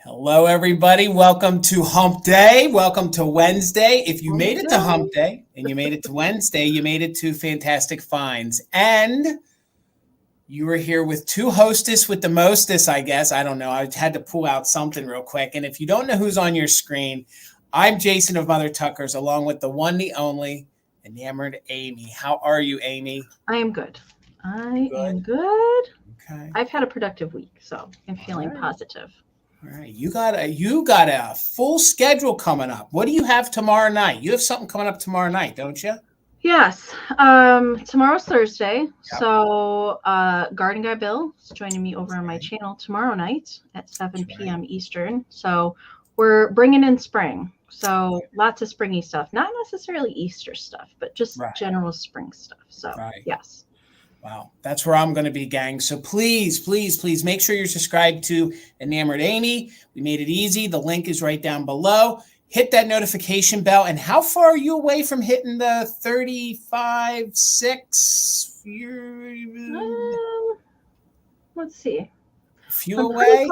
Hello, everybody. Welcome to Hump Day. Welcome to Wednesday. If you made it to Hump Day and you made it to Wednesday, you made it to Fantastic Finds. And you were here with two hostess with the mostest, I guess. I don't know. I had to pull out something real quick. And if you don't know who's on your screen, I'm Jason of Mother Tuckers, along with the one, the only, enamored Amie. How are you, Amie? I am good. I am good. Okay. I've had a productive week, so I'm feeling positive. All right, you got a full schedule coming up. What do you have tomorrow night? You have something coming up tomorrow night, don't you? Yes. Tomorrow's Thursday, so Garden Guy Bill is joining me over on my channel tomorrow night at 7 p.m. Eastern. So we're bringing in spring. So lots of springy stuff, not necessarily Easter stuff, but just general spring stuff. So yes. Wow, that's where I'm going to be, gang. So please, please, please make sure you're subscribed to Enamored Amie. We made it easy. The link is right down below. Hit that notification bell. And how far are you away from hitting the 35.6? Let's see. A few away?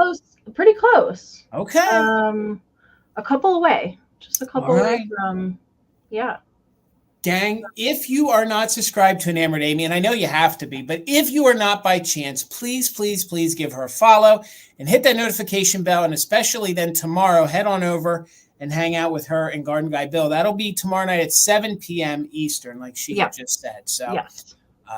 Pretty close. Okay. A couple away. Just a couple away from, Gang, if you are not subscribed to Enamored Amie, and I know you have to be, but if you are not by chance, please, please, please give her a follow and hit that notification bell. And especially then tomorrow, head on over and hang out with her and Garden Guy Bill. That'll be tomorrow night at 7 p.m. Eastern, like she just said. So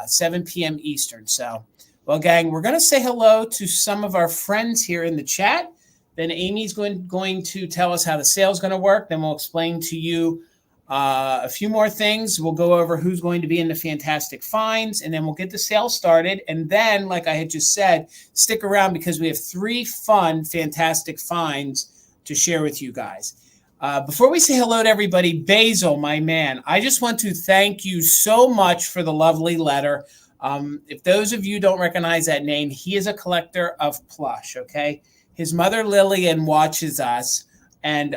7 p.m. Eastern. So, well, gang, we're going to say hello to some of our friends here in the chat. Then Amy's going to tell us how the sale is going to work. Then we'll explain to you a few more things. We'll go over who's going to be in the Fantastic Finds, and then we'll get the sale started. And then, like I had just said, stick around because we have 3 fun Fantastic Finds to share with you guys. Before we say hello to everybody, Basil, my man, I just want to thank you so much for the lovely letter. If those of you don't recognize that name, he is a collector of plush, okay? His mother, Lillian, watches us, and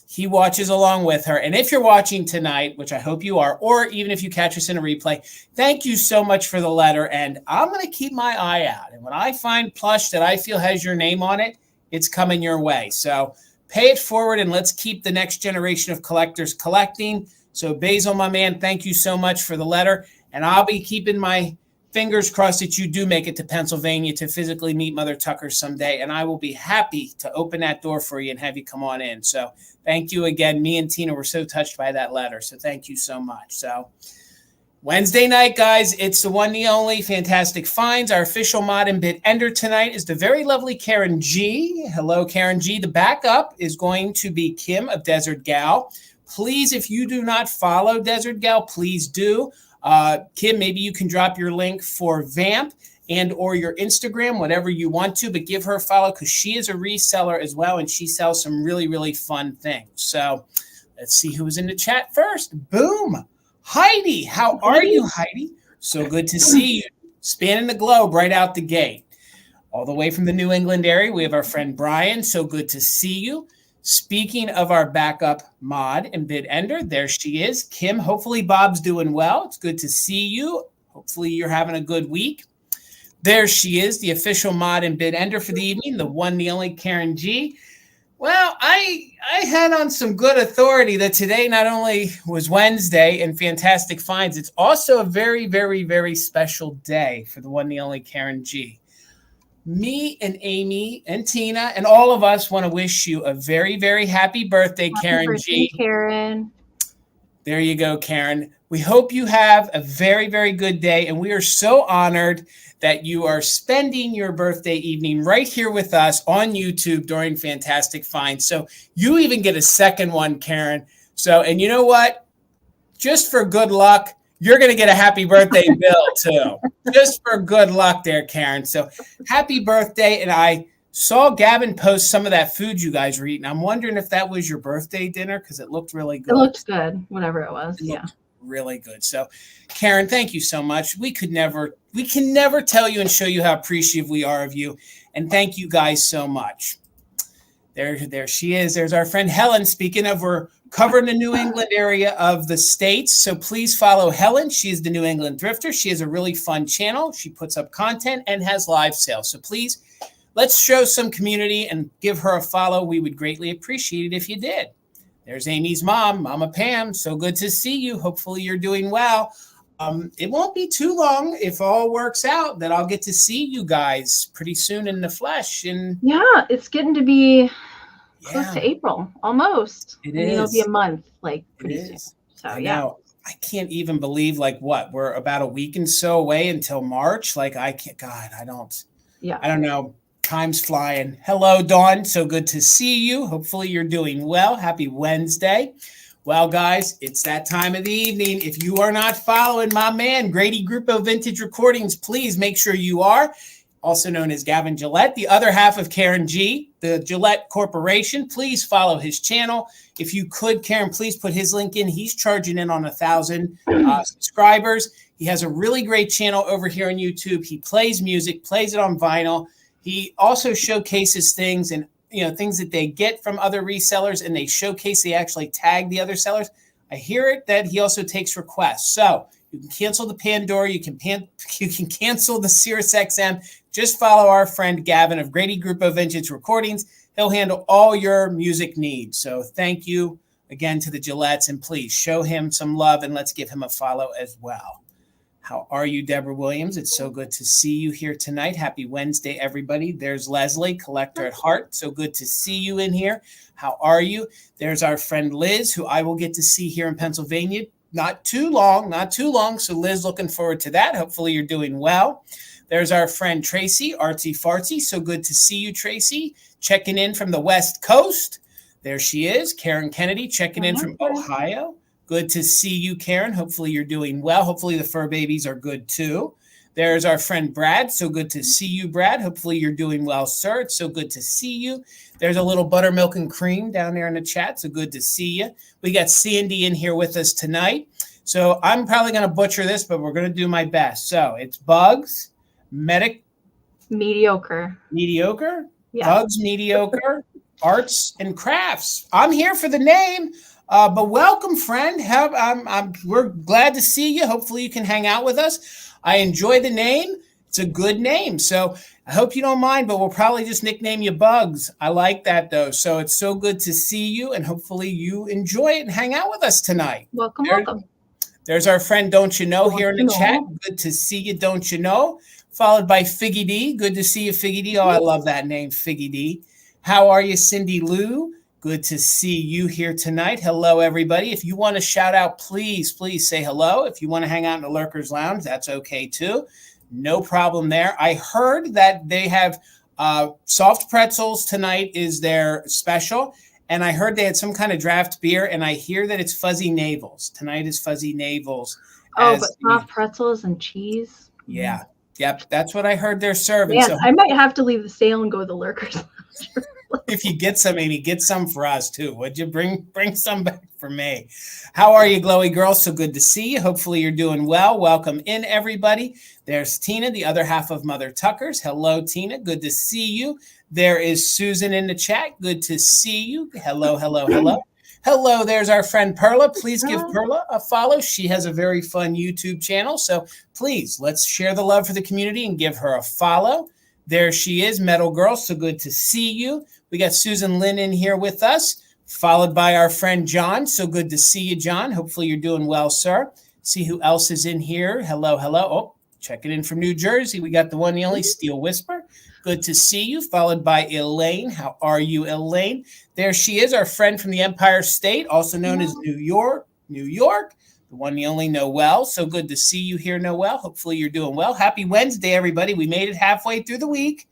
he watches along with her. And if you're watching tonight, which I hope you are, or even if you catch us in a replay, thank you so much for the letter. And I'm going to keep my eye out. And when I find plush that I feel has your name on it, it's coming your way. So pay it forward and let's keep the next generation of collectors collecting. So Basil, my man, thank you so much for the letter. And I'll be keeping my fingers crossed that you do make it to Pennsylvania to physically meet Mother Tucker someday. And I will be happy to open that door for you and have you come on in. So thank you again. Me and Tina were so touched by that letter. So thank you so much. So Wednesday night, guys, it's the one, the only Fantastic Finds. Our official mod and bid ender tonight is the very lovely Karen G. Hello, Karen G. The backup is going to be Kim of Desert Gal. Please, if you do not follow Desert Gal, please do. Kim, maybe you can drop your link for Vamp and or your Instagram, whatever you want to, but give her a follow because she is a reseller as well, and she sells some really, really fun things. So let's see who's in the chat first. Boom. Heidi, how are you, Heidi? So good to see you. Spanning the globe right out the gate. All the way from the New England area, we have our friend Brian. So good to see you. Speaking of our backup mod and bid ender, there she is. Kim, hopefully Bob's doing well. It's good to see you. Hopefully you're having a good week. There she is, the official mod and bid ender for the evening, the one, the only Karen G. Well, I had on some good authority that today not only was Wednesday and Fantastic Finds, it's also a very, very, very special day for the one, the only Karen G. Me and Amie and Tina and all of us want to wish you a very, very happy birthday, Karen G. Karen. There you go, Karen. We hope you have a very, very good day. And we are so honored that you are spending your birthday evening right here with us on YouTube during Fantastic Finds. So you even get a second one, Karen. So, and you know what? Just for good luck, you're going to get a happy birthday bill too. Just for good luck there, Karen. So happy birthday. And I saw Gavin post some of that food you guys were eating. I'm wondering if that was your birthday dinner because it looked really good. It looked good, whatever it was. Really good. So Karen, thank you so much. We can never tell you and show you how appreciative we are of you. And thank you guys so much. There she is. There's our friend Helen. Speaking of, we're covering the New England area of the States. So please follow Helen. She is the New England Thrifter. She has a really fun channel. She puts up content and has live sales. So please let's show some community and give her a follow. We would greatly appreciate it if you did. There's Amy's mom, Mama Pam. So good to see you. Hopefully you're doing well. It won't be too long if all works out that I'll get to see you guys pretty soon in the flesh. And yeah, it's getting to be close to April, almost. It is. It'll be a month, like pretty soon. So I know. I can't even believe we're about a week and so away until March. I don't know. Time's flying. Hello, Dawn. So good to see you. Hopefully you're doing well. Happy Wednesday. Well, guys, it's that time of the evening. If you are not following my man, Grady Grupo Vintage Recordings, please make sure you are. Also known as Gavin Gillette, the other half of Karen G, the Gillette Corporation. Please follow his channel. If you could, Karen, please put his link in. He's charging in on 1,000 subscribers. He has a really great channel over here on YouTube. He plays music, plays it on vinyl. He also showcases things and things that they get from other resellers, and they showcase, they actually tag the other sellers. I hear it that he also takes requests. So you can cancel the Pandora, you can cancel the Sirius XM. Just follow our friend Gavin of Grady Grupo Vintage Recordings. He'll handle all your music needs. So thank you again to the Gillettes, and please show him some love and let's give him a follow as well. How are you, Deborah Williams? It's so good to see you here tonight. Happy Wednesday, everybody. There's Leslie, Collector at Heart. So good to see you in here. How are you? There's our friend Liz, who I will get to see here in Pennsylvania. Not too long. So Liz, looking forward to that. Hopefully you're doing well. There's our friend Tracy, Artsy Fartsy. So good to see you, Tracy. Checking in from the West Coast. There she is. Karen Kennedy checking in from Ohio. Good to see you, Karen. Hopefully you're doing well. Hopefully the fur babies are good too. There's our friend Brad. So good to see you, Brad. Hopefully you're doing well, sir. It's so good to see you. There's a little buttermilk and cream down there in the chat. So good to see you. We got Sandy in here with us tonight. So I'm probably going to butcher this, but we're going to do my best. So it's Bugs, Mediocre. Yeah. Bugs, Mediocre, Arts and Crafts. I'm here for the name. But welcome, friend. We're glad to see you. Hopefully you can hang out with us. I enjoy the name. It's a good name. So I hope you don't mind, but we'll probably just nickname you Bugs. I like that, though. So it's so good to see you, and hopefully you enjoy it and hang out with us tonight. Welcome. There's our friend Don't You Know here in the chat. Good to see you, Don't You Know. Followed by Figgy D. Good to see you, Figgy D. Oh, I love that name, Figgy D. How are you, Cindy Lou? Good to see you here tonight. Hello, everybody. If you want to shout out, please say hello. If you want to hang out in the Lurkers Lounge, that's okay too. No problem there. I heard that they have soft pretzels tonight is their special. And I heard they had some kind of draft beer, and I hear that it's Fuzzy Navels. Tonight is Fuzzy Navels. Oh, but soft pretzels and cheese. Yeah. Yep. That's what I heard they're serving. Man, so I might have to leave the sale and go to the Lurkers Lounge. If you get some, Amy, get some for us too. Would you bring some back for me? How are you, glowy girls? So good to see you. Hopefully you're doing well. Welcome in, everybody. There's Tina, the other half of Mother Tuckers. Hello, Tina. Good to see you. There is Susan in the chat. Good to see you. Hello. Hello, there's our friend Perla. Please give Perla a follow. She has a very fun YouTube channel. So please, let's share the love for the community and give her a follow. There she is, Metal Girl. So good to see you. We got Susan Lynn in here with us, followed by our friend John. So good to see you, John. Hopefully you're doing well, sir. See who else is in here. Hello. Oh, checking in from New Jersey. We got the one, the only Steel Whisper. Good to see you, followed by Elaine. How are you, Elaine? There she is, our friend from the Empire State, also known as New York. The one, the only Noelle. So good to see you here, Noelle. Hopefully you're doing well. Happy Wednesday, everybody. We made it halfway through the week.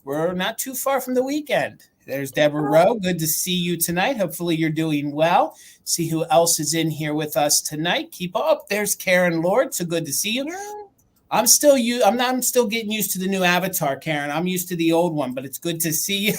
We're not too far from the weekend. There's Deborah Rowe. Good to see you tonight. Hopefully you're doing well. See who else is in here with us tonight. Keep up. There's Karen Lord. So good to see you. I'm still getting used to the new avatar, Karen. I'm used to the old one, but it's good to see you.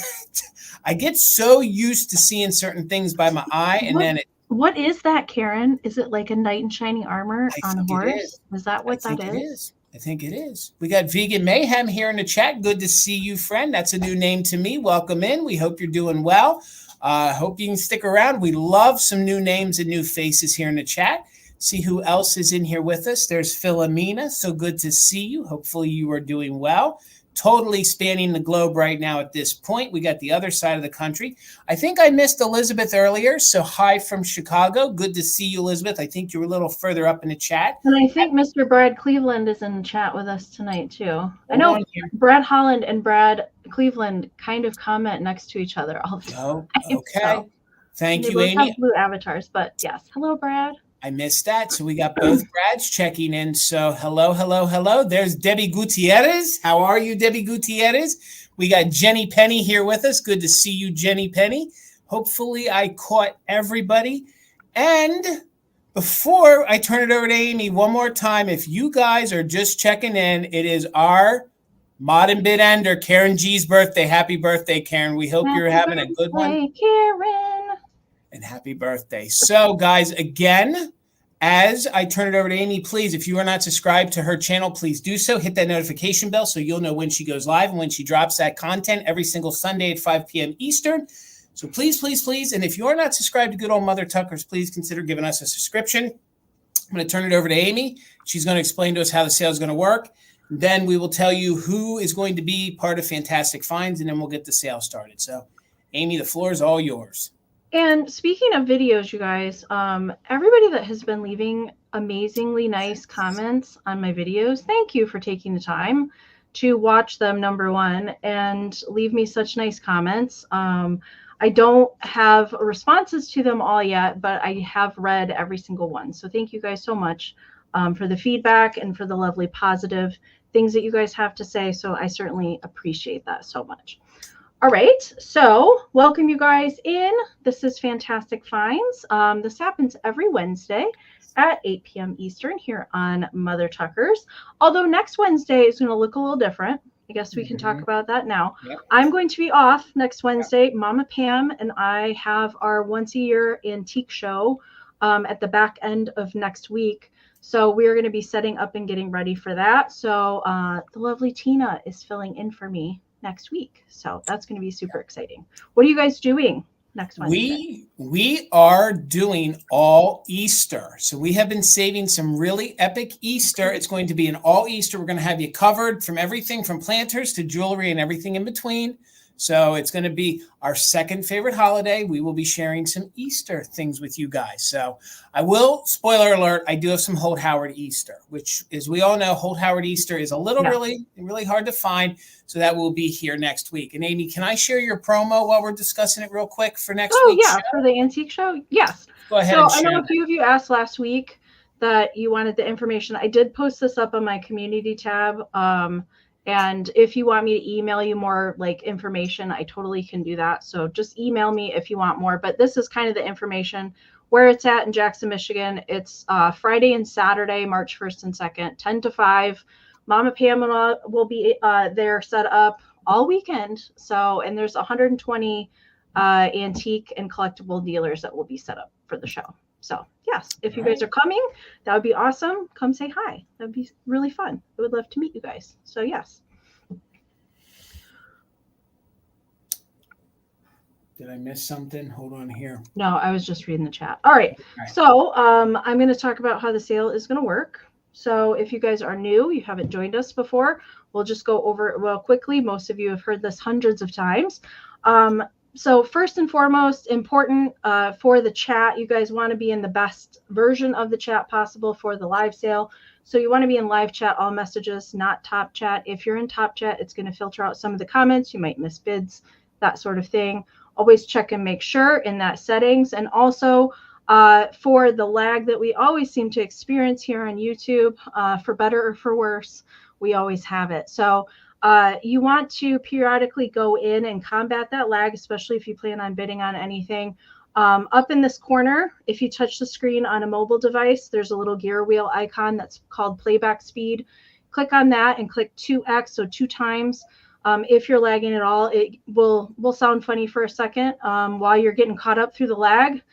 I get so used to seeing certain things by my eye, and what is that, Karen? Is it like a knight in shining armor on a horse? Is that what that is? I think it is. We got Vegan Mayhem here in the chat. Good to see you, friend. That's a new name to me. Welcome in. We hope you're doing well. Hope you can stick around. We love some new names and new faces here in the chat. See who else is in here with us. There's Philomena. So good to see you. Hopefully you are doing well. totally spanning the globe right now at this point. We got the other side of the country. I think I missed Elizabeth earlier. So hi from Chicago. Good to see you, Elizabeth. I think you were a little further up in the chat. And I think Mr. Brad Cleveland is in the chat with us tonight too. I know Brad Holland and Brad Cleveland kind of comment next to each other all the time. Oh, okay. So, thank you, both Amie. have blue avatars, but yes. Hello, Brad. I missed that. So we got both Brads checking in. So hello, hello, hello. There's Debbie Gutierrez. How are you, Debbie Gutierrez? We got Jenny Penny here with us. Good to see you, Jenny Penny. Hopefully I caught everybody. And before I turn it over to Amie one more time, if you guys are just checking in, it is our Mod and Bid Ender, Karen G's birthday. Happy birthday, Karen. We hope you're having a good one. Hey, Karen. And happy birthday. So, guys, again, as I turn it over to Amie, please, if you are not subscribed to her channel, please do so. Hit that notification bell so you'll know when she goes live and when she drops that content every single Sunday at 5 p.m. Eastern. So please, please, please. And if you're not subscribed to Good Old Mother Tuckers, please consider giving us a subscription. I'm going to turn it over to Amie. She's going to explain to us how the sale is going to work. Then we will tell you who is going to be part of Fantastic Finds, and then we'll get the sale started. So, Amie, the floor is all yours. And speaking of videos, you guys, everybody that has been leaving amazingly nice comments on my videos, thank you for taking the time to watch them, number one, and leave me such nice comments. I don't have responses to them all yet, but I have read every single one. So thank you guys so much for the feedback and for the lovely positive things that you guys have to say. So I certainly appreciate that so much. All right, so welcome you guys in. This is Fantastic Finds. This happens every Wednesday at 8 p.m. Eastern here on Mother Tuckers. Although next Wednesday is going to look a little different. I guess we can talk about that now. Yep. I'm going to be off next Wednesday. Yep. Mama Pam and I have our once-a-year antique show at the back end of next week. So we're going to be setting up and getting ready for that. So the lovely Tina is filling in for me next week. So that's going to be super exciting. What are you guys doing next Wednesday? We are doing all Easter. So we have been saving some really epic Easter. It's going to be an all Easter. We're going to have you covered from everything from planters to jewelry and everything in between. So it's going to be our second favorite holiday. We will be sharing some Easter things with you guys. So I will, spoiler alert, I do have some Holt Howard Easter, which, as we all know, Holt Howard Easter is a little really hard to find. So that will be here next week. And Amie, can I share your promo while we're discussing it real quick for next week? Oh, yeah, for the antique show? Yes. Go ahead. So I know a few of you asked last week that you wanted the information. I did post this up on my community tab. And if you want me to email you more like information, I totally can do that. So just email me if you want more. But this is kind of the information where it's at in Jackson, Michigan. It's Friday and Saturday, March 1st and 2nd, 10 to 5. Mama Pamela will be there set up all weekend. So, and there's 120 antique and collectible dealers that will be set up for the show. So yes, if you guys are coming, that would be awesome. Come say hi. That'd be really fun. I would love to meet you guys. So yes. Did I miss something? Hold on here. No, I was just reading the chat. All right. So I'm going to talk about how the sale is going to work. So if you guys are new, you haven't joined us before, we'll just go over it real quickly. Most of you have heard this hundreds of times. So first and foremost, important for the chat, you guys want to be in the best version of the chat possible for the live sale. So you want to be in live chat, all messages, not top chat. If you're in top chat, it's going to filter out some of the comments. You might miss bids, that sort of thing. Always check and make sure in that settings. And also for the lag that we always seem to experience here on YouTube, for better or for worse, we always have it. So you want to periodically go in and combat that lag, especially if you plan on bidding on anything. Up in this corner, if you touch the screen on a mobile device, there's a little gear wheel icon that's called playback speed. Click on that and click 2x, so 2 times. If you're lagging at all, it will sound funny for a second while you're getting caught up through the lag.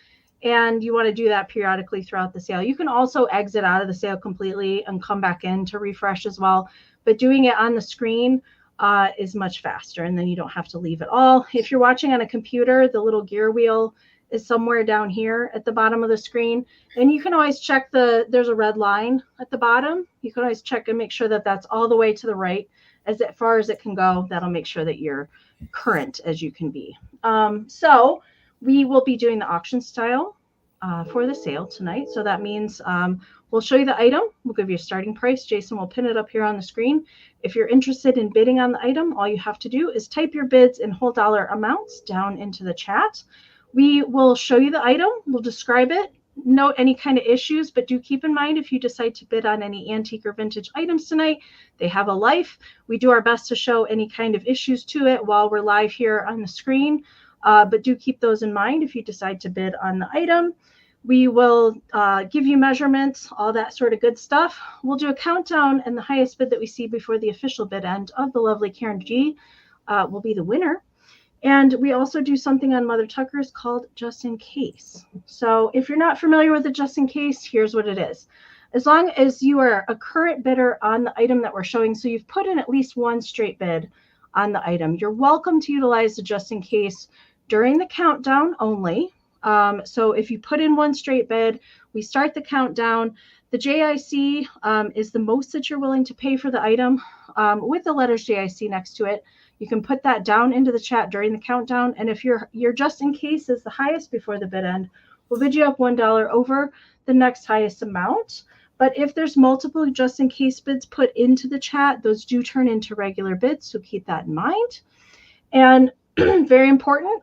And you want to do that periodically throughout the sale. You can also exit out of the sale completely and come back in to refresh as well. But doing it on the screen is much faster, and then you don't have to leave at all. If you're watching on a computer, the little gear wheel is somewhere down here at the bottom of the screen. And you can always check there's a red line at the bottom. You can always check and make sure that that's all the way to the right as far as it can go. That'll make sure that you're current as you can be. So we will be doing the auction style for the sale tonight. So that means we'll show you the item. We'll give you a starting price. Jason will pin it up here on the screen. If you're interested in bidding on the item, all you have to do is type your bids in whole dollar amounts down into the chat. We will show you the item. We'll describe it. Note any kind of issues, but do keep in mind if you decide to bid on any antique or vintage items tonight, they have a life. We do our best to show any kind of issues to it while we're live here on the screen, but do keep those in mind if you decide to bid on the item. We will give you measurements, all that sort of good stuff. We'll do a countdown, and the highest bid that we see before the official bid end of the lovely Karen G will be the winner. And we also do something on Mother Tucker's called Just In Case. So if you're not familiar with the Just In Case, here's what it is. As long as you are a current bidder on the item that we're showing, so you've put in at least one straight bid on the item, you're welcome to utilize the Just In Case during the countdown only. So if you put in one straight bid, we start the countdown. The JIC is the most that you're willing to pay for the item with the letters JIC next to it. You can put that down into the chat during the countdown. And if your Just In Case is the highest before the bid end, we'll bid you up $1 over the next highest amount. But if there's multiple Just In Case bids put into the chat, those do turn into regular bids. So keep that in mind. And very important,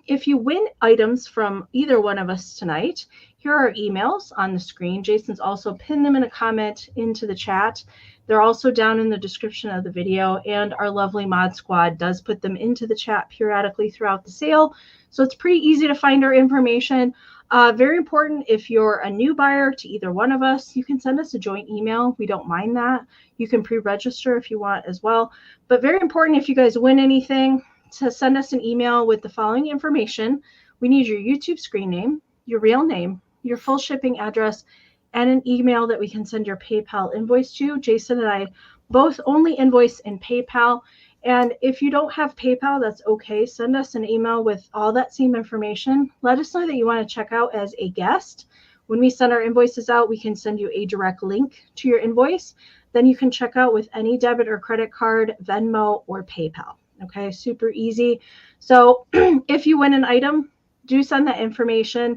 if you win items from either one of us tonight, here are emails on the screen. Jason's also pinned them in a comment into the chat. They're also down in the description of the video, and our lovely mod squad does put them into the chat periodically throughout the sale. So it's pretty easy to find our information. Very important, if you're a new buyer to either one of us, you can send us a joint email. We don't mind that. You can pre-register if you want as well. But very important, if you guys win anything, to send us an email with the following information. We need your YouTube screen name, your real name, your full shipping address, and an email that we can send your PayPal invoice to. Jason and I both only invoice in PayPal. And if you don't have PayPal, that's okay. Send us an email with all that same information. Let us know that you want to check out as a guest. When we send our invoices out, we can send you a direct link to your invoice. Then you can check out with any debit or credit card, Venmo, or PayPal. Okay, super easy. So if you win an item, do send that information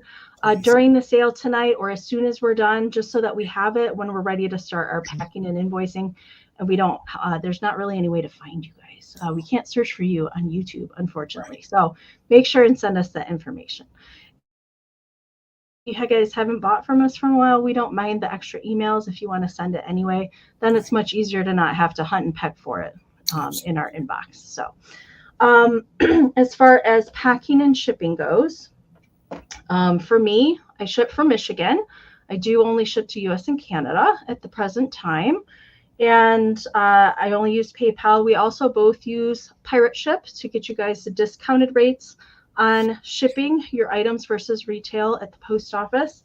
during the sale tonight or as soon as we're done, just so that we have it when we're ready to start our packing and invoicing. And we don't, there's not really any way to find you guys. We can't search for you on YouTube, unfortunately. Right. So make sure and send us that information. If you guys haven't bought from us for a while, we don't mind the extra emails if you want to send it anyway. Then it's much easier to not have to hunt and peck for it in our inbox. So as far as packing and shipping goes, for me, I ship from Michigan. I do only ship to US and Canada at the present time. And I only use PayPal. We also both use Pirate Ship to get you guys the discounted rates on shipping your items versus retail at the post office.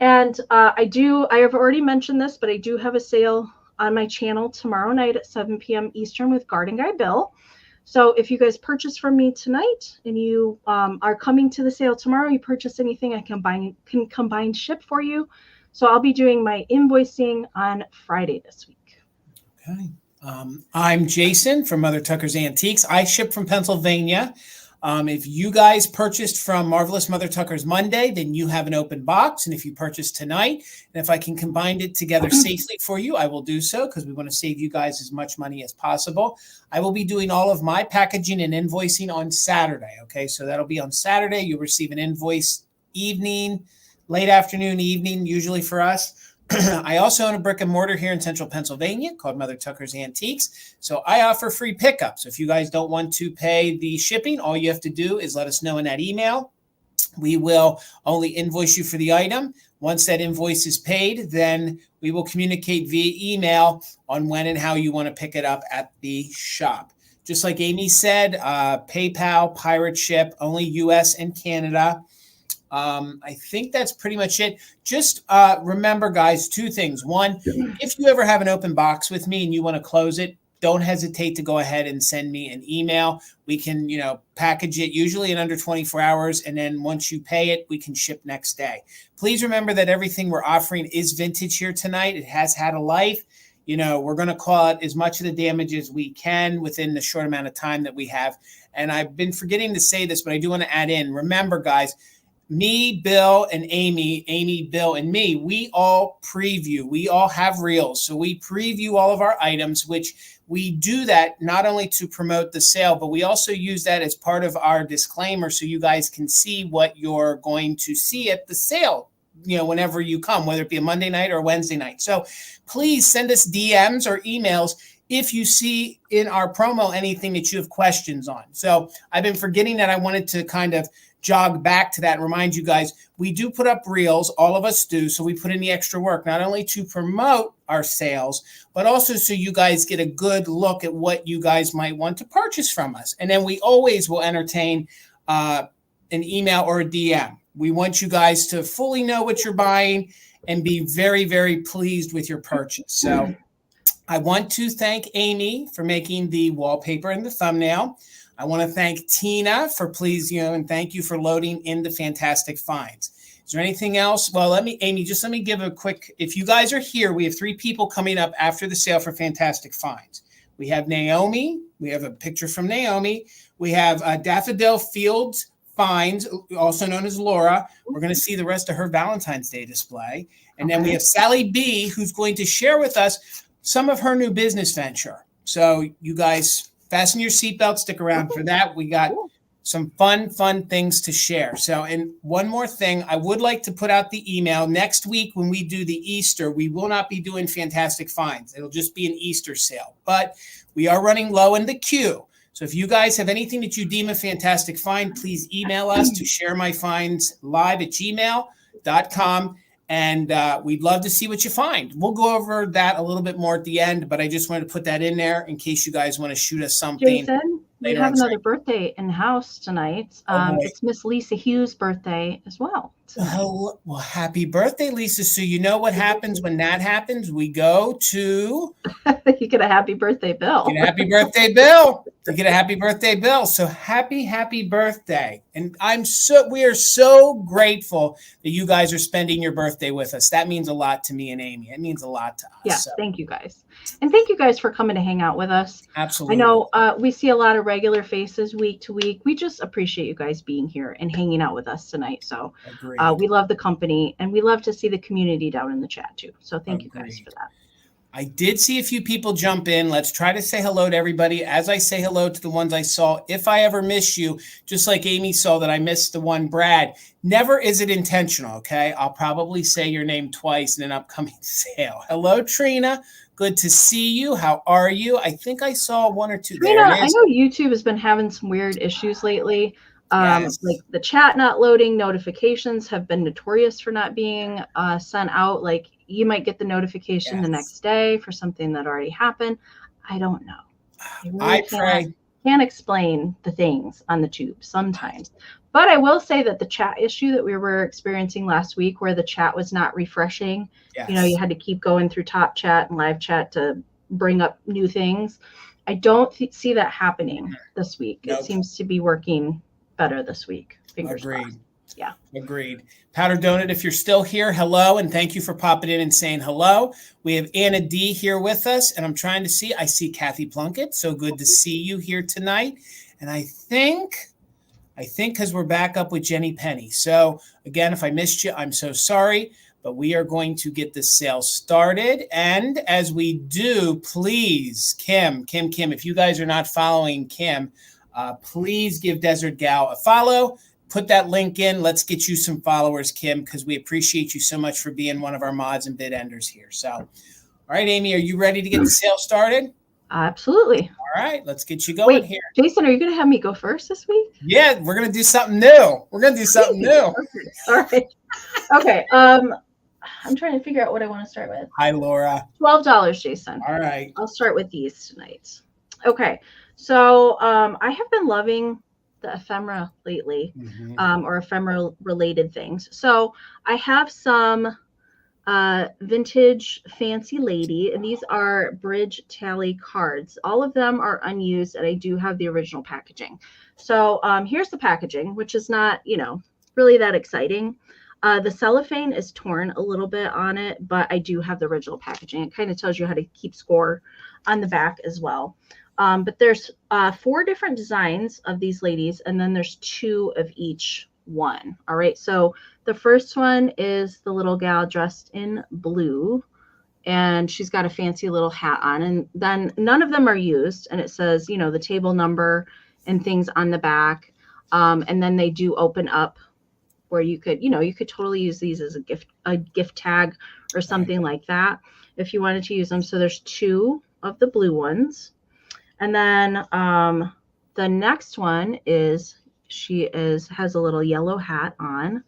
And I have already mentioned this, but I do have a sale on my channel tomorrow night at 7 p.m. Eastern with Garden Guy Bill. So if you guys purchase from me tonight and you are coming to the sale tomorrow, you purchase anything, I can combine ship for you. So I'll be doing my invoicing on Friday this week. Okay. I'm Jason from Mother Tucker's Antiques. I ship from Pennsylvania. If you guys purchased from Marvelous Mother Tucker's Monday, then you have an open box. And if you purchase tonight, and if I can combine it together safely for you, I will do so because we want to save you guys as much money as possible. I will be doing all of my packaging and invoicing on Saturday. Okay, so that'll be on Saturday. You'll receive an invoice evening, late afternoon, evening, usually for us. I also own a brick and mortar here in central Pennsylvania called Mother Tucker's Antiques. So I offer free pickup. So if you guys don't want to pay the shipping, all you have to do is let us know in that email. We will only invoice you for the item. Once that invoice is paid, then we will communicate via email on when and how you want to pick it up at the shop. Just like Amie said, PayPal, Pirate Ship, only US and Canada. I think that's pretty much it. Just remember, guys, two things. One, if you ever have an open box with me and you want to close it, don't hesitate to go ahead and send me an email. We can, package it usually in under 24 hours. And then once you pay it, we can ship next day. Please remember that everything we're offering is vintage here tonight. It has had a life. we're going to call out as much of the damage as we can within the short amount of time that we have. And I've been forgetting to say this, but I do want to add in, remember guys, me, Bill, and Amy, Bill, and me, we all preview. We all have reels. So we preview all of our items, which we do that not only to promote the sale, but we also use that as part of our disclaimer so you guys can see what you're going to see at the sale, whenever you come, whether it be a Monday night or a Wednesday night. So please send us DMs or emails if you see in our promo anything that you have questions on. So I've been forgetting that. I wanted to kind of jog back to that and remind you guys, we do put up reels, all of us do, so we put in the extra work, not only to promote our sales, but also so you guys get a good look at what you guys might want to purchase from us. And then we always will entertain an email or a DM. We want you guys to fully know what you're buying and be very, very pleased with your purchase. So I want to thank Amy for making the wallpaper and the thumbnail. I want to thank Tina for and thank you for loading in the fantastic finds. Is there anything else? Well, let me give a quick, if you guys are here, we have 3 people coming up after the sale for fantastic finds. We have Naomi. We have a picture from Naomi. We have Daffodil Fields Finds, also known as Laura. We're going to see the rest of her Valentine's Day display. And then we have Sally B, who's going to share with us some of her new business venture. So you guys fasten your seatbelt, stick around for that. We got some fun things to share. So, and one more thing, I would like to put out the email. Next week when we do the Easter, we will not be doing fantastic finds. It'll just be an Easter sale. But we are running low in the queue. So if you guys have anything that you deem a fantastic find, please email us to sharemyfindslive@gmail.com. And we'd love to see what you find. We'll go over that a little bit more at the end, but I just wanted to put that in there in case you guys want to shoot us something. Jason, we have another birthday in the house tonight. It's Miss Lisa Hughes' birthday as well. Well, happy birthday, Lisa. So you know what happens when that happens? We go to... You get a happy birthday bill. You get a happy birthday bill. You get a happy birthday bill. So happy birthday. And we are so grateful that you guys are spending your birthday with us. That means a lot to me and Amy. It means a lot to us. Yeah, so. Thank you guys. And thank you guys for coming to hang out with us. Absolutely. I know we see a lot of regular faces week to week. We just appreciate you guys being here and hanging out with us tonight. So we love the company and we love to see the community down in the chat too. So thank you guys for that. I did see a few people jump in. Let's try to say hello to everybody as I say hello to the ones I saw. If I ever miss you, just like Amy saw that I missed the one, Brad, never is it intentional, okay? I'll probably say your name twice in an upcoming sale. Hello, Trina. Good to see you. How are you? I think I saw 1 or 2. Trina, I know YouTube has been having some weird issues lately. Yes. Like the chat not loading, notifications have been notorious for not being sent out. Like you might get the notification the next day for something that already happened. I don't know. I can't explain the things on the tube sometimes. But I will say that the chat issue that we were experiencing last week where the chat was not refreshing, you had to keep going through top chat and live chat to bring up new things. I don't see that happening this week. Nope. It seems to be working better this week. Fingers crossed. Yeah. Agreed. Powder Donut, if you're still here, hello, and thank you for popping in and saying hello. We have Anna D here with us, and I'm trying to see. I see Kathy Plunkett. So good to see you here tonight. And I think because we're back up with Jenny Penny. So again, if I missed you, I'm so sorry. But we are going to get the sale started. And as we do, please, Kim, if you guys are not following Kim, please give Desert Gal a follow. Put that link in. Let's get you some followers, Kim, because we appreciate you so much for being one of our mods and bid enders here. So, all right, Amy, are you ready to get the sale started? Absolutely. All right, let's get you going here. Jason, are you going to have me go first this week? Yeah, we're going to do something new. All right. Okay. I'm trying to figure out what I want to start with. Hi, Laura. $12, Jason. All right. I'll start with these tonight. Okay. So I have been loving the ephemera lately, or ephemera related things. So I have some vintage fancy lady, and these are bridge tally cards. All of them are unused, and I do have the original packaging. So here's the packaging, which is not, really that exciting. The cellophane is torn a little bit on it, but I do have the original packaging. It kind of tells you how to keep score on the back as well. But there's 4 different designs of these ladies, and then there's 2 of each one. All right, so the first one is the little gal dressed in blue, and she's got a fancy little hat on, and then none of them are used, and it says, the table number and things on the back. And then they do open up where you could totally use these as a gift tag or something like that if you wanted to use them. So there's 2 of the blue ones. And then the next one is has a little yellow hat on.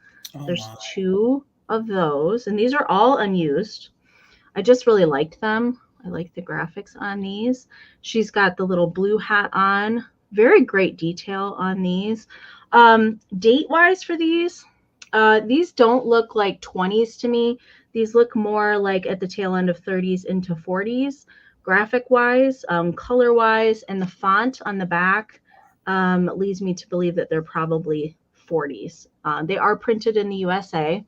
There's 2 of those, and these are all unused. I just really liked them. I like the graphics on these. She's got the little blue hat on. Very great detail on these. Date-wise for these don't look like 20s to me. These look more like at the tail end of 30s into 40s, graphic-wise, color-wise, and the font on the back leads me to believe that they're probably 40s. They are printed in the USA,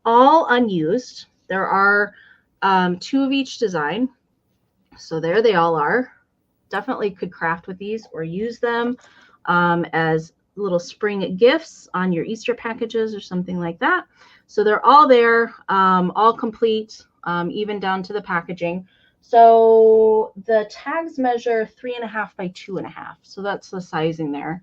all unused. There are 2 of each design. So there they all are. Definitely could craft with these or use them as little spring gifts on your Easter packages or something like that. So they're all there, all complete, even down to the packaging. So the tags measure 3.5 by 2.5. So that's the sizing there.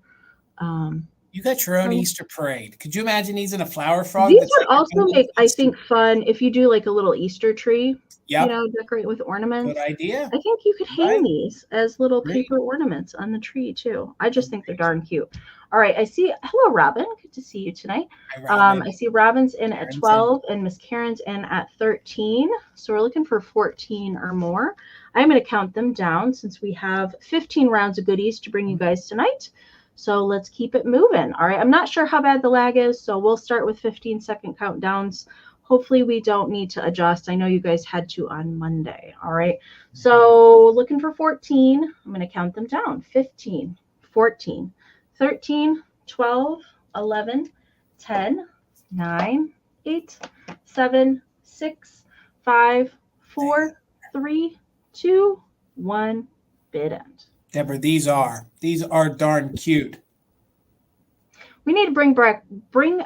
You got your own Easter parade. Could you imagine these in a flower frog? These would also make, I think, fun if you do like a little Easter tree. Yep. Decorate with ornaments. Good idea. I think you could hang these as little paper ornaments on the tree too. I just think they're darn cute. All right, I see. Hello, Robin. Good to see you tonight. Hi, I see Robin's in at 12 and Miss Karen's in at 13. So we're looking for 14 or more. I'm going to count them down since we have 15 rounds of goodies to bring you guys tonight. So let's keep it moving. All right, I'm not sure how bad the lag is, so we'll start with 15-second countdowns. Hopefully we don't need to adjust. I know you guys had to on Monday. All right, so looking for 14. I'm going to count them down. 15, 14, 13, 12, 11, 10, 9, 8, 7, 6, 5, 4, 3, 2, 1, bid end. Deborah, these are darn cute. We need to bring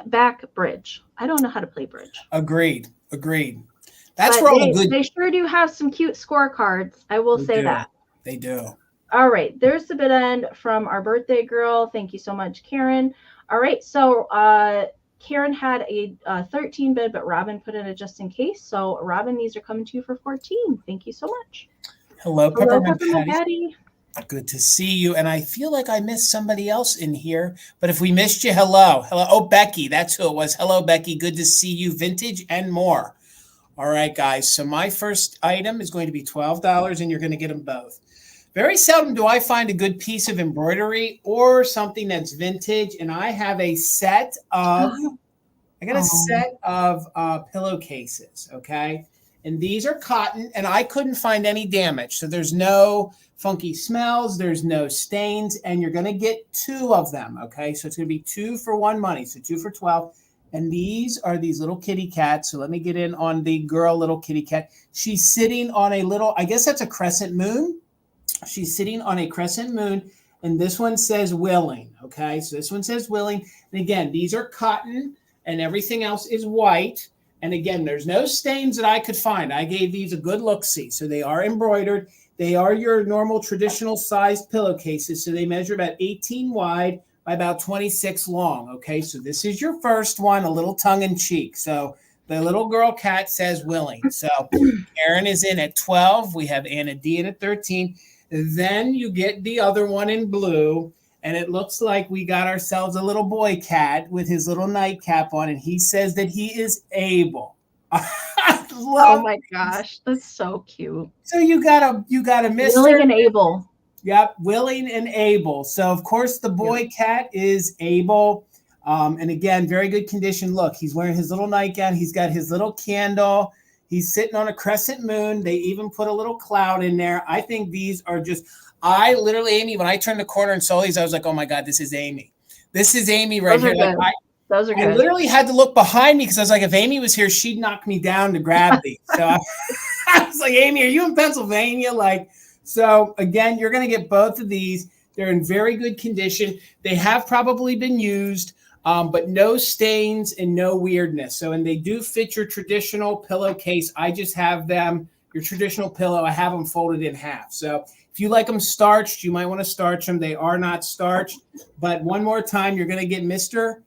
back bridge. I don't know how to play bridge. Agreed. That's where all the good. They sure do have some cute scorecards. I will say that. They do. All right. There's the bid end from our birthday girl. Thank you so much, Karen. All right. So Karen had a 13 bid, but Robin put in a just in case. So Robin, these are coming to you for 14. Thank you so much. Hello, Peppermint Patty. Good to see you. And I feel like I missed somebody else in here, but if we missed you, hello. Oh, Becky, that's who it was. Hello, Becky. Good to see you. Vintage and more. All right, guys. So my first item is going to be $12, and you're going to get them both. Very seldom do I find a good piece of embroidery or something that's vintage, and I have a set of pillowcases, okay? And these are cotton, and I couldn't find any damage. So there's no funky smells, there's no stains, and you're going to get 2 of them, okay? So it's going to be 2 for 1 money, so 2 for 12. And these are these little kitty cats. So let me get in on the girl little kitty cat. She's sitting on a little, I guess that's a crescent moon. She's sitting on a crescent moon, and this one says willing, okay? So this one says willing. And again, these are cotton, and everything else is white. And again, there's no stains that I could find. I gave these a good look-see. So they are embroidered. They are your normal traditional sized pillowcases. So they measure about 18 wide by about 26 long. Okay, so this is your first one, a little tongue-in-cheek. So the little girl cat says willing. So Aaron is in at 12. We have Anna D in at 13. Then you get the other one in blue. And it looks like we got ourselves a little boy cat with his little nightcap on, and he says that he is able. Oh my gosh, that's so cute. So you got a Mr. Willing and able. Yep, willing and able. So of course the boy cat is able. And again, very good condition. Look, he's wearing his little nightgown. He's got his little candle. He's sitting on a crescent moon. They even put a little cloud in there. I think these are just. I literally, Amie, when I turned the corner and saw these, I was like, oh my God, this is Amie. This is Amie right here. Like Those are I good. literally had to look behind me because I was like, if Amie was here, she'd knock me down to grab these. So I was like, Amie, are you in Pennsylvania? Like, so again, you're going to get both of these. They're in very good condition. They have probably been used, but no stains and no weirdness. So, and they do fit your traditional pillowcase. I just have them, your traditional pillow, I have them folded in half. So if you like them starched, you might want to starch them. They are not starched. But one more time, you're going to get Mr.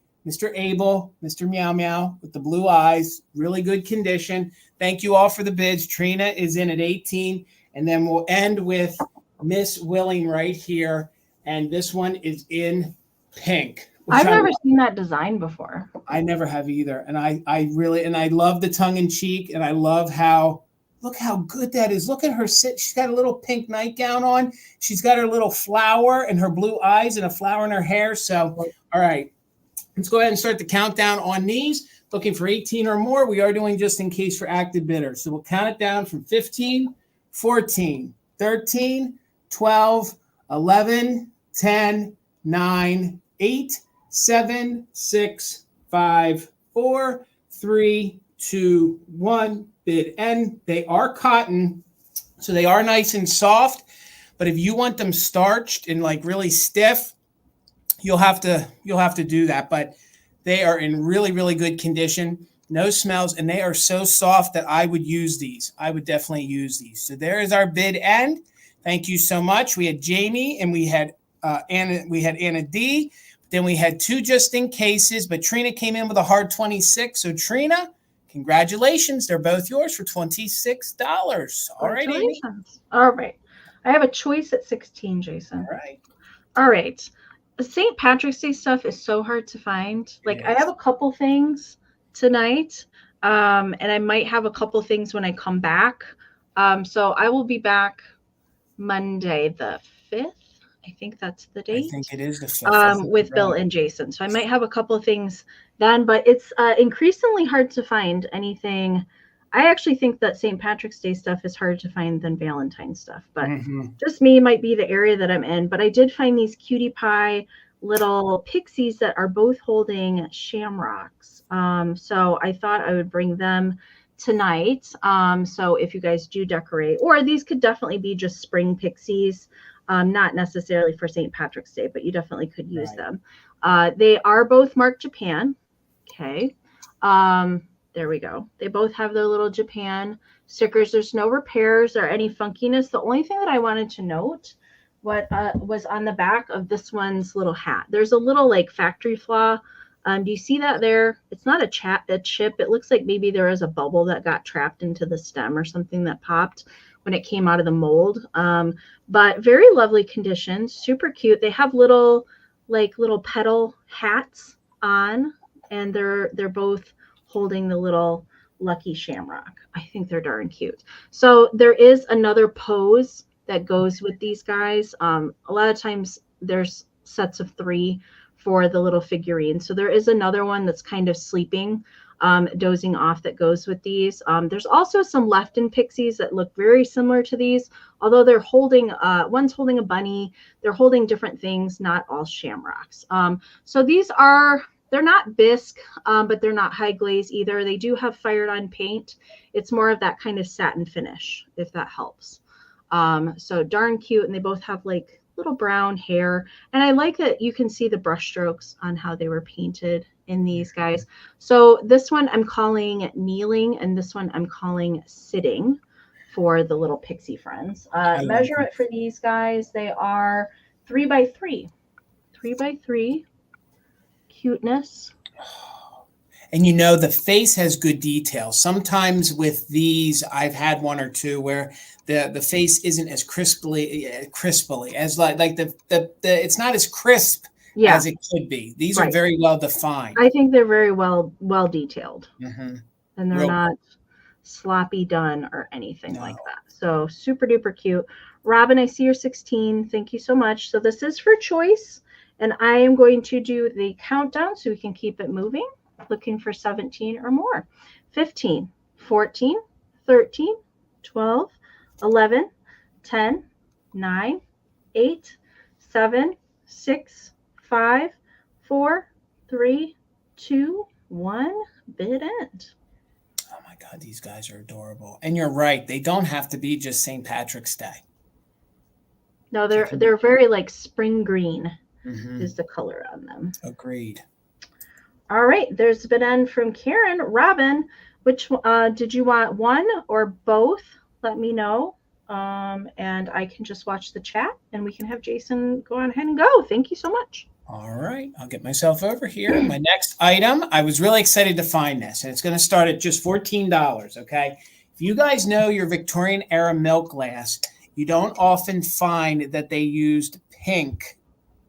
Abel, Mr. Meow Meow with the blue eyes, really good condition. Thank you all for the bids. Trina is in at 18, and then we'll end with Miss Willing right here, and this one is in pink. I've never seen that design before. I never have either, and I really, and I love the tongue in cheek, and I love how, look how good that is. Look at her sit. She's got a little pink nightgown on. She's got her little flower and her blue eyes and a flower in her hair. So, all right. Let's go ahead and start the countdown on these. Looking for 18 or more. We are doing just in case for active bidders. So we'll count it down from 15, 14, 13, 12, 11, 10, 9, 8, 7, 6, 5, 4, 3, 2, 1. Bid end. They are cotton, so they are nice and soft. But if you want them starched and like really stiff, you'll have to do that, but they are in really, really good condition, no smells, and they are so soft that I would use these. I would definitely use these. So there is our bid end. Thank you so much. We had Jamie and we had Anna D. Then we had two just in cases, but Trina came in with a hard 26. So Trina, congratulations. They're both yours for $26. All right, Amy. All right. I have a choice at 16, Jason. All right. All right. St. Patrick's Day stuff is so hard to find. Like, I have a couple things tonight, and I might have a couple things when I come back. So I will be back Monday the 5th. I think that's the date. I think it is the 5th. With Bill and Jason. So I might have a couple of things then, but it's increasingly hard to find anything. I actually think that St. Patrick's Day stuff is harder to find than Valentine's stuff, but just me, might be the area that I'm in. But I did find these cutie pie little pixies that are both holding shamrocks. So I thought I would bring them tonight. So if you guys do decorate, or these could definitely be just spring pixies, not necessarily for St. Patrick's Day, but you definitely could use them. They are both marked Japan. Okay. There we go. They both have their little Japan stickers. There's no repairs or any funkiness. The only thing that I wanted to note what was on the back of this one's little hat. There's a little like factory flaw. Do you see that there? It's not a chip. It looks like maybe there was a bubble that got trapped into the stem or something that popped when it came out of the mold. But very lovely condition, super cute. They have little petal hats on, and they're both holding the little lucky shamrock. I think they're darn cute. So there is another pose that goes with these guys. A lot of times there's sets of 3 for the little figurine. So there is another one that's kind of sleeping, dozing off, that goes with these. There's also some left-in pixies that look very similar to these, although they're holding, one's holding a bunny. They're holding different things, not all shamrocks. So these are, they're not bisque, but they're not high glaze either. They do have fired on paint. It's more of that kind of satin finish, if that helps. So darn cute. And they both have like little brown hair. And I like that you can see the brush strokes on how they were painted in these guys. So this one I'm calling kneeling, and this one I'm calling sitting for the little pixie friends. Measurement for these guys, they are 3 by 3. 3 by 3. Cuteness. And you know, the face has good detail. Sometimes with these, I've had one or two where the face isn't as crisply as like the it's not as crisp as it could be. These are very well defined. I think they're very well detailed, and they're not sloppy done or anything like that. So super duper cute. Robin, I see you're 16. Thank you so much. So this is for choice, and I am going to do the countdown so we can keep it moving. Looking for 17 or more. 15, 14, 13, 12, 11, 10, 9, 8, 7, 6, 5, 4, 3, 2, 1, bid end. Oh my God, these guys are adorable. And you're right, they don't have to be just St. Patrick's Day. No, they're very like spring green is the color on them. Agreed. All right, there's a bid end from Karen. Robin, which did you want, one or both? Let me know. And I can just watch the chat and we can have Jason go on ahead and go. Thank you so much. All right, I'll get myself over here. My next item, I was really excited to find this, and it's going to start at just $14, okay? If you guys know your Victorian era milk glass, you don't often find that they used pink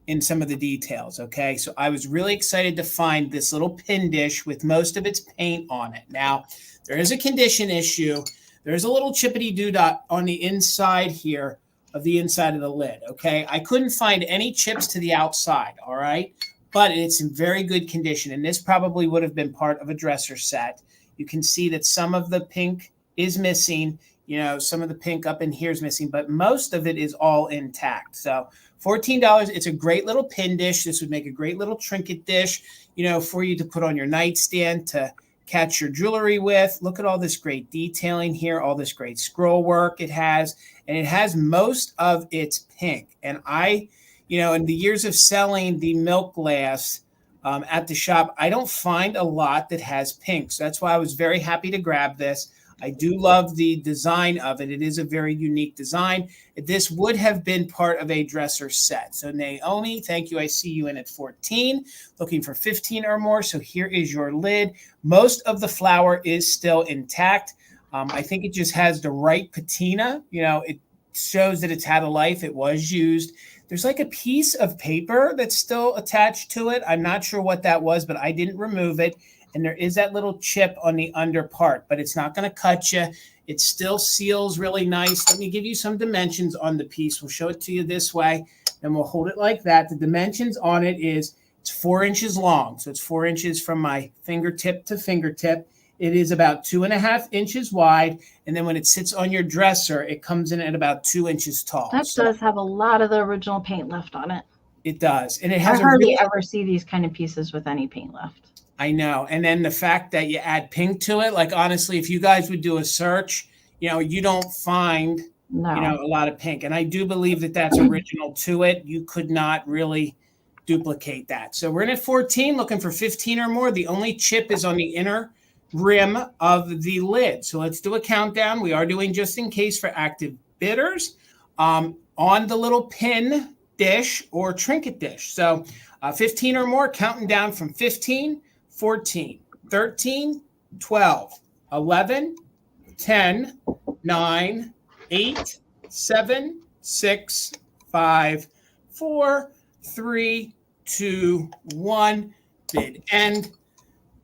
in some of the details, okay? So I was really excited to find this little pin dish with most of its paint on it. Now, there is a condition issue. There's a little chippity doo-dot on the inside here of the inside of the lid, okay? I couldn't find any chips to the outside, all right? But it's in very good condition, and this probably would have been part of a dresser set. You can see that some of the pink is missing. You know, some of the pink up in here is missing, but most of it is all intact. So $14, it's a great little pin dish. This would make a great little trinket dish, you know, for you to put on your nightstand to catch your jewelry with. Look at all this great detailing here, all this great scroll work it has, and it has most of its pink. And I, you know, in the years of selling the milk glass at the shop, I don't find a lot that has pink. So that's why I was very happy to grab this. I do love the design of it. It is a very unique design. This would have been part of a dresser set. So Naomi, thank you. I see you in at 14, looking for 15 or more. So here is your lid. Most of the flower is still intact. I think it just has the right patina. You know, it shows that it's had a life. It was used. There's like a piece of paper that's still attached to it. I'm not sure what that was, but I didn't remove it. And there is that little chip on the under part, but it's not going to cut you. It still seals really nice. Let me give you some dimensions on the piece. We'll show it to you this way, and we'll hold it like that. The dimensions on it is it's 4 inches long. So it's 4 inches from my fingertip to fingertip. It is about 2.5 inches wide. And then when it sits on your dresser, it comes in at about 2 inches tall. That does have a lot of the original paint left on it. It does. And it has I hardly ever see these kind of pieces with any paint left. I know. And then the fact that you add pink to it, like honestly, if you guys would do a search, you know, you don't find, you know, a lot of pink. And I do believe that that's original to it. You could not really duplicate that. So we're in at 14, looking for 15 or more. The only chip is on the inner rim of the lid. So let's do a countdown. We are doing just in case for active bidders on the little pin dish or trinket dish. So 15 or more, counting down from 15, 14, 13, 12, 11, 10, 9, 8, 7, 6, 5, 4, 3, 2, 1. Bid end.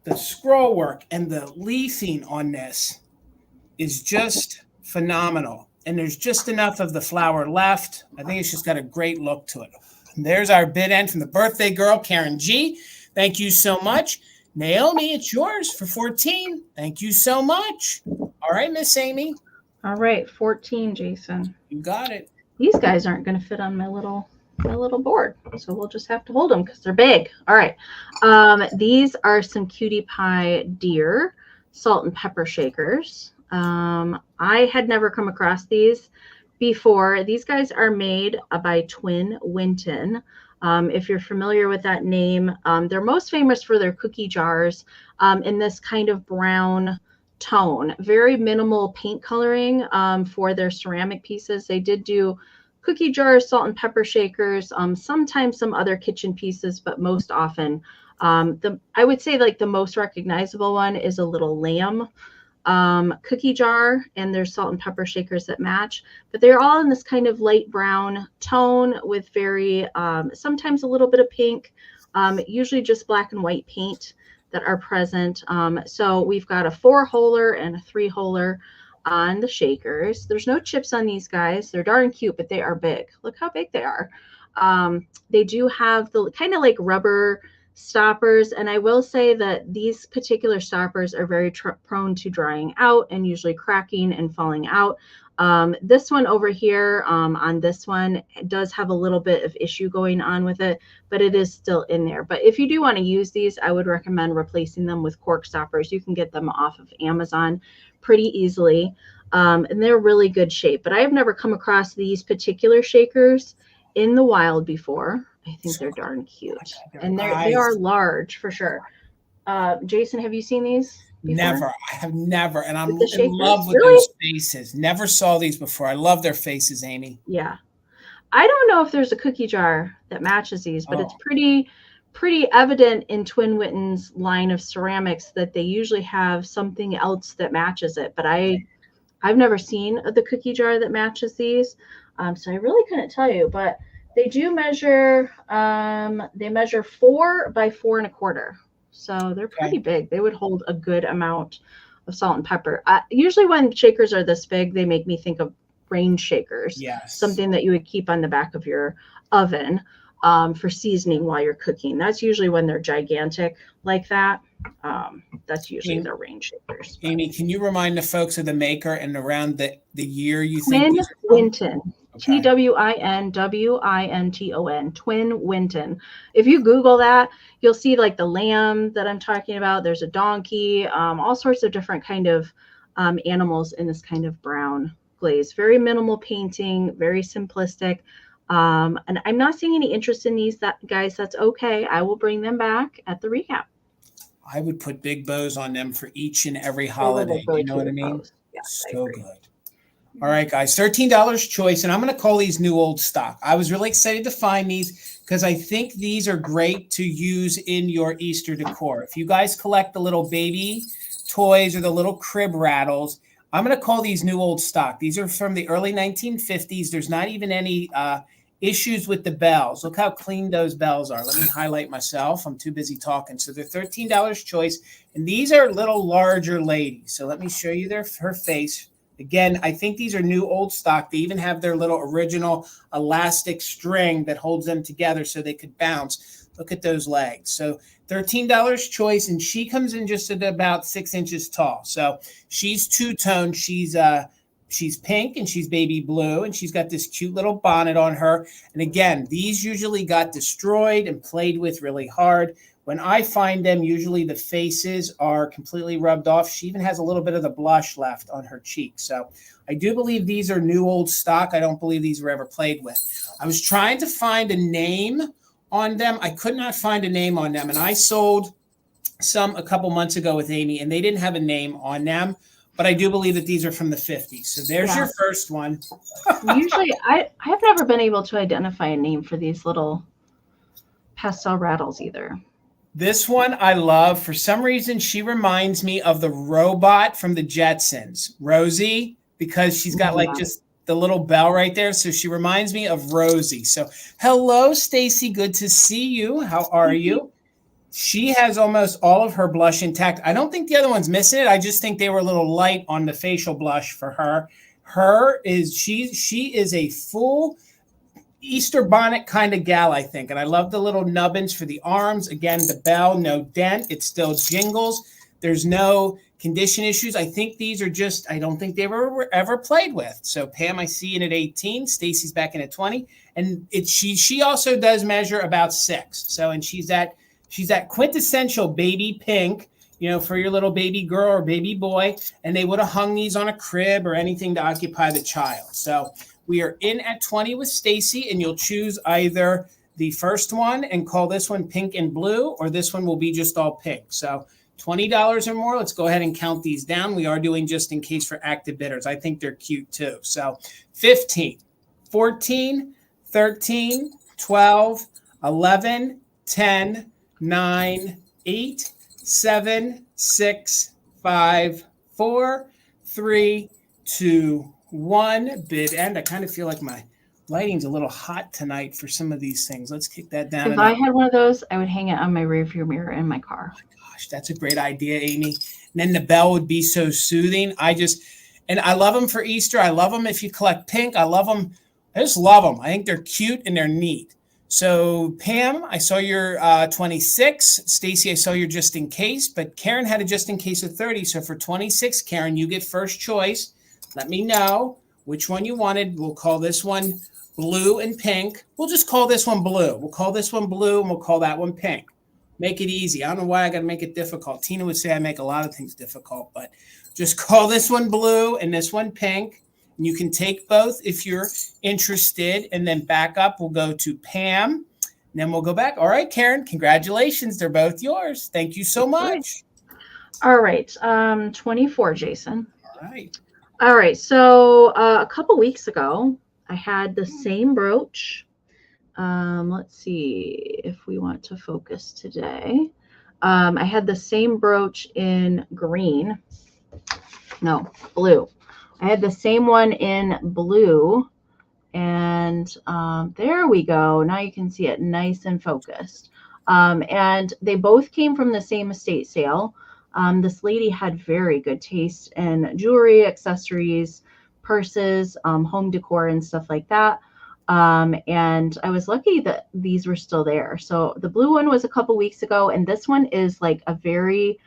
The scroll work and the leafing on this is just phenomenal. And there's just enough of the flower left. I think it's just got a great look to it. And there's our bid end from the birthday girl, Karen G. Thank you so much. Naomi, it's yours for 14. Thank you so much. All right, Miss Amy. All right, 14, Jason. You got it. These guys aren't going to fit on my little board, so we'll just have to hold them because they're big. All right. These are some Cutie Pie Deer salt and pepper shakers. I had never come across these before. These guys are made by Twin Winton. If you're familiar with that name, they're most famous for their cookie jars in this kind of brown tone. Very minimal paint coloring for their ceramic pieces. They did do cookie jars, salt and pepper shakers, sometimes some other kitchen pieces, but most often I would say like the most recognizable one is a little lamb cookie jar, and there's salt and pepper shakers that match, but they're all in this kind of light brown tone with very sometimes a little bit of pink, usually just black and white paint that are present. So we've got a 4-holer and a 3-holer on the shakers. There's no chips on these guys. They're darn cute, but they are big. Look how big they are. They do have the kind of like rubber stoppers, and I will say that these particular stoppers are very prone to drying out and usually cracking and falling out. This one over here on this one does have a little bit of issue going on with it, but it is still in there. But if you do want to use these, I would recommend replacing them with cork stoppers. You can get them off of Amazon pretty easily. And they're really good shape, but I have never come across these particular shakers in the wild before. I think they're darn cute, and they are large for sure. Jason, have you seen these before? Never. I have never, and I'm With the in love with really? those faces. Never saw these before. I love their faces, Amie. Yeah, I don't know if there's a cookie jar that matches these, but it's pretty evident in Twin Witten's line of ceramics that they usually have something else that matches it. But I've never seen the cookie jar that matches these, so I really couldn't tell you. But they do measure. They measure 4 by 4 1/4, so they're pretty big. They would hold a good amount of salt and pepper. Usually, when shakers are this big, they make me think of range shakers. Yes, something that you would keep on the back of your oven for seasoning while you're cooking. That's usually when they're gigantic like that. That's usually their range shakers. Amie, can you remind the folks of the maker and around the year you Twin think? Winton. Okay. TWINWINTON. Twin Winton. If you Google that, you'll see like the lamb that I'm talking about. There's a donkey, all sorts of different kind of animals in this kind of brown glaze. Very minimal painting, very simplistic. And I'm not seeing any interest in these, guys. That's okay. I will bring them back at the recap. I would put big bows on them for each and every holiday. Really, you know what I mean? Yeah, so good. All right, guys, $13 choice, and I'm going to call these new old stock. I was really excited to find these because I think these are great to use in your Easter decor. If you guys collect the little baby toys or the little crib rattles, I'm going to call these new old stock. These are from the early 1950s. There's not even any issues with the bells. Look how clean those bells are. Let me highlight myself. I'm too busy talking. So they're $13 choice, and these are little larger ladies. So let me show you her face. Again, I think these are new old stock. They even have their little original elastic string that holds them together so they could bounce. Look at those legs. So $13 choice, and she comes in just at about 6 inches tall. So she's two-toned. She's pink and she's baby blue, and she's got this cute little bonnet on her. And again, these usually got destroyed and played with really hard. When I find them, usually the faces are completely rubbed off. She even has a little bit of the blush left on her cheek. So I do believe these are new old stock. I don't believe these were ever played with. I was trying to find a name on them. I could not find a name on them. And I sold some a couple months ago with Amie, and they didn't have a name on them. But I do believe that these are from the 50s. So there's your first one. Usually, I have never been able to identify a name for these little pastel rattles either. This one I love. For some reason, she reminds me of the robot from the Jetsons, Rosie, because she's got like just the little bell right there. So she reminds me of Rosie. So hello, Stacy. Good to see you. How are you? She has almost all of her blush intact. I don't think the other one's missing it. I just think they were a little light on the facial blush for her. She is a full Easter bonnet kind of gal, I think. And I love the little nubbins for the arms. Again, the bell, no dent. It still jingles. There's no condition issues. I think these are just, I don't think they were ever played with. So Pam, I see in at 18. Stacy's back in at 20. And she also does measure about 6. So, and she's that quintessential baby pink, for your little baby girl or baby boy. And they would have hung these on a crib or anything to occupy the child. So we are in at 20 with Stacy, and you'll choose either the first one and call this one pink and blue, or this one will be just all pink. So $20 or more. Let's go ahead and count these down. We are doing just in case for active bidders. I think they're cute too. So 15, 14, 13, 12, 11, 10, 9, 8, 7, 6, 5, 4, 3, 2, 1. Bid end. I kind of feel like my lighting's a little hot tonight for some of these things. Let's kick that down. If I had one of those, I would hang it on my rearview mirror in my car. Oh my gosh, that's a great idea, Amie. And then the bell would be so soothing. And I love them for Easter. I love them if you collect pink. I love them. I just love them. I think they're cute and they're neat. So Pam, I saw your 26. Stacy, I saw your just in case, but Karen had a just in case of 30. So for 26, Karen, you get first choice. Let me know which one you wanted. We'll call this one blue and pink. We'll just call this one blue. We'll call this one blue, and we'll call that one pink. Make it easy. I don't know why I got to make it difficult. Tina would say I make a lot of things difficult, but just call this one blue and this one pink. And you can take both if you're interested, and then back up. We'll go to Pam, and then we'll go back. All right, Karen, congratulations. They're both yours. Thank you so much. All right. 24, Jason. All right. All right. So a couple weeks ago, I had the same brooch. Let's see if we want to focus today. I had the same brooch in green. No, blue. I had the same one in blue. And there we go. Now you can see it nice and focused. And they both came from the same estate sale. This lady had very good taste in jewelry, accessories, purses, home decor, and stuff like that. And I was lucky that these were still there. So the blue one was a couple weeks ago, and this one is like a very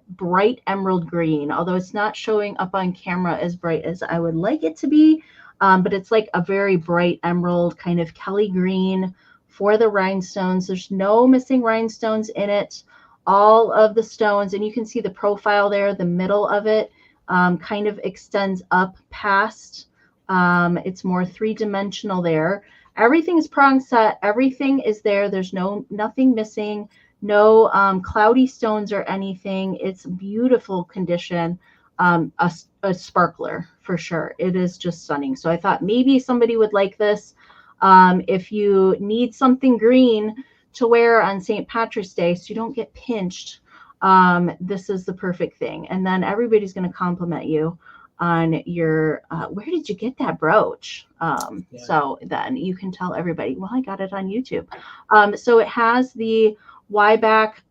bright emerald green, although it's not showing up on camera as bright as I would like it to be. But it's like a very bright emerald kind of Kelly green for the rhinestones. There's no missing rhinestones in it. All of the stones, and you can see the profile there, the middle of it kind of extends up past. It's more three-dimensional there. Everything is prong set. Everything is there. There's nothing missing, no cloudy stones or anything. It's beautiful condition. A sparkler for sure. It is just stunning. So I thought maybe somebody would like this. If you need something green to wear on St. Patrick's Day so you don't get pinched, this is the perfect thing. And then everybody's going to compliment you on your where did you get that brooch? So then you can tell everybody, well, I got it on YouTube. So it has the Y back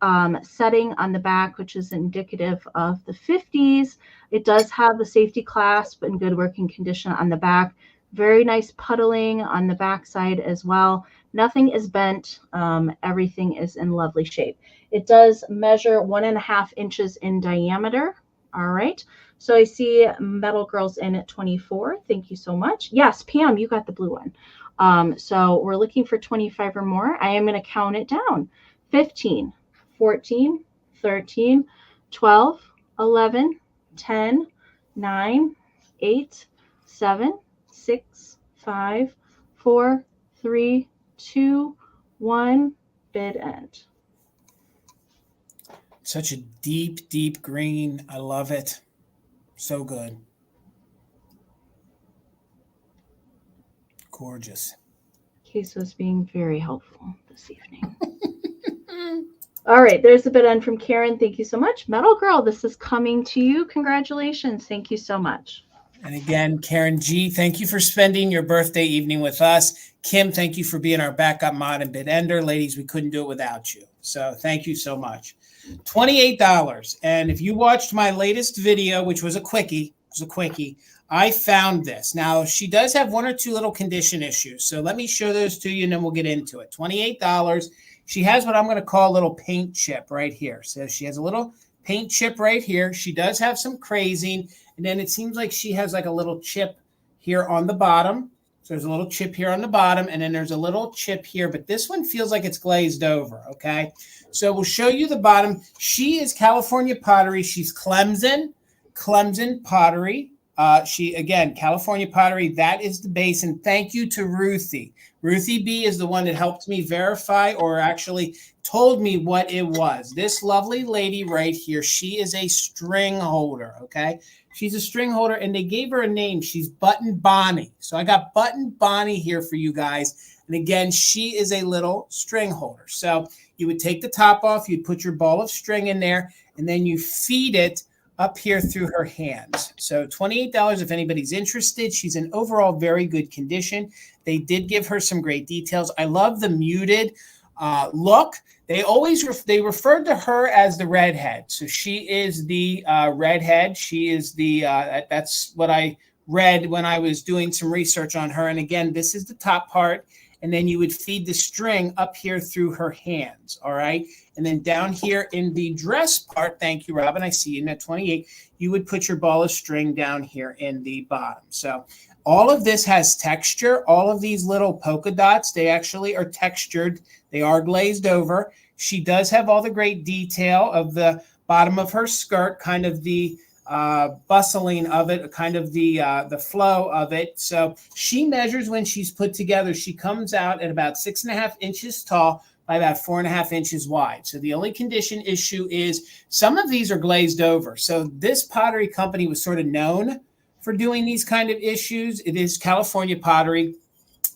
setting on the back, which is indicative of the 50s. It does have the safety clasp in good working condition on the back. Very nice puddling on the back side as well. Nothing is bent. Everything is in lovely shape. It does measure 1.5 inches in diameter. All right. So I see Metal Girls in at 24. Thank you so much. Yes, Pam, you got the blue one. So we're looking for 25 or more. I am going to count it down. 15, 14, 13, 12, 11, 10, 9, 8, 7, 6, 5, 4, 3, 2, 1, bid end. Such a deep, deep green. I love it. So good. Gorgeous. Case was being very helpful this evening. All right, there's the bid end from Karen. Thank you so much. Metal Girl, this is coming to you. Congratulations. Thank you so much. And again, Karen G., thank you for spending your birthday evening with us. Kim, thank you for being our backup mod and bid ender. Ladies, we couldn't do it without you. So thank you so much. $28. And if you watched my latest video, which was a quickie, I found this. Now, she does have one or two little condition issues. So let me show those to you, and then we'll get into it. $28. She has what I'm going to call a little paint chip right here. So she has a little paint chip right here. She does have some crazing. And then it seems like she has like a little chip here on the bottom. So there's a little chip here on the bottom, and then there's a little chip here, but this one feels like it's glazed over, okay? So we'll show you the bottom. She is California Pottery. She's Clemson Pottery. Again, California Pottery, that is the base, and thank you to Ruthie. Ruthie B is the one that helped me verify, or actually told me what it was. This lovely lady right here, she is a string holder, okay? She's a string holder, and they gave her a name. She's Button Bonnie. So I got Button Bonnie here for you guys. And again, she is a little string holder. So you would take the top off, you'd put your ball of string in there, and then you feed it up here through her hands. So $28 if anybody's interested. She's in overall very good condition. They did give her some great details. I love the muted look. They referred to her as the redhead. So she is the redhead. She is the that's what I read when I was doing some research on her. And again, this is the top part. and then you would feed the string up here through her hands, all right? And then down here in the dress part, thank you, Robin, I see you in at 28, you would put your ball of string down here in the bottom. So all of this has texture. All of these little polka dots, they actually are textured. They are glazed over. She does have all the great detail of the bottom of her skirt, kind of the bustling of it, kind of the flow of it. So she measures when she's put together. She comes out at about 6.5 inches tall by about 4.5 inches wide. So the only condition issue is some of these are glazed over. So this pottery company was sort of known for doing these kind of issues. It is California pottery,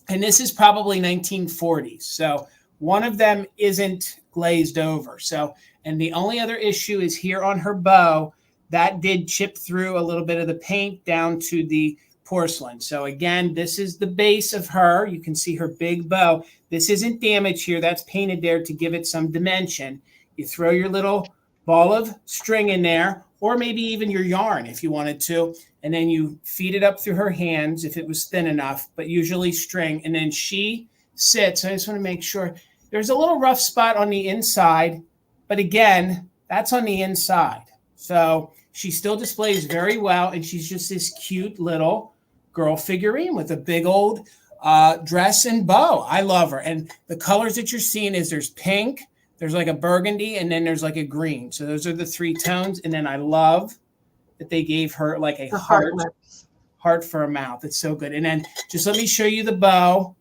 and this is probably 1940s. So one of them isn't glazed over. So, and the only other issue is here on her bow, that did chip through a little bit of the paint down to the porcelain. So again, this is the base of her. You can see her big bow. This isn't damaged here. That's painted there to give it some dimension. You throw your little ball of string in there, or maybe even your yarn if you wanted to, and then you feed it up through her hands if it was thin enough, but usually string. And then she sits. I just want to make sure. There's a little rough spot on the inside, but again, that's on the inside. So she still displays very well, and she's just this cute little girl figurine with a big old dress and bow. I love her. And the colors that you're seeing is there's pink, there's like a burgundy, and then there's like a green. So those are the three tones. And then I love that they gave her like a heart for a mouth. It's so good. And then just let me show you the bow,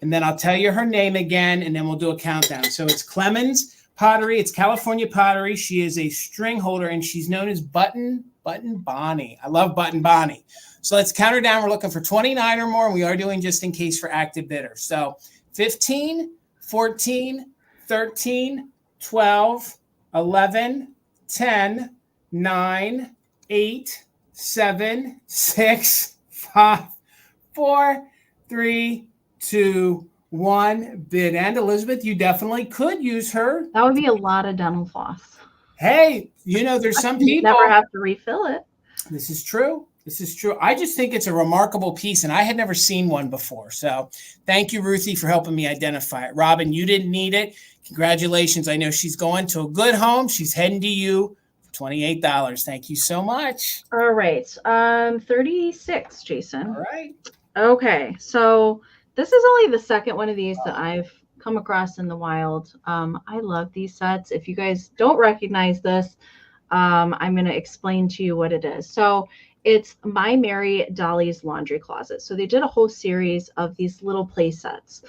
and then I'll tell you her name again, and then we'll do a countdown. So it's Clemens Pottery. It's California Pottery. She is a string holder, and she's known as Button Bonnie. I love Button Bonnie. So let's count her down. We're looking for 29 or more, and we are doing just in case for active bidders. So 15, 14, 13, 12, 11, 10, 9, 8, 7, 6, 5, 4, 3, 2, 1. Bid. And Elizabeth, you definitely could use her. That would be a lot of dental floss. Hey, you know, there's some people never have to refill it. This is true. This is true. I just think it's a remarkable piece, and I had never seen one before. So thank you, Ruthie, for helping me identify it. Robin, you didn't need it. Congratulations. I know she's going to a good home. She's heading to you for $28. Thank you so much. All right. 36, Jason. All right. Okay. So this is only the second one of these that I've come across in the wild. I love these sets. If you guys don't recognize this, I'm going to explain to you what it is. So it's My Mary Dolly's Laundry Closet. So they did a whole series of these little play sets.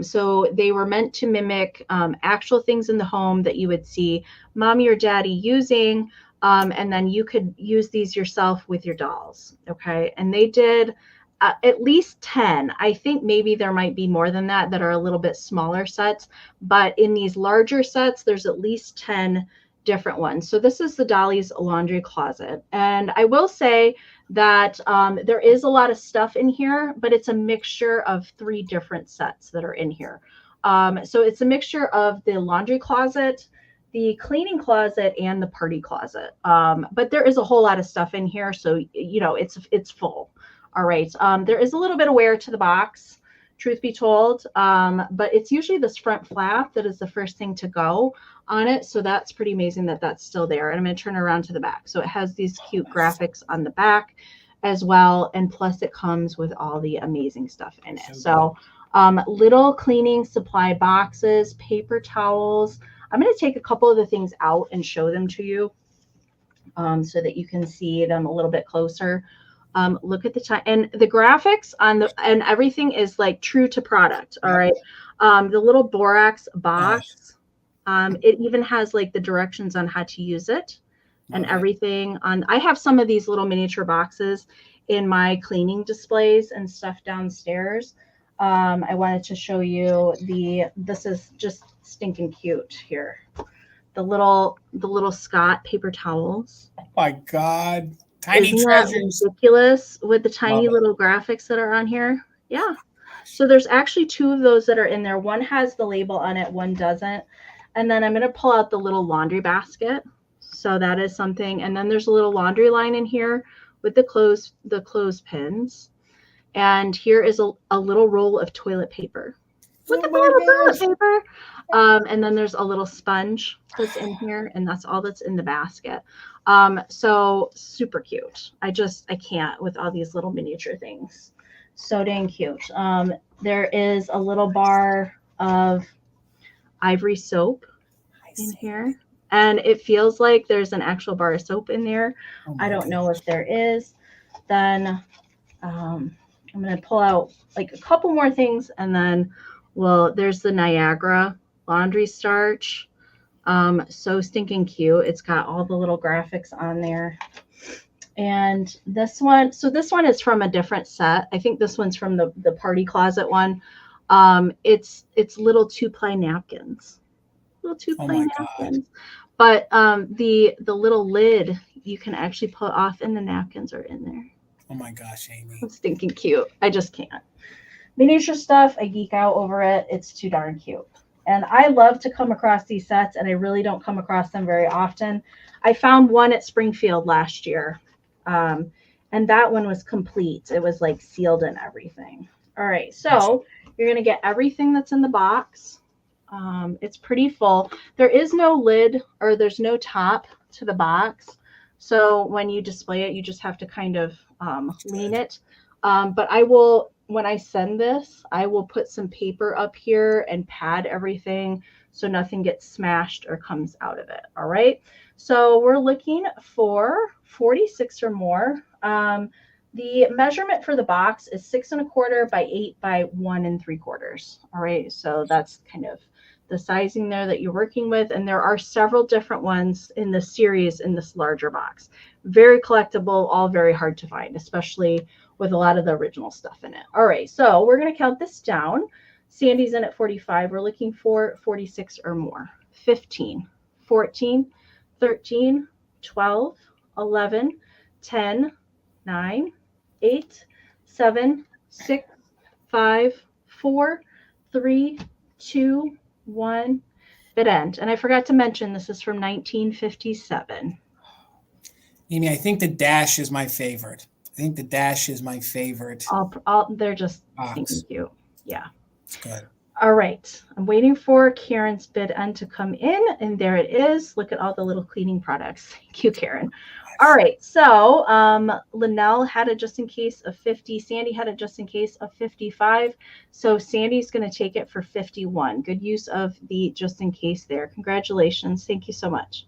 So they were meant to mimic actual things in the home that you would see mommy or daddy using. And then you could use these yourself with your dolls. Okay. And they did at least 10. I think maybe there might be more than that are a little bit smaller sets. But in these larger sets, there's at least 10 different ones. So this is the Dolly's Laundry Closet. And I will say that there is a lot of stuff in here, but it's a mixture of 3 different sets that are in here. So it's a mixture of the laundry closet, the cleaning closet, and the party closet. But there is a whole lot of stuff in here. So, you know, it's full. All right. There is a little bit of wear to the box, truth be told, but it's usually this front flap that is the first thing to go on it. So that's pretty amazing that that's still there. And I'm going to turn it around to the back. So it has these cute graphics on the back as well. And plus it comes with all the amazing stuff in it. So little cleaning supply boxes, paper towels. I'm going to take a couple of the things out and show them to you so that you can see them a little bit closer. Look at the time, and the graphics on the, and everything is like true to product. All right. The little borax box, it even has like the directions on how to use it and everything on. I have some of these little miniature boxes in my cleaning displays and stuff downstairs. I wanted to show you this is just stinking cute here. The little Scott paper towels. Oh my God. Tiny Isn't treasures. that ridiculous with the tiny little graphics that are on here? Yeah. So there's actually 2 of those that are in there. One has the label on it, one doesn't. And then I'm going to pull out the little laundry basket. So that is something. And then there's a little laundry line in here with the clothespins. And here is a little roll of toilet paper. Look at the little paper. And then there's a little sponge that's in here, and that's all that's in the basket. So super cute. I can't with all these little miniature things. So dang cute. There is a little bar of ivory soap in here, and it feels like there's an actual bar of soap in there. I don't know if there is. Then I'm going to pull out like a couple more things, and then there's the Niagara laundry starch. So stinking cute. It's got all the little graphics on there. And this one is from a different set. I think this one's from the party closet one. It's little 2-ply napkins. Little 2-ply napkins. But the little lid you can actually put off, and the napkins are in there. Oh my gosh, Amie. It's stinking cute. I just can't. Miniature stuff, I geek out over it. It's too darn cute. And I love to come across these sets, and I really don't come across them very often. I found one at Springfield last year, and that one was complete. It was like sealed and everything. All right, so you're going to get everything that's in the box. It's pretty full. There is no lid, or there's no top to the box. So when you display it, you just have to kind of lean it. But when I send this, I will put some paper up here and pad everything so nothing gets smashed or comes out of it. All right. So we're looking for 46 or more. The measurement for the box is 6 1/4 by 8 by 1 3/4. All right. So that's kind of the sizing there that you're working with. And there are several different ones in this series in this larger box. Very collectible, all very hard to find, especially with a lot of the original stuff in it. All right, so we're going to count this down. Sandy's in at 45. We're looking for 46 or more. 15, 14, 13, 12, 11, 10, 9, 8, 7, 6, 5, 4, 3, 2, 1. Bid end. And I forgot to mention this is from 1957. Amie, I think the dash is my favorite. They're just stinking cute. Yeah. It's good. All right. I'm waiting for Karen's bid end to come in, and there it is. Look at all the little cleaning products. Thank you, Karen. All right. So Linnell had a just in case of 50. Sandy had a just in case of 55. So Sandy's going to take it for 51. Good use of the just in case there. Congratulations. Thank you so much.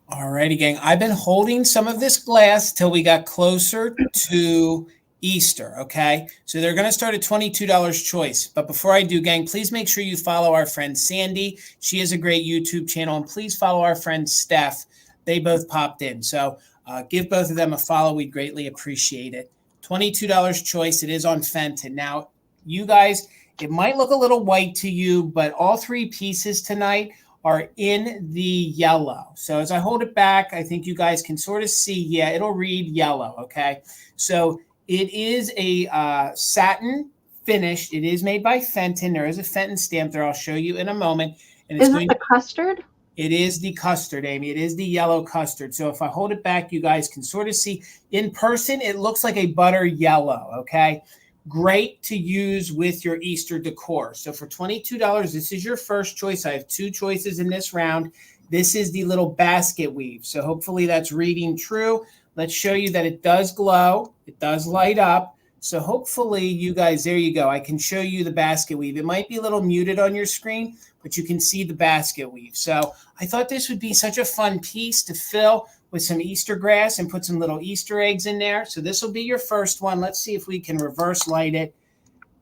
All righty, gang. I've been holding some of this glass till we got closer to Easter, okay? So they're going to start at $22 choice. But before I do, gang, please make sure you follow our friend Sandy. She has a great YouTube channel. And please follow our friend Steph. They both popped in. So give both of them a follow. We'd greatly appreciate it. $22 choice. It is on Fenton. Now, you guys, it might look a little white to you, but all three pieces tonight are in the yellow. So as I hold it back, I think you guys can sort of see, yeah, it'll read yellow, okay? So it is a satin finished. It is made by Fenton. There is a Fenton stamp there. I'll show you in a moment. And is it the custard? It is the custard, Amie. It is the yellow custard. So if I hold it back, you guys can sort of see. In person, it looks like a butter yellow, okay? Great to use with your Easter decor. So for $22, this is your first choice. I have two choices in this round. This is the little basket weave. So hopefully that's reading true. Let's show you that it does glow. It does light up. So hopefully you guys, there you go. I can show you the basket weave. It might be a little muted on your screen, but you can see the basket weave. So I thought this would be such a fun piece to fill with some Easter grass and put some little Easter eggs in there. So this will be your first one. Let's see if we can reverse light it.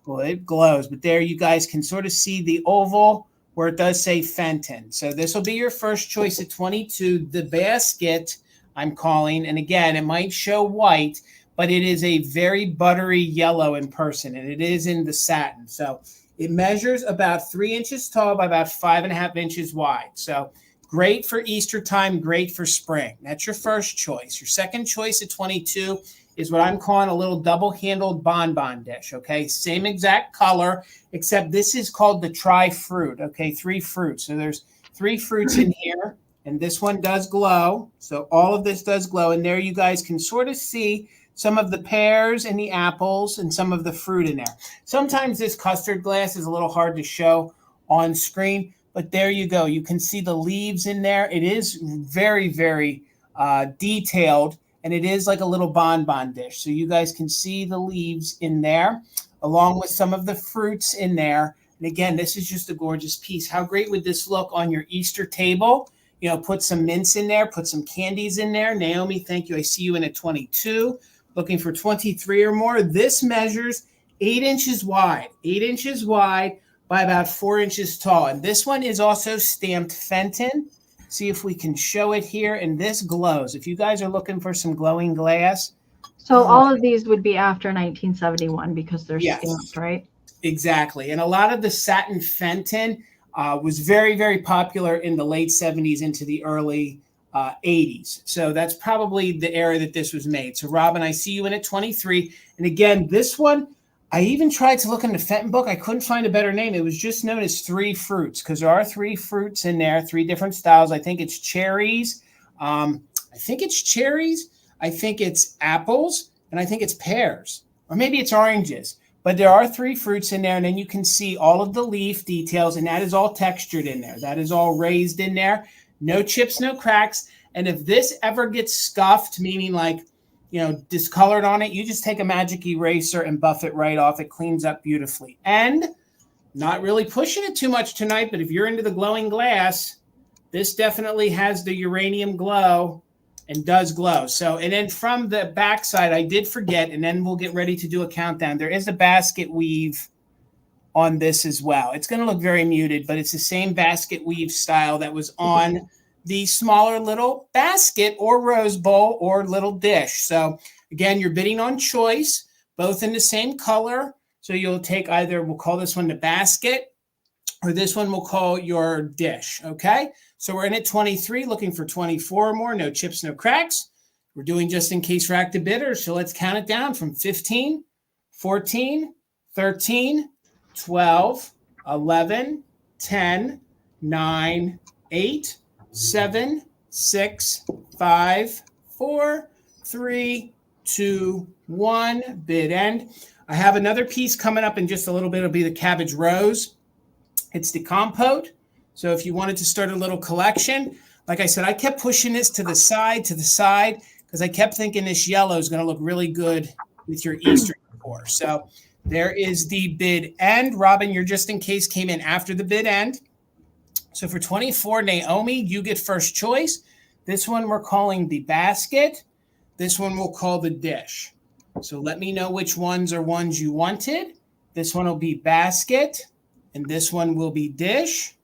Well, it glows, but there you guys can sort of see the oval where it does say Fenton. So this will be your first choice at 22. The basket I'm calling, and again, it might show white, but it is a very buttery yellow in person, and it is in the satin. So it measures about 3 inches tall by about 5.5 inches wide. So great for Easter time, great for spring. That's your first choice. Your second choice at 22 is what I'm calling a little double-handled bonbon dish, okay? Same exact color, except this is called the tri-fruit, okay? 3 fruits. So there's 3 fruits in here, and this one does glow. So all of this does glow, and there you guys can sort of see some of the pears and the apples, and some of the fruit in there. Sometimes this custard glass is a little hard to show on screen, but there you go. You can see the leaves in there. It is very, very detailed, and it is like a little bonbon dish. So you guys can see the leaves in there, along with some of the fruits in there. And again, this is just a gorgeous piece. How great would this look on your Easter table? You know, put some mints in there, put some candies in there. Naomi, thank you. I see you in a 22. Looking for 23 or more. This measures 8 inches wide by about 4 inches tall. And this one is also stamped Fenton. See if we can show it here. And this glows. If you guys are looking for some glowing glass. So all of these would be after 1971 because they're yes, stamped, right? Exactly. And a lot of the satin Fenton was very, very popular in the late 70s into the early 80s. So that's probably the era that this was made. So Robin, I see you in at 23. And again, this one, I even tried to look in the Fenton book. I couldn't find a better name. It was just known as 3 fruits because there are 3 fruits in there, 3 different styles. I think it's cherries. I think it's apples, and I think it's pears, or maybe it's oranges. But there are 3 fruits in there, and then you can see all of the leaf details, and that is all textured in there. That is all raised in there. No chips, no cracks. And if this ever gets scuffed, meaning like, you know, discolored on it, you just take a magic eraser and buff it right off. It cleans up beautifully. And not really pushing it too much tonight, but if you're into the glowing glass, this definitely has the uranium glow and does glow. So, and then from the back side, I did forget, and then we'll get ready to do a countdown. There is a basket weave on this as well. It's going to look very muted, but it's the same basket weave style that was on the smaller little basket or rose bowl or little dish. So again, you're bidding on choice, both in the same color. So you'll take either, we'll call this one the basket, or this one we'll call your dish. Okay. So we're in at 23, looking for 24 or more. No chips, no cracks. We're doing just in case for active bidders. So let's count it down from 15, 14, 13, 12, 11, 10, 9, 8, 7, 6, 5, 4, 3, 2, 1. Bid end. I have another piece coming up in just a little bit. It'll be the cabbage rose. It's the compote. So if you wanted to start a little collection, like I said, I kept pushing this to the side, because I kept thinking this yellow is going to look really good with your Easter decor. So there is the bid end. Robin, your just in case came in after the bid end. So for 24, Naomi, you get first choice. This one we're calling the basket. This one we'll call the dish. So let me know which ones are ones you wanted. This one will be basket, and this one will be dish.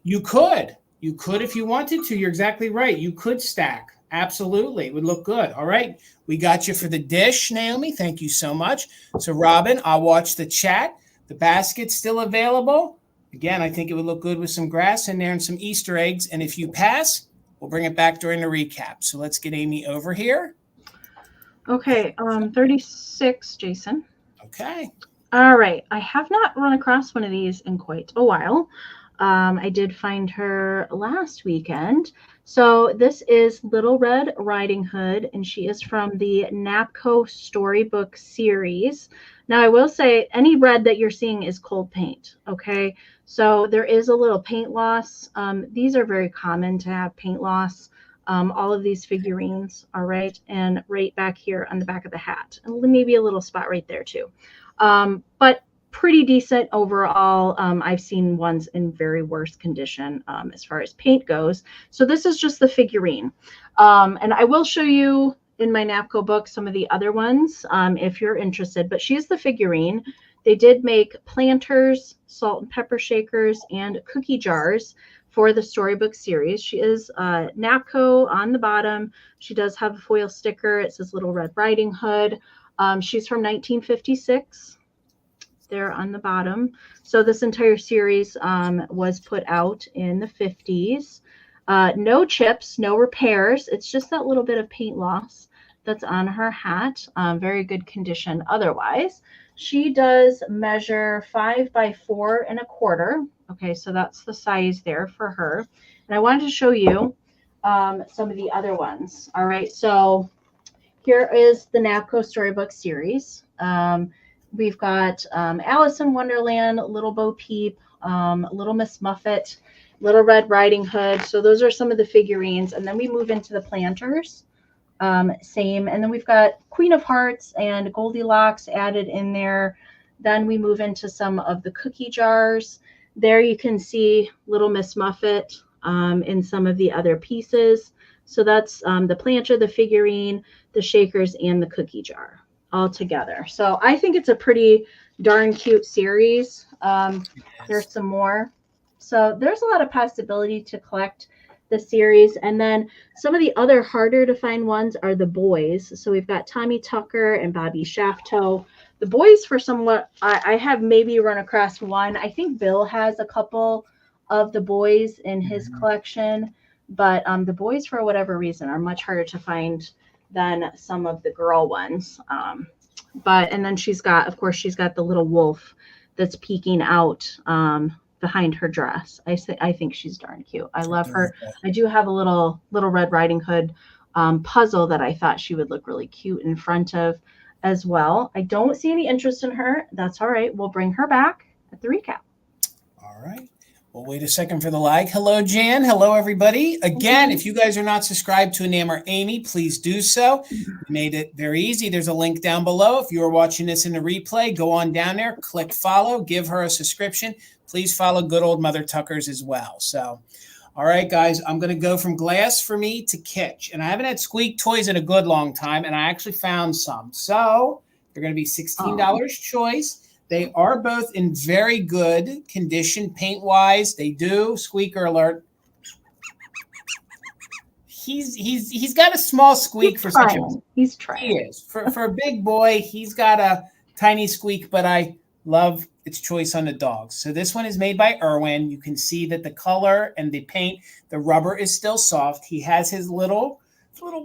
You could if you wanted to. You're exactly right. You could stack. Absolutely. It would look good. All right. We got you for the dish, Naomi. Thank you so much. So Robin, I'll watch the chat. The basket's still available. Again, I think it would look good with some grass in there and some Easter eggs. And if you pass, we'll bring it back during the recap. So let's get Amie over here. Okay. 36, Jason. Okay. All right. I have not run across one of these in quite a while. I did find her last weekend. So this is Little Red Riding Hood, and she is from the NAPCO Storybook series. Now, I will say any red that you're seeing is cold paint, okay? So there is a little paint loss. These are very common to have paint loss. All of these figurines, all right? And right back here on the back of the hat. And maybe a little spot right there too. But pretty decent overall. I've seen ones in very worse condition as far as paint goes. So this is just the figurine. And I will show you in my NAPCO book some of the other ones if you're interested. But she's the figurine. They did make planters, salt and pepper shakers, and cookie jars for the storybook series. She is NAPCO on the bottom. She does have a foil sticker. It says Little Red Riding Hood. She's from 1956. There on the bottom. So this entire series was put out in the 50s. No chips, no repairs. It's just that little bit of paint loss that's on her hat. Very good condition otherwise. She does measure 5 by 4 1/4. Okay, so that's the size there for her. And I wanted to show you some of the other ones. All right, so here is the NAPCO Storybook series. We've got Alice in Wonderland, Little Bo Peep, Little Miss Muffet, Little Red Riding Hood. So those are some of the figurines. And then we move into the planters. Same. And then we've got Queen of Hearts and Goldilocks added in there. Then we move into some of the cookie jars. There you can see Little Miss Muffet in some of the other pieces. So that's the planter, the figurine, the shakers, and the cookie jar all together. So I think it's a pretty darn cute series. There's some more. So there's a lot of possibility to collect the series. And then some of the other harder to find ones are the boys. So we've got Tommy Tucker and Bobby Shafto. The boys, for somewhat, I have maybe run across one. I think Bill has a couple of the boys in his collection, but the boys, for whatever reason, are much harder to find than some of the girl ones. And then she's got the little wolf that's peeking out behind her dress. I think she's darn cute. I love her. I do have a little Red Riding Hood puzzle that I thought she would look really cute in front of as well. I don't see any interest in her. That's all right. We'll bring her back at the recap. All right. Well, wait a second for the like. Hello, Jan. Hello, everybody. Again, if you guys are not subscribed to Enamor Amie, please do so. We made it very easy. There's a link down below. If you are watching this in the replay, go on down there, click follow, give her a subscription. Please follow good old Mother Tucker's as well. So, all right, guys, I'm going to go from glass for me to kitsch. And I haven't had squeak toys in a good long time, and I actually found some. So they're going to be $16 choice. They are both in very good condition paint-wise. They do. Squeaker alert. He's got a small squeak for such a... He's trying. He is. For a big boy, he's got a tiny squeak, but I love its choice on the dogs. So this one is made by Irwin. You can see that the color and the paint, the rubber is still soft. He has his little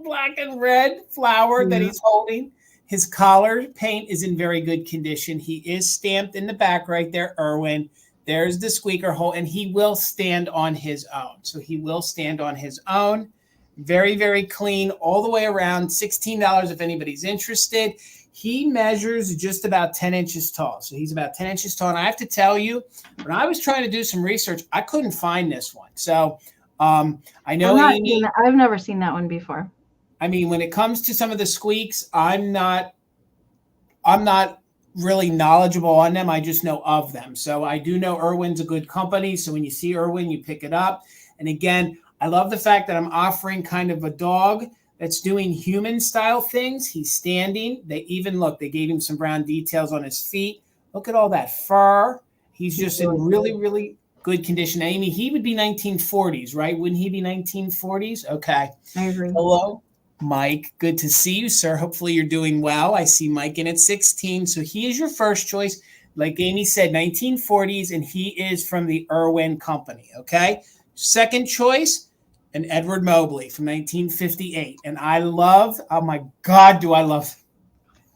black and red flower that he's holding. His collar paint is in very good condition. He is stamped in the back right there, Irwin. There's the squeaker hole, and he will stand on his own. So he will stand on his own. Very, very clean all the way around. $16 if anybody's interested. He measures just about 10 inches tall. So he's about 10 inches tall. And I have to tell you, when I was trying to do some research, I couldn't find this one. So I know I've never seen that one before. I mean, when it comes to some of the squeaks, I'm not really knowledgeable on them. I just know of them. So I do know Irwin's a good company. So when you see Irwin, you pick it up. And again, I love the fact that I'm offering kind of a dog that's doing human style things. He's standing. They gave him some brown details on his feet. Look at all that fur. He's just in really, really good condition. Amy, he would be 1940s, right? Wouldn't he be 1940s? Okay. I agree. Hello, Mike. Good to see you, sir. Hopefully you're doing well. I see Mike in at 16. So he is your first choice. Like Amy said, 1940s, and he is from the Irwin Company, okay? Second choice, an Edward Mobley from 1958. And I love, oh my God, do I love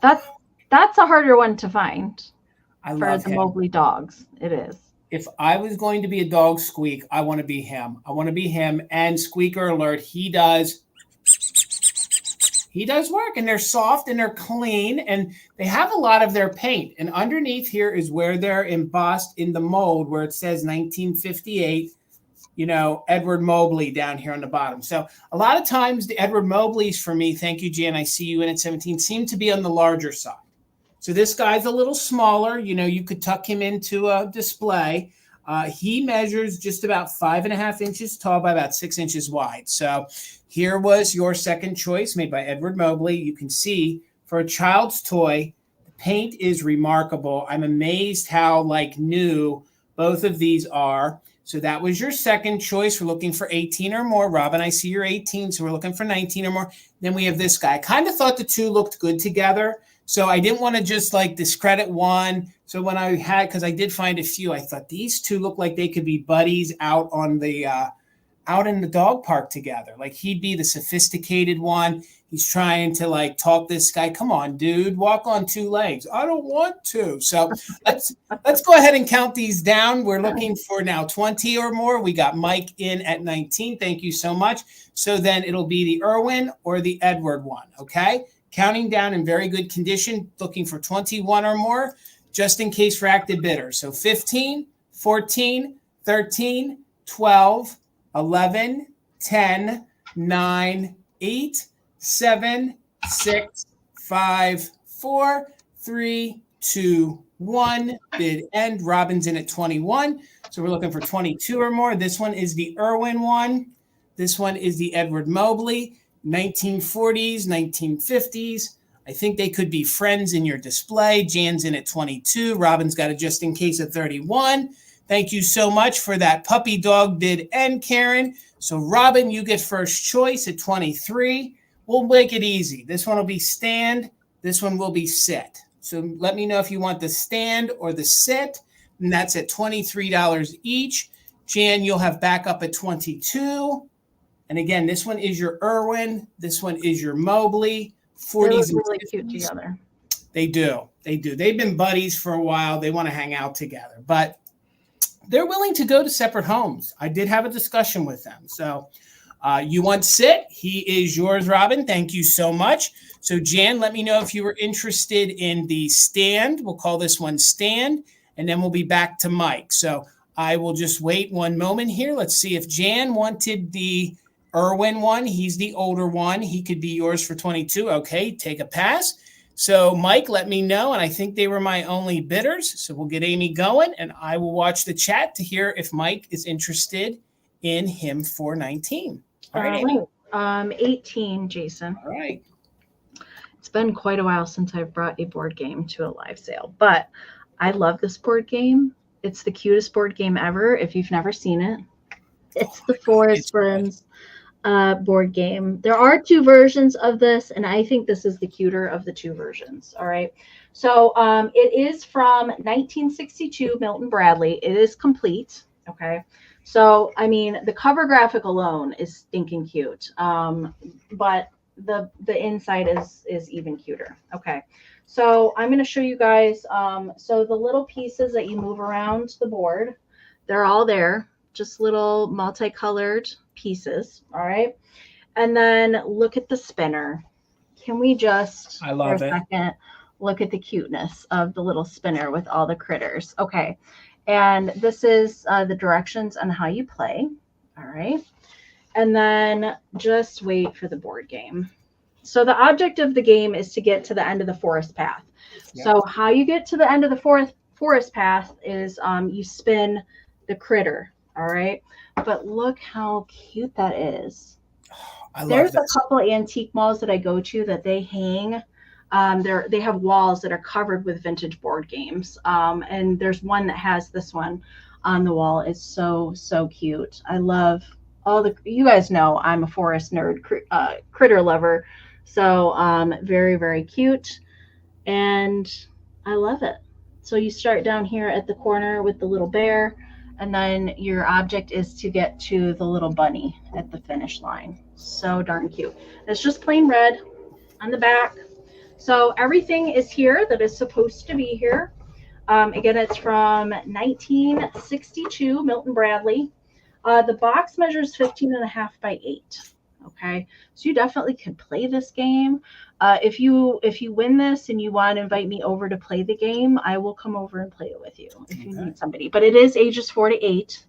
that. That's a harder one to find for the him. Mobley dogs. It is. If I was going to be a dog squeak, I want to be him. I want to be him. And squeaker alert, he does work, and they're soft and they're clean, and they have a lot of their paint. And underneath here is where they're embossed in the mold where it says 1958, Edward Mobley down here on the bottom. So a lot of times the Edward Mobleys for me, thank you, Jan, I see you in at 17, seem to be on the larger side. So this guy's a little smaller. You could tuck him into a display. He measures just about 5.5 inches tall by about 6 inches wide. So here was your second choice made by Edward Mobley. You can see for a child's toy, the paint is remarkable. I'm amazed how new both of these are. So that was your second choice. We're looking for 18 or more. Robin, I see you're 18, so we're looking for 19 or more. Then we have this guy. I kind of thought the two looked good together. So I didn't want to just discredit one. So when because I did find a few, I thought these two look like they could be buddies out on the out in the dog park together. He'd be the sophisticated one. He's trying to talk this guy. Come on, dude, walk on two legs. I don't want to. So let's go ahead and count these down. We're looking for now 20 or more. We got Mike in at 19. Thank you so much. So then it'll be the Irwin or the Edward one. Okay. counting down in very good condition, looking for 21 or more, just in case for active bidders. So 15, 14, 13, 12, 11, 10, 9, 8, 7, 6, 5, 4, 3, 2, 1. Bid end. Robin's in at 21. So we're looking for 22 or more. This one is the Irwin one. This one is the Edward Mobley, 1940s, 1950s. I think they could be friends in your display. Jan's in at 22. Robin's got a just in case at 31. Thank you so much for that puppy dog bid end, Karen. So Robin, you get first choice at 23. We'll make it easy. This one will be stand. This one will be sit. So let me know if you want the stand or the sit. And that's at $23 each. Jan, you'll have backup at 22. And again, this one is your Irwin. This one is your Mobley. 40s They look really cute together. They do. They do. They've been buddies for a while. They want to hang out together, but they're willing to go to separate homes. I did have a discussion with them. So you want sit. He is yours, Robin. Thank you so much. So Jan, let me know if you were interested in the stand. We'll call this one stand, and then we'll be back to Mike. So I will just wait one moment here. Let's see if Jan wanted the Irwin one. He's the older one. He could be yours for 22. Okay, take a pass. So Mike, let me know. And I think they were my only bidders. So we'll get Amie going, and I will watch the chat to hear if Mike is interested in him for 19. All right, Amie. 18, Jason. All right. It's been quite a while since I've brought a board game to a live sale, but I love this board game. It's the cutest board game ever. If you've never seen it, it's the Forest Friends board game. There are two versions of this, and I think this is the cuter of the two versions. All right. So it is from 1962, Milton Bradley. It is complete. Okay. So, I mean, the cover graphic alone is stinking cute. But the inside is even cuter. Okay. So I'm going to show you guys. So the little pieces that you move around the board, they're all there, just little multicolored pieces. All right. And then look at the spinner. Can we just, I love for a second, look at the cuteness of the little spinner with all the critters. Okay. And this is the directions on how you play. All right. And then just wait for the board game. So the object of the game is to get to the end of the forest path. Yep. So how you get to the end of the forest path is you spin the critter. All right. But look how cute that is. There's a couple of antique malls that I go to that they hang. They have walls that are covered with vintage board games. And there's one that has this one on the wall. It's so cute. I love you guys know I'm a forest nerd, critter lover. So very, very cute. And I love it. So you start down here at the corner with the little bear, and then your object is to get to the little bunny at the finish line. So darn cute. It's just plain red on the back. So everything is here that is supposed to be here. Again, it's from 1962, Milton Bradley. The box measures 15.5 by 8. Okay, so you definitely could play this game. If you win this and you want to invite me over to play the game, I will come over and play it with you if you need somebody. But it is ages 4 to 8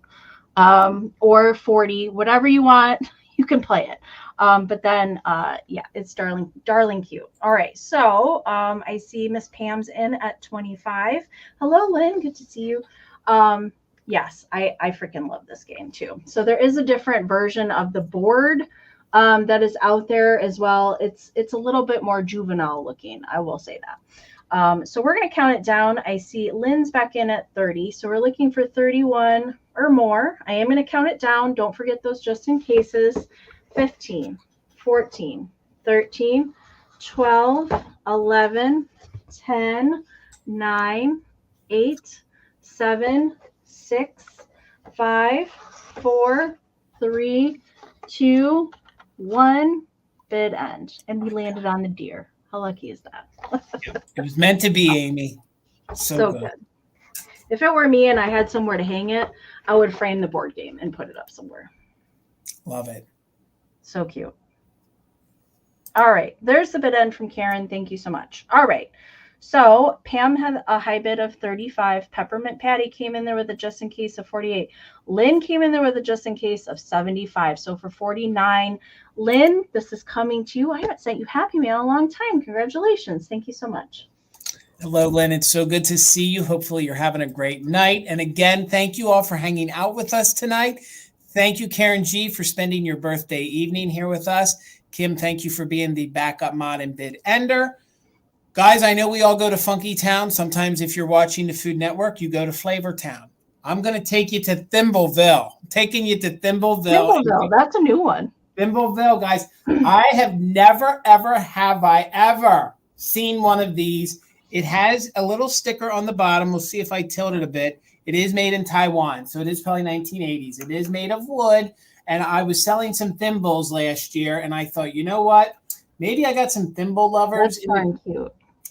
or 40, whatever you want, you can play it. But then, yeah, it's darling cute. All right, so I see Miss Pam's in at 25. Hello, Lynn, good to see you. Yes, I freaking love this game too. So there is a different version of the board that is out there as well. It's a little bit more juvenile looking, I will say that. So we're going to count it down. I see Lynn's back in at 30. So we're looking for 31 or more. I am going to count it down. Don't forget those just in cases. 15, 14, 13, 12, 11, 10, 9, 8, 7, 6, 5, 4, 3, 2, 1. Bid end. And we landed on the deer. How lucky is that? It was meant to be, Amie. So good. If it were me and I had somewhere to hang it, I would frame the board game and put it up somewhere. Love it. So cute. All right. There's the bid end from Karen. Thank you so much. All right. So Pam had a high bid of 35. Peppermint Patty came in there with a just in case of 48. Lynn came in there with a just in case of 75. So for 49, Lynn, this is coming to you. I haven't sent you Happy Mail in a long time. Congratulations. Thank you so much. Hello, Lynn. It's so good to see you. Hopefully you're having a great night. And again, thank you all for hanging out with us tonight. Thank you, Karen G, for spending your birthday evening here with us. Kim, thank you for being the backup mod and bid ender. Guys, I know we all go to Funky Town. Sometimes if you're watching the Food Network, you go to Flavor Town. I'm going to take you to Thimbleville. I'm taking you to Thimbleville. Thimbleville, that's a new one. Thimbleville, guys. I have never, ever seen one of these. It has a little sticker on the bottom. We'll see if I tilt it a bit. It is made in Taiwan, so it is probably 1980s. It is made of wood, and I was selling some thimbles last year, and I thought, you know what? Maybe I got some thimble lovers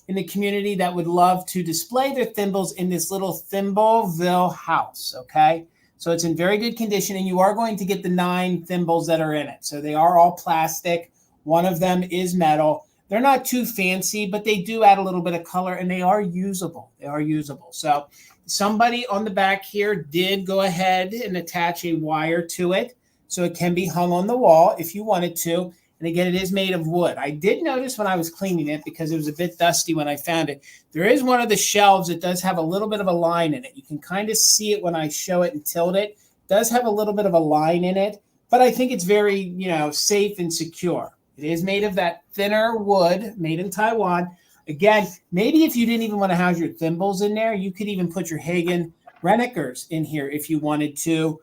in the community that would love to display their thimbles in this little Thimbleville house, okay? So it's in very good condition, and you are going to get the 9 thimbles that are in it. So they are all plastic. One of them is metal. They're not too fancy, but they do add a little bit of color, and they are usable. They are usable. So somebody on the back here did go ahead and attach a wire to it, so it can be hung on the wall if you wanted to. And again, it is made of wood. I did notice when I was cleaning it, because it was a bit dusty when I found it, there is one of the shelves that does have a little bit of a line in it. You can kind of see it when I show it and tilt it. It does have a little bit of a line in it, but I think it's very, safe and secure. It is made of that thinner wood, made in Taiwan. Again, maybe if you didn't even want to house your thimbles in there, you could even put your Hagen Renekers in here if you wanted to.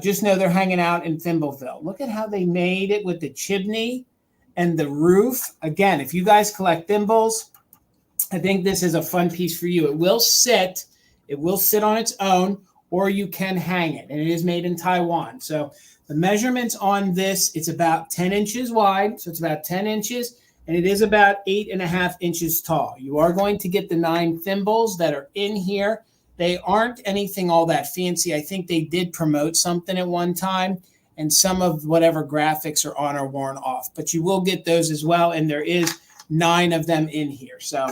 Just know they're hanging out in Thimbleville. Look at how they made it with the chimney and the roof. Again, if you guys collect thimbles, I think this is a fun piece for you. It will sit on its own, or you can hang it. And it is made in Taiwan. So the measurements on this, it's about 10 inches wide. So it's about 10 inches. And it is about 8.5 inches tall. You are going to get the 9 thimbles that are in here. They aren't anything all that fancy. I think they did promote something at one time, and some of whatever graphics are on are worn off. But you will get those as well, and there is 9 of them in here. So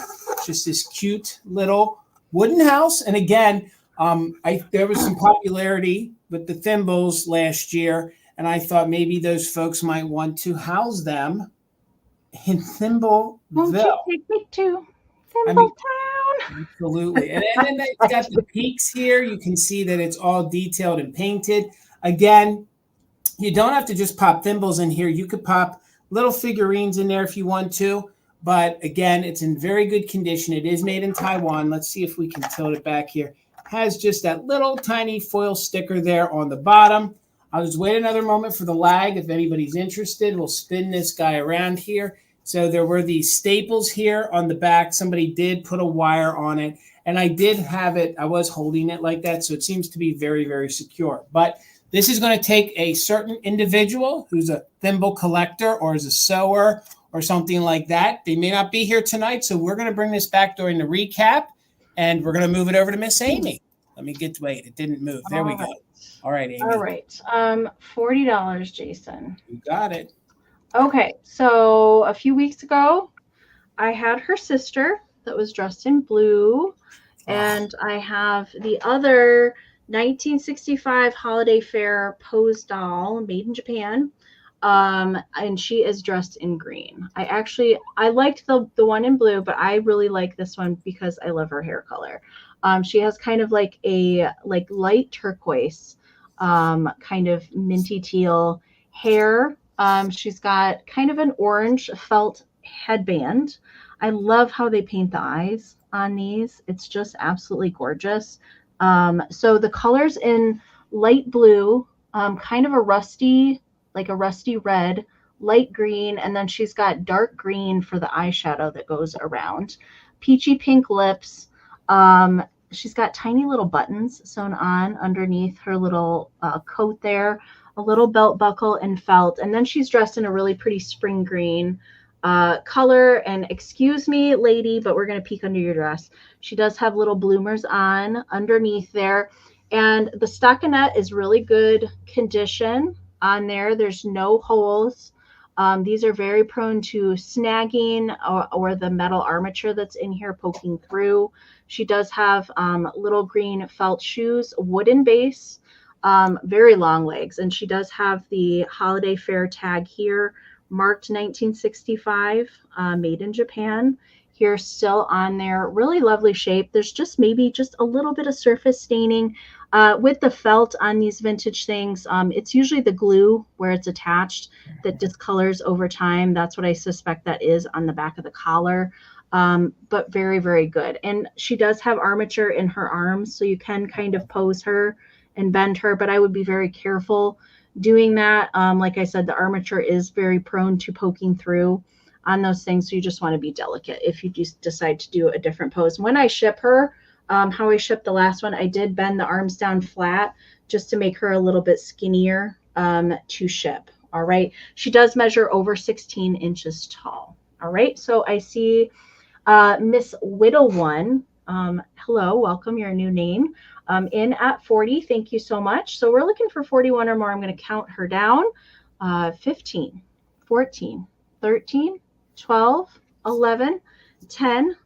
just this cute little wooden house. And again, there was some popularity with the thimbles last year, and I thought maybe those folks might want to house them in Thimbleville. Won't you take me to Thimbletown? Absolutely. And then it's got the peaks here. You can see that it's all detailed and painted. Again, you don't have to just pop thimbles in here. You could pop little figurines in there if you want to. But again, it's in very good condition. It is made in Taiwan. Let's see if we can tilt it back here. It has just that little tiny foil sticker there on the bottom. I'll just wait another moment for the lag. If anybody's interested, we'll spin this guy around here. So there were these staples here on the back. Somebody did put a wire on it, and I did have it. I was holding it like that, so it seems to be very, very secure. But this is going to take a certain individual who's a thimble collector or is a sewer or something like that. They may not be here tonight, so we're going to bring this back during the recap, and we're going to move it over to Miss Amie. Let me wait. It didn't move. There we go. All right, Amie. All right. $40, Jason. You got it. Okay, so a few weeks ago, I had her sister that was dressed in blue, and I have the other 1965 holiday fair pose doll made in Japan, and she is dressed in green. I liked the one in blue, but I really like this one because I love her hair color. She has kind of like a light turquoise, kind of minty teal hair. She's got kind of an orange felt headband. I love how they paint the eyes on these. It's just absolutely gorgeous. So the colors in light blue, kind of a rusty red, light green, and then she's got dark green for the eyeshadow that goes around. Peachy pink lips. She's got tiny little buttons sewn on underneath her little coat there. A little belt buckle and felt, and then she's dressed in a really pretty spring green color. And excuse me, lady, but we're going to peek under your dress. She does have little bloomers on underneath there, and the stockinette is really good condition on there. There's no holes. These are very prone to snagging or the metal armature that's in here poking through. She does have little green felt shoes, wooden base, very long legs. And she does have the holiday fair tag here, marked 1965, made in Japan. Here still on there, really lovely shape. There's just maybe just a little bit of surface staining with the felt on these vintage things. It's usually the glue where it's attached that discolors over time. That's what I suspect that is on the back of the collar. But very, very good. And she does have armature in her arms, so you can kind of pose her and bend her, but I would be very careful doing that. Like I said, the armature is very prone to poking through on those things. So you just want to be delicate if you just decide to do a different pose. When I ship her, how I shipped the last one, I did bend the arms down flat just to make her a little bit skinnier to ship. All right. She does measure over 16 inches tall. All right. So I see Miss Whittle One. Hello, welcome, your new name. In at 40. Thank you so much. So we're looking for 41 or more. I'm going to count her down. 15, 14, 13, 12, 11, 10,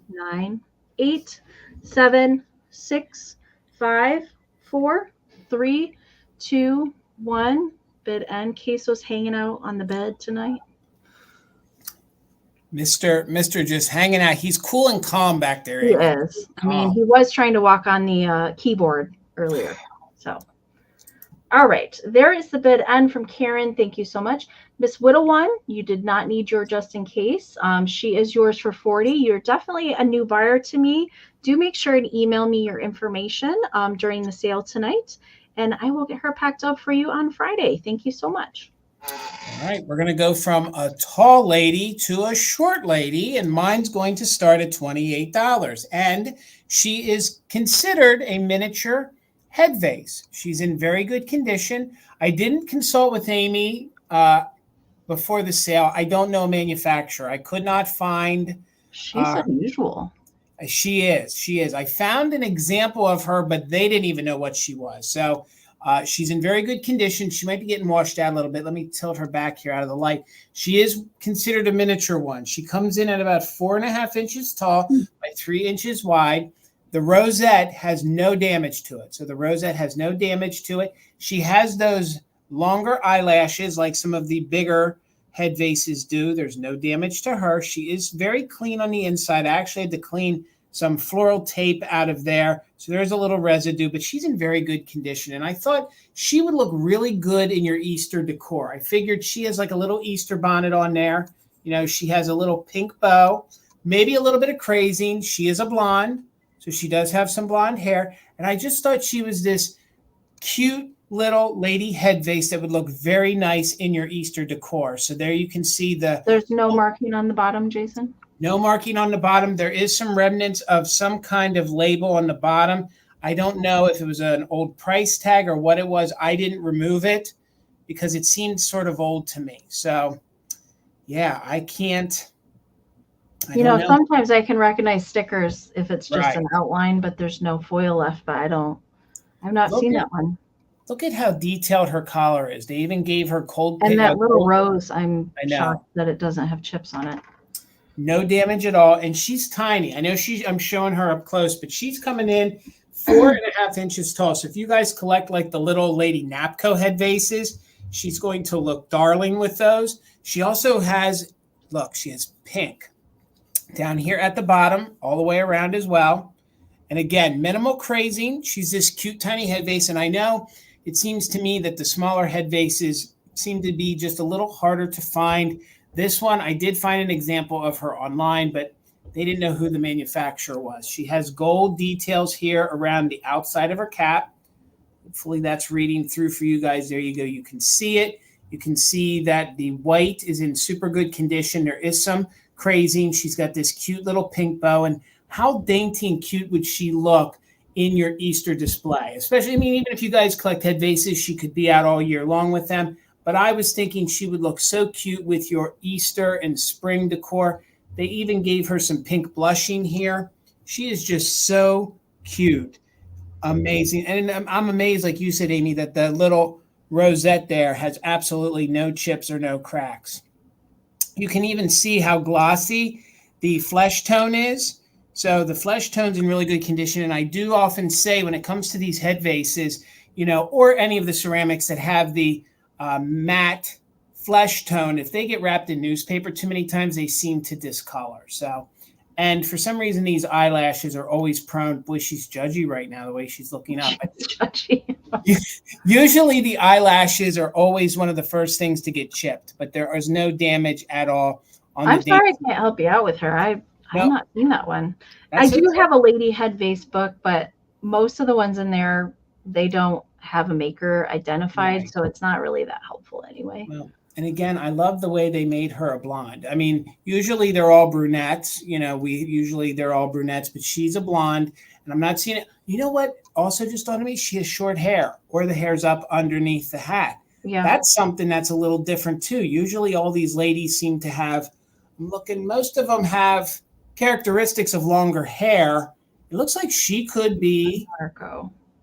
9, 8, 7, 6, 5, 4, 3, 2, 1. Bid end. Queso's hanging out on the bed tonight. Mr. just hanging out. He's cool and calm back there. He is. I mean, he was trying to walk on the keyboard earlier. So, all right. There is the bid end from Karen. Thank you so much. Miss Whittle One, you did not need your just in case. She is yours for 40. You're definitely a new buyer to me. Do make sure and email me your information during the sale tonight, and I will get her packed up for you on Friday. Thank you so much. All right, we're going to go from a tall lady to a short lady, and mine's going to start at $28. And she is considered a miniature head vase. She's in very good condition. I didn't consult with Amie before the sale. I don't know a manufacturer. I could not find. She's unusual. She is. I found an example of her, but they didn't even know what she was. So she's in very good condition. She might be getting washed out a little bit. Let me tilt her back here out of the light. She is considered a miniature one. She comes in at about 4.5 inches tall by 3 inches wide. The rosette has no damage to it. So the rosette has no damage to it. She has those longer eyelashes like some of the bigger head vases do. There's no damage to her. She is very clean on the inside. I actually had to clean some floral tape out of there. So there's a little residue, but she's in very good condition. And I thought she would look really good in your Easter decor. I figured she has like a little Easter bonnet on there. You know, she has a little pink bow, maybe a little bit of crazing. She is a blonde, so she does have some blonde hair. And I just thought she was this cute little lady head vase that would look very nice in your Easter decor. So there you can see There's no marking on the bottom, Jason? No marking on the bottom. There is some remnants of some kind of label on the bottom. I don't know if it was an old price tag or what it was. I didn't remove it because it seemed sort of old to me. So, yeah, I can't. You know, sometimes I can recognize stickers if it's just an outline, but there's no foil left. But I've not seen that one. Look at how detailed her collar is. They even gave her cold. And that little rose, I'm shocked that it doesn't have chips on it. No damage at all. And she's tiny. I know I'm showing her up close, but she's coming in 4.5 inches tall. So if you guys collect like the little lady Napco head vases, she's going to look darling with those. She also has, look, she has pink down here at the bottom, all the way around as well. And again, minimal crazing. She's this cute, tiny head vase. And I know it seems to me that the smaller head vases seem to be just a little harder to find. This one, I did find an example of her online, but they didn't know who the manufacturer was. She has gold details here around the outside of her cap. Hopefully that's reading through for you guys. There you go. You can see it. You can see that the white is in super good condition. There is some crazing. She's got this cute little pink bow. And how dainty and cute would she look in your Easter display? Especially, I mean, even if you guys collect head vases, she could be out all year long with them. But I was thinking she would look so cute with your Easter and spring decor. They even gave her some pink blushing here. She is just so cute. Amazing. And I'm amazed, like you said, Amie, that the little rosette there has absolutely no chips or no cracks. You can even see how glossy the flesh tone is. So the flesh tone's in really good condition. And I do often say when it comes to these head vases, or any of the ceramics that have the matte flesh tone, if they get wrapped in newspaper too many times, they seem to discolor. So, and for some reason, these eyelashes are always prone. Boy, she's judgy right now, the way she's looking up. Judgy. Usually the eyelashes are always one of the first things to get chipped, but there is no damage at all on the I'm sorry I can't help you out with her. I've not seen that one. I do have a lady head vase book, but most of the ones in there, they don't have a maker identified, right. So it's not really that helpful anyway. Well, and again, I love the way they made her a blonde. I mean, usually they're all brunettes. They're all brunettes, but she's a blonde, and I'm not seeing it. You know what? Also just dawned on me, she has short hair, or the hair's up underneath the hat. Yeah. That's something that's a little different too. Usually all these ladies seem to have, most of them have characteristics of longer hair. It looks like she could be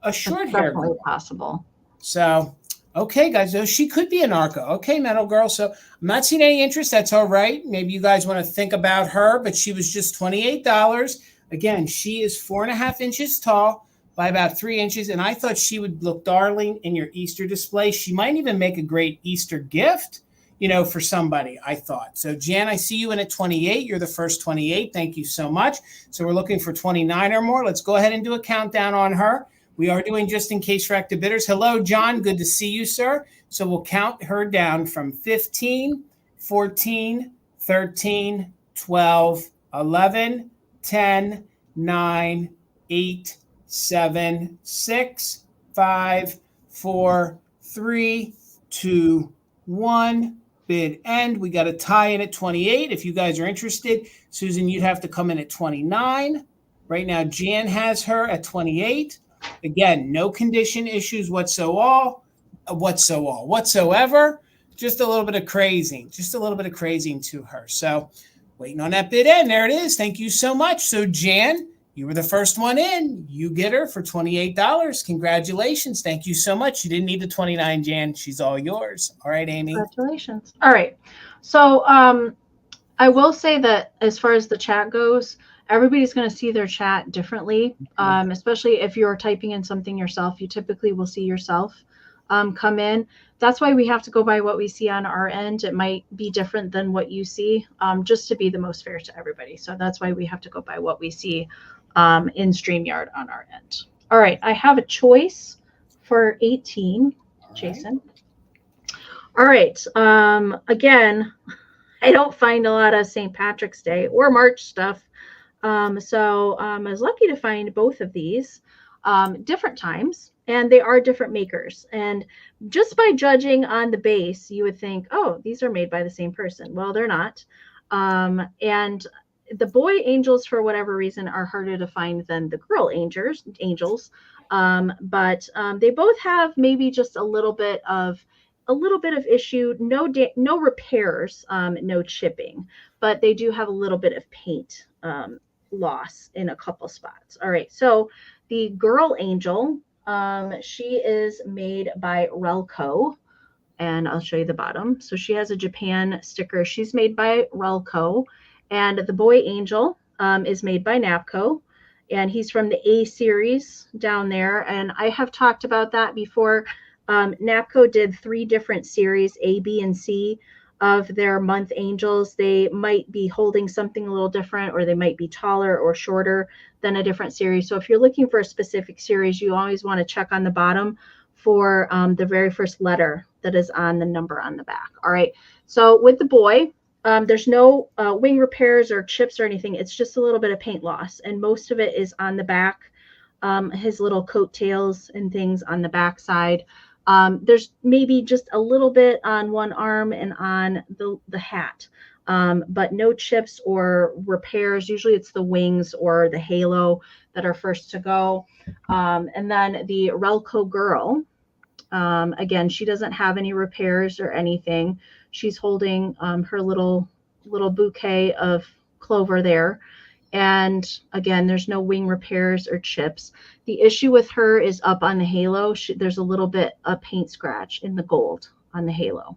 a short hair girl. Possible. So, okay, guys, so she could be an Arco. Okay, Metal Girl. So I'm not seeing any interest. That's all right. Maybe you guys want to think about her, but she was just $28. Again, she is 4.5 inches tall by about 3 inches, and I thought she would look darling in your Easter display. She might even make a great Easter gift, for somebody, I thought. So, Jan, I see you in at 28. You're the first 28. Thank you so much. So we're looking for 29 or more. Let's go ahead and do a countdown on her. We are doing just in case for active bidders. Hello, John. Good to see you, sir. So we'll count her down from 15, 14, 13, 12, 11, 10, 9, 8, 7, 6, 5, 4, 3, 2, 1. Bid end. We got a tie in at 28. If you guys are interested, Susan, you'd have to come in at 29. Right now, Jan has her at 28. Again, no condition issues whatsoever. Just a little bit of crazing to her. So waiting on that bid end. There it is. Thank you so much. So Jan, you were the first one in. You get her for $28. Congratulations. Thank you so much. You didn't need the 29, Jan. She's all yours. All right, Amy. Congratulations. All right. So I will say that as far as the chat goes, everybody's going to see their chat differently, especially if you're typing in something yourself. You typically will see yourself come in. That's why we have to go by what we see on our end. It might be different than what you see, just to be the most fair to everybody. So that's why we have to go by what we see in StreamYard on our end. All right, I have a choice for 18, Jason. All right, again, I don't find a lot of St. Patrick's Day or March stuff. So I was lucky to find both of these different times, and they are different makers. And just by judging on the base, you would think, oh, these are made by the same person. Well, they're not. And the boy angels, for whatever reason, are harder to find than the girl angels. But they both have maybe just a little bit of issue. No repairs, no chipping, but they do have a little bit of paint loss in a couple spots. All right, so the girl angel, she is made by Relco, and I'll show you the bottom. So she has a Japan sticker. She's made by Relco, and the boy angel is made by Napco, and he's from the A series down there. And I have talked about that before. Napco did 3 different series, A, B, and C, of their month angels. They might be holding something a little different, or they might be taller or shorter than a different series. So if you're looking for a specific series, you always want to check on the bottom for the very first letter that is on the number on the back. All right. So with the boy, there's no wing repairs or chips or anything. It's just a little bit of paint loss, and most of it is on the back, his little coattails and things on the back side. There's maybe just a little bit on one arm and on the hat, but no chips or repairs. Usually it's the wings or the halo that are first to go. And then the Relco girl, again, she doesn't have any repairs or anything. She's holding her little bouquet of clover there. And again, there's no wing repairs or chips. The issue with her is up on the halo. There's a little bit of paint scratch in the gold on the halo.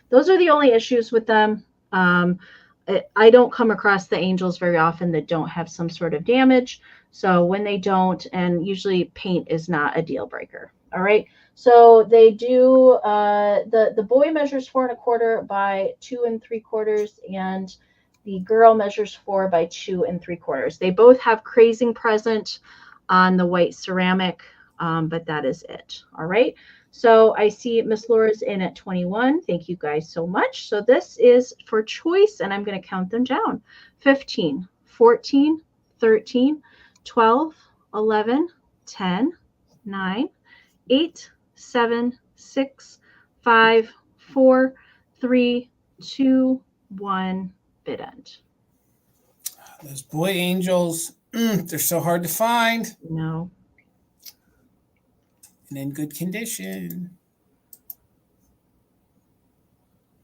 Those are the only issues with them. I don't come across the angels very often that don't have some sort of damage. So when they don't, and usually paint is not a deal breaker. All right. So they do, the boy measures 4 1/4 by 2 3/4, and the girl measures 4 by 2 3/4. They both have crazing present on the white ceramic, but that is it. All right. So I see Miss Laura's in at 21. Thank you guys so much. So this is for choice, and I'm going to count them down. 15, 14, 13, 12, 11, 10, 9, 8, 7, 6, 5, 4, 3, 2, 1. Bid end. Those boy angels, they're so hard to find. No. And in good condition.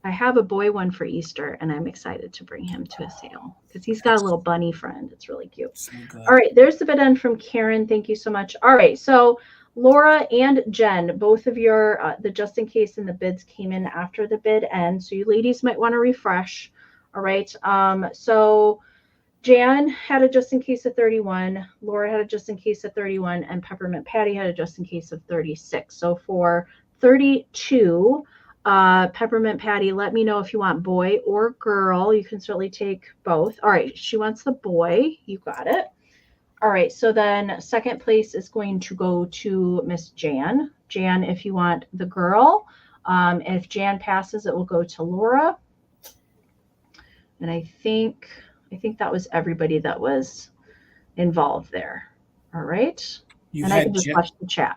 I have a boy one for Easter, and I'm excited to bring him to a sale because he's got a little bunny friend. It's really cute. So all right, there's the bid end from Karen. Thank you so much. All right, so Laura and Jen, both of your the just in case and the bids came in after the bid end, so you ladies might want to refresh. All right, so Jan had a just in case of 31, Laura had a just in case of 31, and Peppermint Patty had a just in case of 36. So for 32, Peppermint Patty, let me know if you want boy or girl. You can certainly take both. All right, she wants the boy. You got it. All right, so then second place is going to go to Miss Jan. Jan, if you want the girl. If Jan passes, it will go to Laura. And I think that was everybody that was involved there. All right. And I can just watch the chat.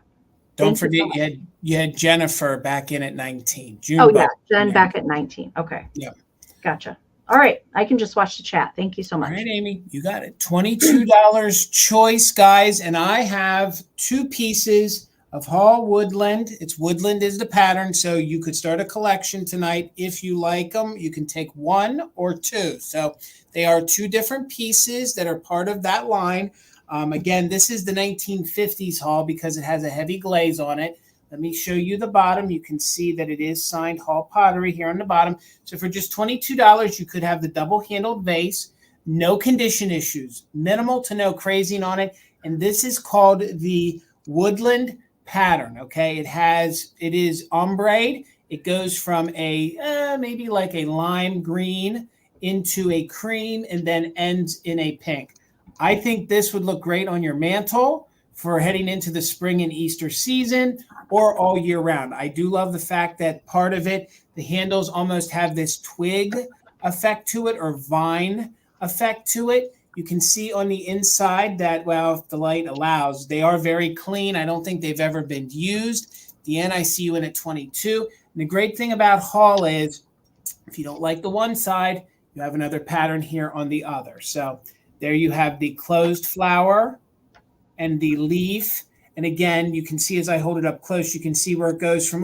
Don't forget you had Jennifer back in at 19. Jen back at 19. Okay. Yeah. Gotcha. All right. I can just watch the chat. Thank you so much. All right, Amy, you got it. $22 choice, guys. And I have 2 pieces of Hall Woodland. It's Woodland is the pattern. So you could start a collection tonight. If you like them, you can take 1 or 2. So they are 2 different pieces that are part of that line. Again, this is the 1950s Hall because it has a heavy glaze on it. Let me show you the bottom. You can see that it is signed Hall Pottery here on the bottom. So for just $22, you could have the double-handled vase, no condition issues, minimal to no crazing on it. And this is called the Woodland pattern. Okay, it is ombre. It goes from a maybe like a lime green into a cream and then ends in a pink. I think this would look great on your mantle for heading into the spring and Easter season or all year round. I do love the fact that part of it, the handles almost have this twig effect to it or vine effect to it. You can see on the inside that, well, if the light allows, they are very clean. I don't think they've ever been used. Deanne, I see you in at 22. And the great thing about Hall is if you don't like the one side, you have another pattern here on the other. So there you have the closed flower and the leaf. And again, you can see as I hold it up close, you can see where it goes from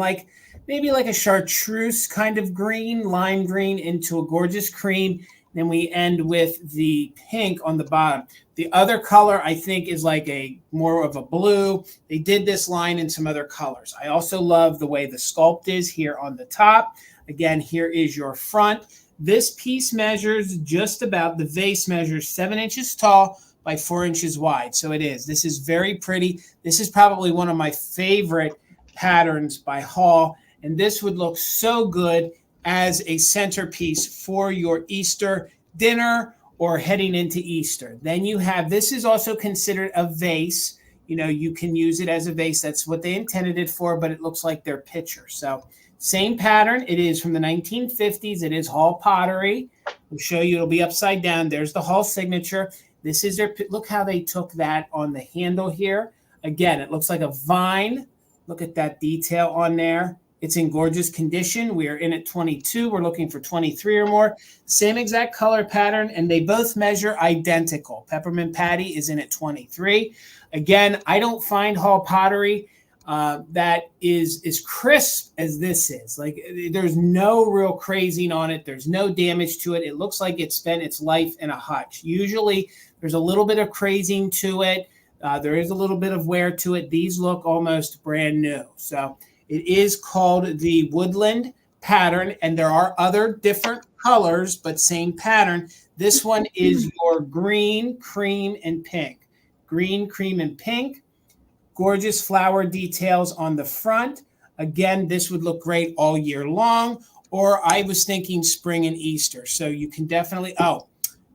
maybe like a chartreuse kind of green, lime green into a gorgeous cream. Then we end with the pink on the bottom. The other color, I think, is like a more of a blue. They did this line in some other colors. I also love the way the sculpt is here on the top. Again, here is your front. This piece measures just about, the vase measures 7 inches tall by 4 inches wide. So it is. This is very pretty. This is probably one of my favorite patterns by Hall. And this would look so good as a centerpiece for your Easter dinner or heading into Easter. Then you have, this is also considered a vase. You know, you can use it as a vase. That's what they intended it for, but it looks like their pitcher. So same pattern. It is from the 1950s. It is Hall Pottery. We'll show you. It'll be upside down. There's the Hall signature. This is their, look how they took that on the handle here. Again, it looks like a vine. Look at that detail on there. It's in gorgeous condition. We are in at 22. We're looking for 23 or more. Same exact color pattern, and they both measure identical. Peppermint Patty is in at 23. Again, I don't find Hall Pottery that is crisp as this is. Like there's no real crazing on it. There's no damage to it. It looks like it spent its life in a hutch. Usually there's a little bit of crazing to it. There is a little bit of wear to it. These look almost brand new. So it is called the Woodland pattern, and there are other different colors, but same pattern. This one is your green, cream, and pink. Green, cream, and pink. Gorgeous flower details on the front. Again, this would look great all year long, or I was thinking spring and Easter. So you can definitely,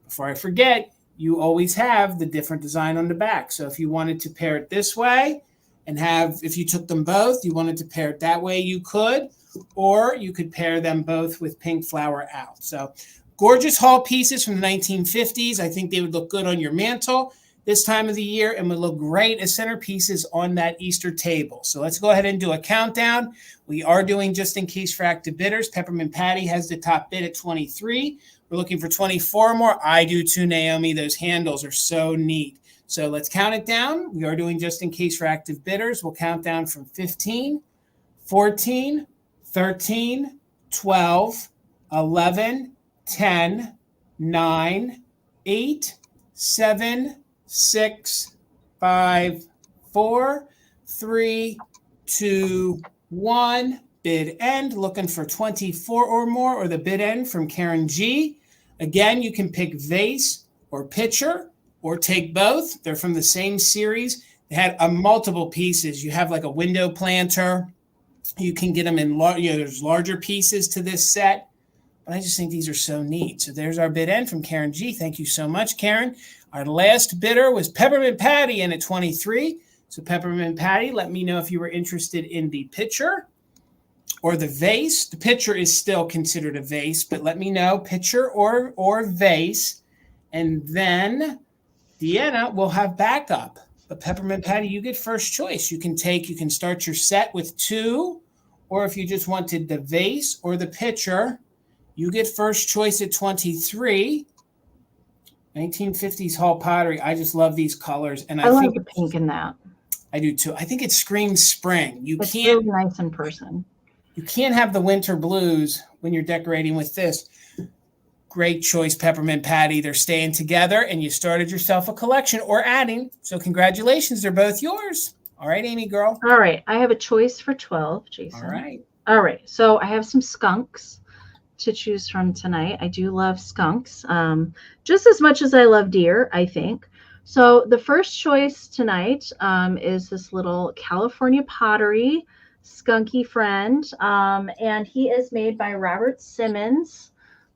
before I forget, you always have the different design on the back. So if you wanted to pair it this way and if you took them both, you wanted to pair it that way, you could, or you could pair them both with pink flower out. So gorgeous haul pieces from the 1950s. I think they would look good on your mantle this time of the year and would look great as centerpieces on that Easter table. So let's go ahead and do a countdown. We are doing just in case for active bidders. Peppermint Patty has the top bid at 23. We're looking for 24 more. I do too, Naomi. Those handles are so neat. So let's count it down. We are doing just in case for active bidders. We'll count down from 15, 14, 13, 12, 11, 10, 9, 8, 7, 6, 5, 4, 3, 2, 1. Bid end. Looking for 24 or more, or the bid end from Karen G. Again, you can pick vase or pitcher or take both. They're from the same series. They had multiple pieces. You have like a window planter. You can get them in there's larger pieces to this set. But I just think these are so neat. So there's our bid end from Karen G. Thank you so much, Karen. Our last bidder was Peppermint Patty in at 23. So Peppermint Patty, let me know if you were interested in the pitcher or the vase. The pitcher is still considered a vase, but let me know, pitcher or vase. And then Deanna will have backup. But Peppermint Patty, you get first choice. You can start your set with 2, or if you just wanted the vase or the pitcher, you get first choice at 23. 1950s Hall pottery. I just love these colors, and I love think the pink in that. I do too. I think it screams spring. It's really nice in person. You can't have the winter blues when you're decorating with this. Great choice, Peppermint Patty. They're staying together, and you started yourself a collection or adding. So congratulations, they're both yours. All right, Amy girl. All right, I have a choice for 12, Jason. All right. So I have some skunks to choose from tonight. I do love skunks just as much as I love deer, I think. So the first choice tonight is this little California pottery skunky friend, and he is made by Robert Simmons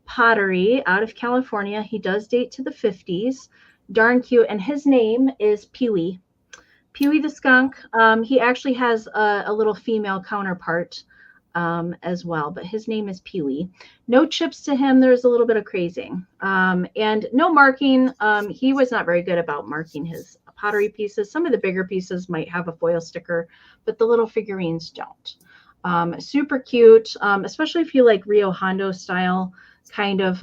Pottery out of California. He does date to the 50s. Darn cute, and his name is Pee-wee. Pee-wee the skunk. He actually has a little female counterpart as well, but his name is Pee-wee. No chips to him. There's a little bit of crazing and no marking. He was not very good about marking his pottery pieces. Some of the bigger pieces might have a foil sticker, but the little figurines don't. Super cute, especially if you like Rio Hondo style kind of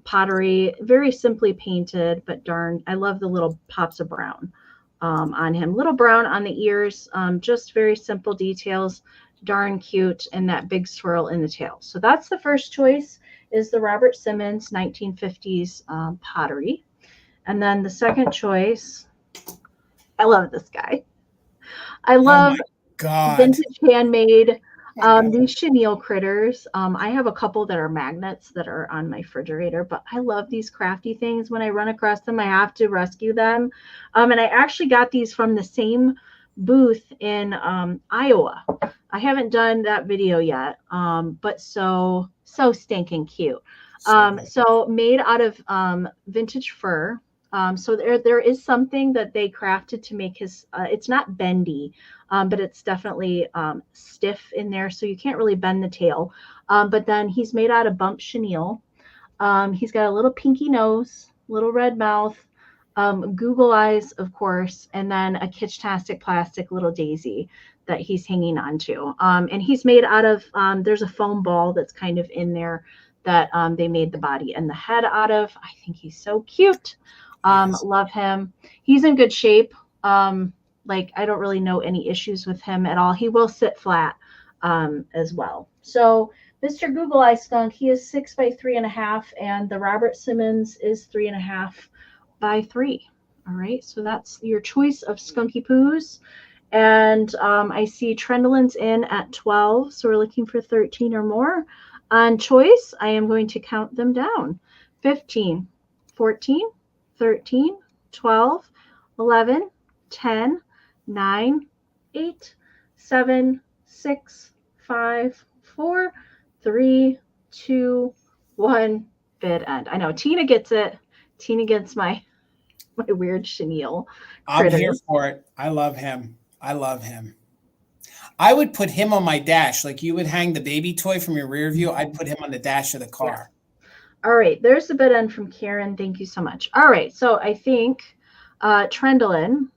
pottery. Very simply painted, but darn, I love the little pops of brown on him. Little brown on the ears, just very simple details. Darn cute, and that big swirl in the tail. So that's the first choice, is the Robert Simmons 1950s pottery. And then the second choice, I love this guy. I love vintage handmade, these chenille critters. I have a couple that are magnets that are on my refrigerator, but I love these crafty things. When I run across them, I have to rescue them. And I actually got these from the same booth in Iowa. I haven't done that video yet, but so stinking cute. So made out of vintage fur. So there is something that they crafted to make his, it's not bendy, but it's definitely stiff in there. So you can't really bend the tail. But then he's made out of bump chenille. He's got a little pinky nose, little red mouth, Google eyes, of course, and then a kitsch-tastic plastic little daisy that he's hanging on to. And he's made out of, there's a foam ball that's kind of in there that they made the body and the head out of. I think he's so cute. Love him. He's in good shape. like, I don't really know any issues with him at all. He will sit flat as well. So Mr. Google Eye Skunk, he is 6 by 3.5, and the Robert Simmons is 3.5 by 3. All right, so that's your choice of Skunky Poos. And I see Trendolin's in at 12, so we're looking for 13 or more. On choice, I am going to count them down. 15, 14, 13, 12, 11, 10, 9, 8, 7, 6, 5, 4, 3, 2, 1. Bid end. I know Tina gets it. Tina gets my weird chenille. I'm here for it. I love him. I love him. I would put him on my dash. Like you would hang the baby toy from your rear view. I'd put him on the dash of the car. Yeah. All right. There's the bid end from Karen. Thank you so much. All right. So I think Trendolin,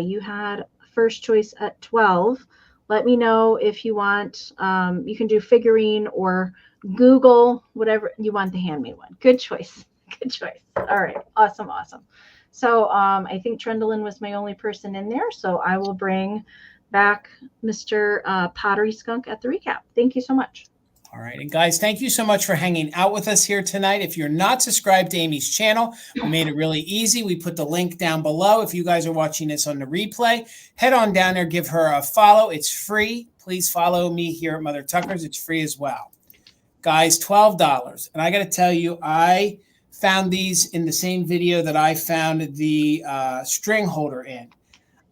you had first choice at 12. Let me know if you want, you can do figurine or Google, whatever you want, the handmade one. Good choice. Good choice. All right. Awesome. Awesome. So I think Trendolin was my only person in there. So I will bring back Mr. Pottery Skunk at the recap. Thank you so much. All right. And guys, thank you so much for hanging out with us here tonight. If you're not subscribed to Amie's channel, we made it really easy. We put the link down below. If you guys are watching this on the replay, head on down there, give her a follow. It's free. Please follow me here at Mother Tucker's. It's free as well. Guys, $12. And I got to tell you, I found these in the same video that I found the string holder in.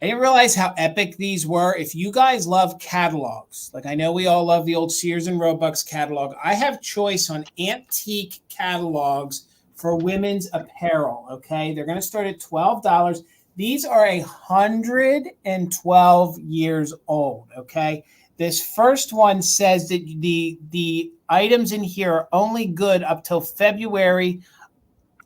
I didn't realize how epic these were. If you guys love catalogs, like I know we all love the old Sears and Roebuck's catalog, I have choice on antique catalogs for women's apparel, okay? They're going to start at $12. These are 112 years old, okay? This first one says that the items in here are only good up till February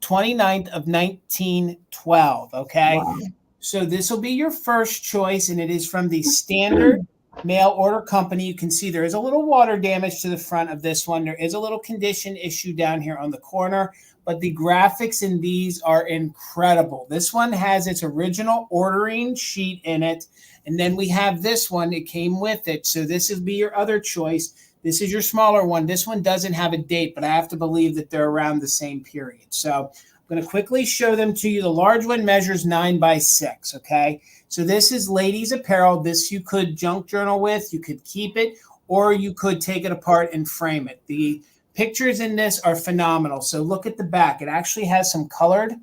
29th of 1912, okay? Wow. So this will be your first choice, and it is from the Standard Mail Order Company. You can see there is a little water damage to the front of this one. There is a little condition issue down here on the corner, but the graphics in these are incredible. This one has its original ordering sheet in it, and then we have this one. It came with it, so this will be your other choice. This is your smaller one. This one doesn't have a date, but I have to believe that they're around the same period. So I'm going to quickly show them to you. The large one measures 9 by 6, okay? So this is ladies' apparel. This you could junk journal with. You could keep it, or you could take it apart and frame it. The pictures in this are phenomenal. So look at the back. It actually has some colored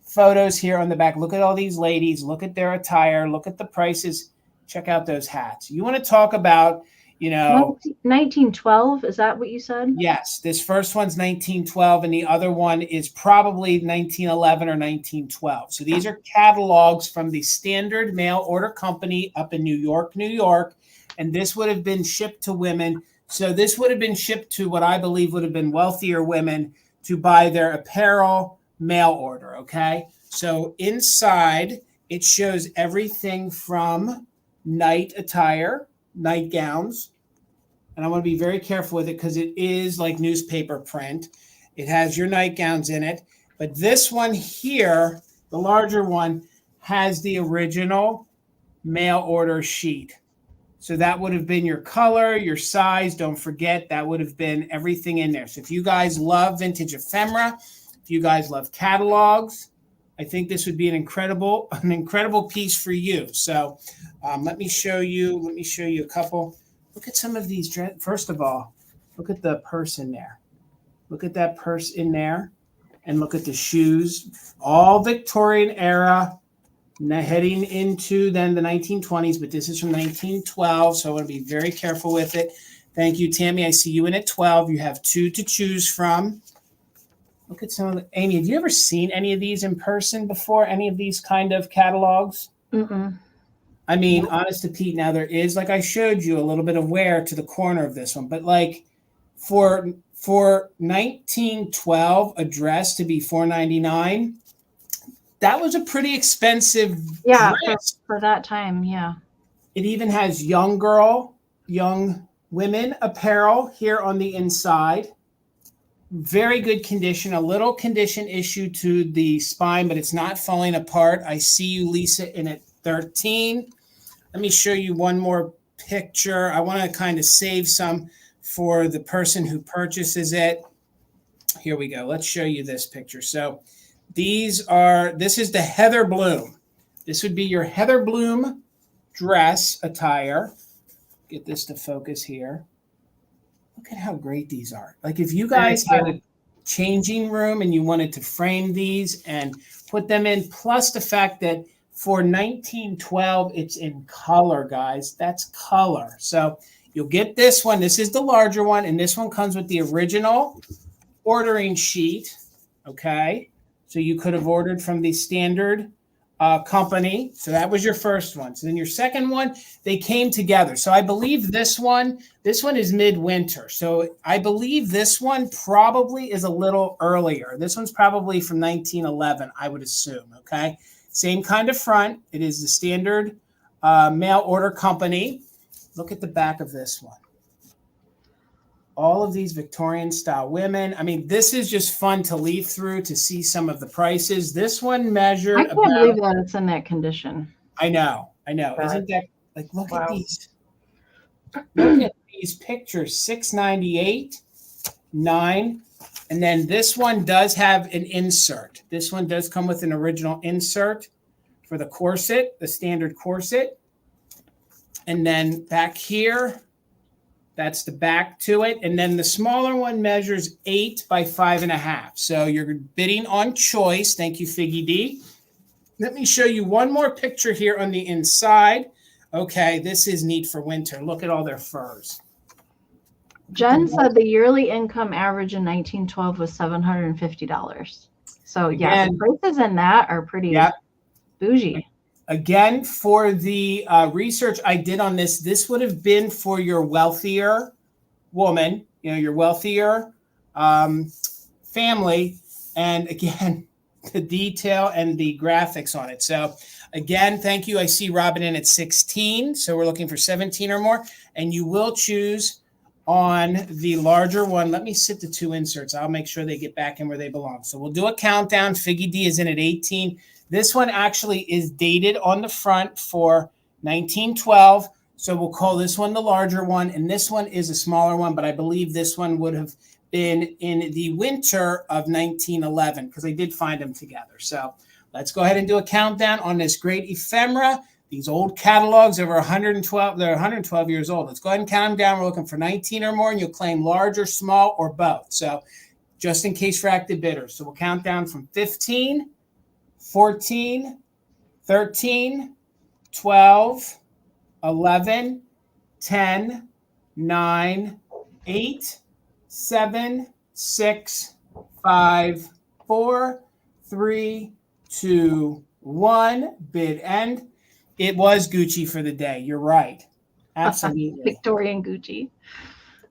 photos here on the back. Look at all these ladies. Look at their attire. Look at the prices. Check out those hats. You want to talk about, you know, 1912, is that what you said? Yes, this first one's 1912, and the other one is probably 1911 or 1912. So these are catalogs from the Standard Mail Order Company up in New York, New York, and this would have been shipped to women. So this would have been shipped to what I believe would have been wealthier women to buy their apparel mail order, okay? So inside, it shows everything from night attire, nightgowns, and I want to be very careful with it because it is like newspaper print. It has your nightgowns in it, but this one here, the larger one, has the original mail order sheet. So that would have been your color, your size. Don't forget, that would have been everything in there. So if you guys love vintage ephemera, if you guys love catalogs, I think this would be an incredible piece for you. So let me show you a couple. Look at some of these. First of all, look at the purse in there. Look at that purse in there, and look at the shoes. All Victorian era, heading into then the 1920s, but this is from 1912, so I want to be very careful with it. Thank you, Tammy. I see you in at 12. You have 2 to choose from. Look at some of the, Amie, have you ever seen any of these in person before? Any of these kind of catalogs? Mm-mm. I mean, honest to Pete, now there is, like I showed you, a little bit of wear to the corner of this one, but like for 1912, a dress to be $4.99, that was a pretty expensive dress. For that time, yeah. It even has young women apparel here on the inside. Very good condition, a little condition issue to the spine, but it's not falling apart. I see you, Lisa, in at 13. Let me show you one more picture. I want to kind of save some for the person who purchases it. Here we go. Let's show you this picture. So this is the Heather Bloom. This would be your Heather Bloom dress attire. Get this to focus here. Look at how great these are. Like if you guys had a changing room and you wanted to frame these and put them in, plus the fact that for $19.12, it's in color, guys. That's color. So you'll get this one. This is the larger one, and this one comes with the original ordering sheet. Okay. So you could have ordered from the standard company. So that was your first one. So then your second one, they came together. So I believe this one is midwinter. So I believe this one probably is a little earlier. This one's probably from 1911, I would assume. Okay. Same kind of front. It is the standard mail order company. Look at the back of this one. All of these Victorian style women. I mean, this is just fun to leaf through to see some of the prices. This one measured. I can't believe that it's in that condition. I know. God. Isn't that like, look Wow. at these. Look at these pictures. $6.98, $9. And then this one does have an insert. This one does come with an original insert for the corset, the standard corset. And then back here, that's the back to it. And then the smaller one measures 8 by 5.5. So you're bidding on choice. Thank you, Figgy D. Let me show you one more picture here on the inside. Okay, this is neat for winter. Look at all their furs. Jen said the yearly income average in 1912 was $750. So yeah, the prices in that are pretty bougie. Again, for the research I did on this, this would have been for your wealthier woman, your wealthier family. And again, the detail and the graphics on it. So again, thank you. I see Robin in at 16. So we're looking for 17 or more. And you will choose on the larger one. Let me sit the 2 inserts. I'll make sure they get back in where they belong. So we'll do a countdown. Figgy D is in at 18. This one actually is dated on the front for 1912. So we'll call this one the larger one. And this one is a smaller one, but I believe this one would have been in the winter of 1911 because I did find them together. So let's go ahead and do a countdown on this great ephemera. These old catalogs over 112, they're 112 years old. Let's go ahead and count them down. We're looking for 19 or more, and you'll claim large or small or both. So just in case for active bidders. So we'll count down from 15, 14, 13, 12, 11, 10, 9, 8, 7, 6, 5, 4, 3, 2, 1. Bid end. It was Gucci for the day. You're right. Absolutely. Victorian Gucci.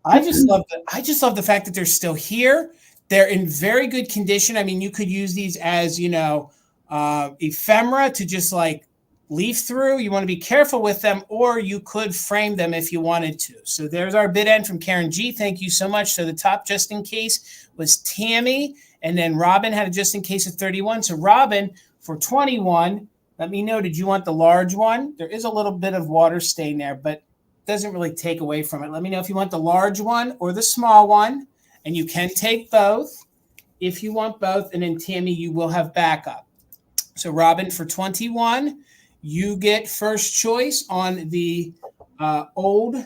I just love the fact that they're still here. They're in very good condition. I mean, you could use these as, ephemera to just like leaf through. You want to be careful with them, or you could frame them if you wanted to. So there's our bid end from Karen G. Thank you so much. So the top just in case was Tammy, and then Robin had a just in case of 31. So Robin for 21. Let me know, did you want the large one? There is a little bit of water stain there, but it doesn't really take away from it. Let me know if you want the large one or the small one, and you can take both if you want both. And then Tammy, you will have backup. So Robin for 21, you get first choice on the old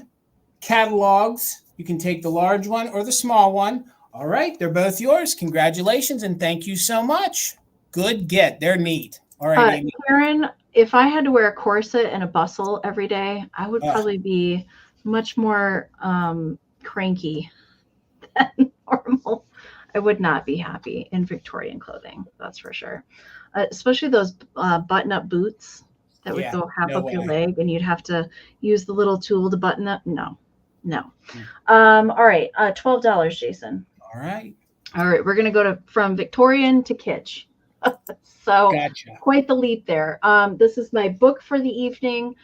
catalogs. You can take the large one or the small one. All right, they're both yours. Congratulations, and thank you so much. Good get. They're neat. All right, Amy. Karen, if I had to wear a corset and a bustle every day, I would probably be much more cranky than normal. I would not be happy in Victorian clothing, that's for sure. Especially those button-up boots that would go half up your leg, and you'd have to use the little tool to button up. No. All right, $12, Jason. All right, we're going to go from Victorian to kitsch. So Quite the leap there. This is my book for the evening.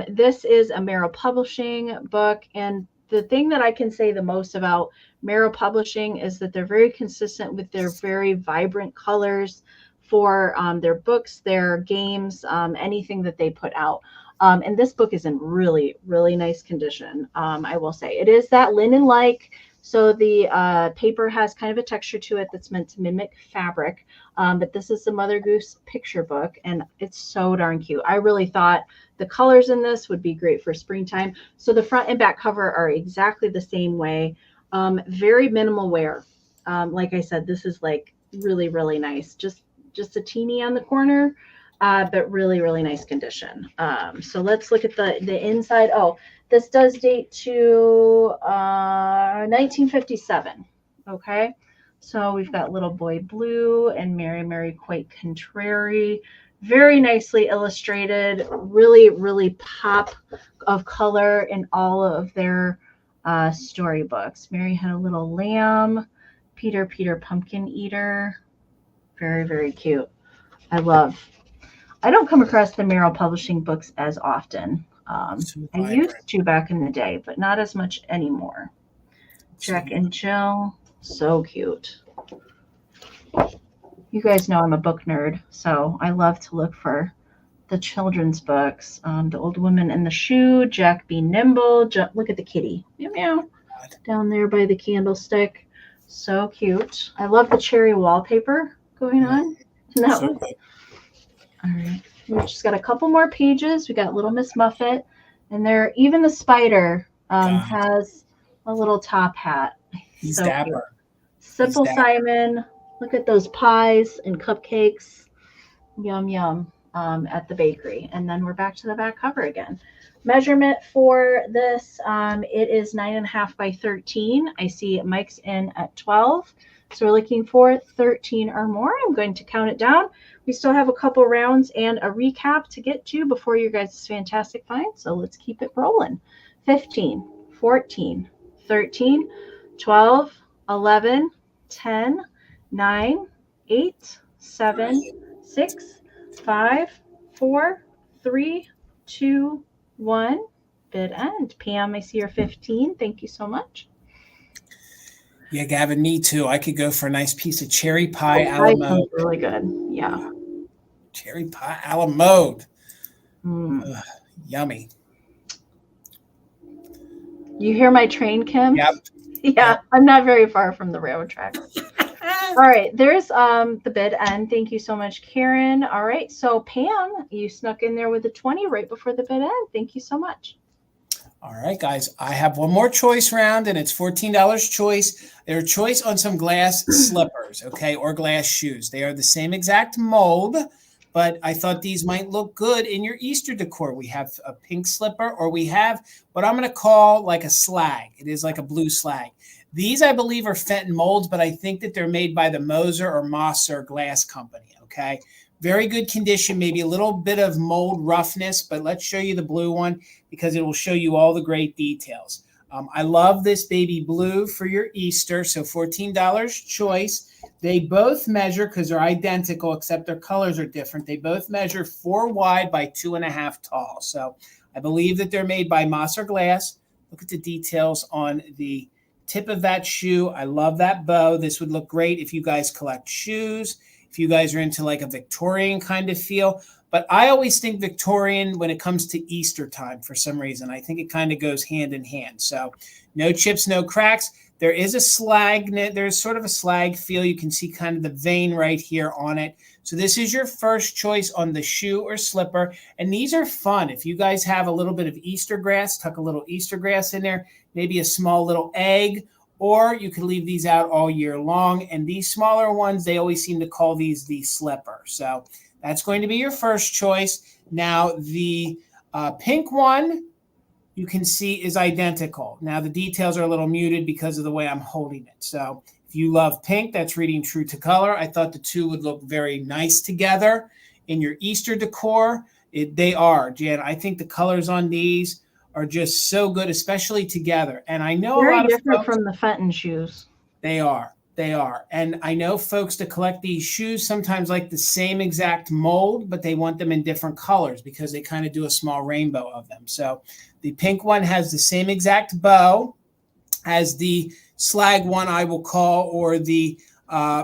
This is a Merrill Publishing book. And the thing that I can say the most about Merrill Publishing is that they're very consistent with their very vibrant colors, for their books, their games, anything that they put out. And this book is in really, really nice condition. I will say it is that linen-like. So the paper has kind of a texture to it that's meant to mimic fabric. But this is the Mother Goose picture book, and it's so darn cute. I really thought the colors in this would be great for springtime. So the front and back cover are exactly the same way. Very minimal wear. Like I said, this is like really, really nice. Just a teeny on the corner, but really, really nice condition. So let's look at the inside. Oh, this does date to 1957. Okay. So we've got Little Boy Blue and Mary, Mary Quite Contrary. Very nicely illustrated. Really, really pop of color in all of their storybooks. Mary Had a Little Lamb. Peter, Peter Pumpkin Eater. Very, very cute. I don't come across the Merrill Publishing books as often. I used to back in the day, but not as much anymore. Jack and Jill. So cute. You guys know I'm a book nerd, so I love to look for the children's books. The Old Woman in the Shoe, Jack Be Nimble. Look at the kitty. Meow, meow. Down there by the candlestick. So cute. I love the cherry wallpaper going on. No. All right. We've just got a couple more pages. We got Little Miss Muffet, and there even the spider has a little top hat. He's so dapper. Cute. Simple Simon. Look at those pies and cupcakes. Yum, yum. At the bakery. And then we're back to the back cover again. Measurement for this, it is 9.5 by 13. I see Mike's in at 12. So we're looking for 13 or more. I'm going to count it down. We still have a couple rounds and a recap to get to before your guys' fantastic find. So let's keep it rolling. 15, 14, 13, 12, 11, 10, 9, 8, 7, 6, 5, 4, 3, 2, 1. Bid end. Pam, I see your 15. Thank you so much. Yeah, Gavin, me too. I could go for a nice piece of cherry pie a la mode. Really good. Yeah. Cherry pie a la mode. Yummy. You hear my train, Kim? Yep. Yeah, yep. I'm not very far from the railroad tracks. All right, there's the bid end. Thank you so much, Karen. All right, so Pam, you snuck in there with a 20 right before the bid end. Thank you so much. All right, guys, I have one more choice round, and it's $14 choice. They're a choice on some glass slippers, okay, or glass shoes. They are the same exact mold, but I thought these might look good in your Easter decor. We have a pink slipper, or we have what I'm going to call like a slag. It is like a blue slag. These, I believe, are Fenton molds, but I think that they're made by the Moser or Mosser glass company, okay? Very good condition, maybe a little bit of mold roughness, but let's show you the blue one because it will show you all the great details. I love this baby blue for your Easter, so $14 choice. They both measure, because they're identical, except their colors are different. They both measure 4 wide by 2.5 tall. So I believe that they're made by Mosser Glass. Look at the details on the tip of that shoe. I love that bow. This would look great if you guys collect shoes, if you guys are into like a Victorian kind of feel. But I always think Victorian when it comes to Easter time for some reason. I think it kind of goes hand in hand. So no chips, no cracks. There is a slag. There's sort of a slag feel. You can see kind of the vein right here on it. So this is your first choice on the shoe or slipper. And these are fun. If you guys have a little bit of Easter grass, tuck a little Easter grass in there, maybe a small little egg, or you can leave these out all year long. And these smaller ones, they always seem to call these the slipper. So that's going to be your first choice. Now, the pink one, you can see is identical. Now, the details are a little muted because of the way I'm holding it. So if you love pink, that's reading true to color. I thought the two would look very nice together in your Easter decor. They are, Jan. I think the colors on these are just so good, especially together. And I know very a lot of different folks, from the Fenton shoes. They are. And I know folks that collect these shoes sometimes like the same exact mold, but they want them in different colors because they kind of do a small rainbow of them. So the pink one has the same exact bow as the slag one, I will call, or the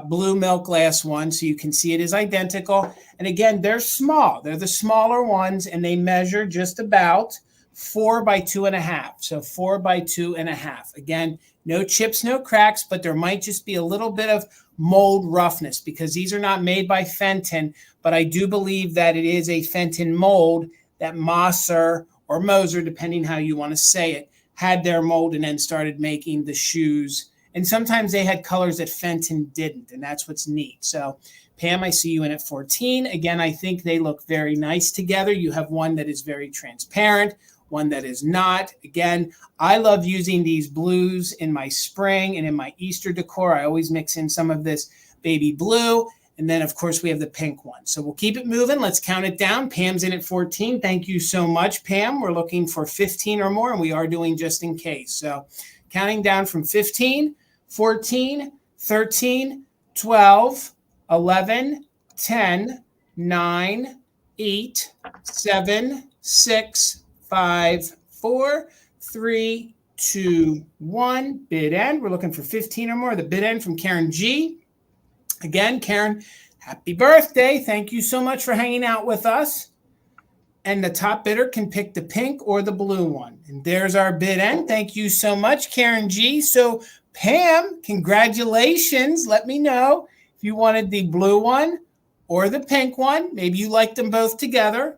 blue milk glass one, so you can see it is identical. And again, they're small. They're the smaller ones, and they measure just about 4 by 2.5. So 4 by 2.5. Again, no chips, no cracks, but there might just be a little bit of mold roughness because these are not made by Fenton, but I do believe that it is a Fenton mold that Moser or Moser, depending how you want to say it, had their mold and then started making the shoes. And sometimes they had colors that Fenton didn't, and that's what's neat. So, Pam, I see you in at 14. Again, I think they look very nice together. You have one that is very transparent, one that is not. Again, I love using these blues in my spring and in my Easter decor. I always mix in some of this baby blue. And then, of course, we have the pink one. So we'll keep it moving. Let's count it down. Pam's in at 14. Thank you so much, Pam. We're looking for 15 or more, and we are doing just in case. So counting down from 15, 14, 13, 12, 11, 10, 9, 8, 7, 6, 5, 4, 3, 2, 1. Bid end. We're looking for 15 or more. The bid end from Karen G. Again, Karen, happy birthday. Thank you so much for hanging out with us. And the top bidder can pick the pink or the blue one. And there's our bid end. Thank you so much, Karen G. So, Pam, congratulations. Let me know if you wanted the blue one or the pink one. Maybe you liked them both together.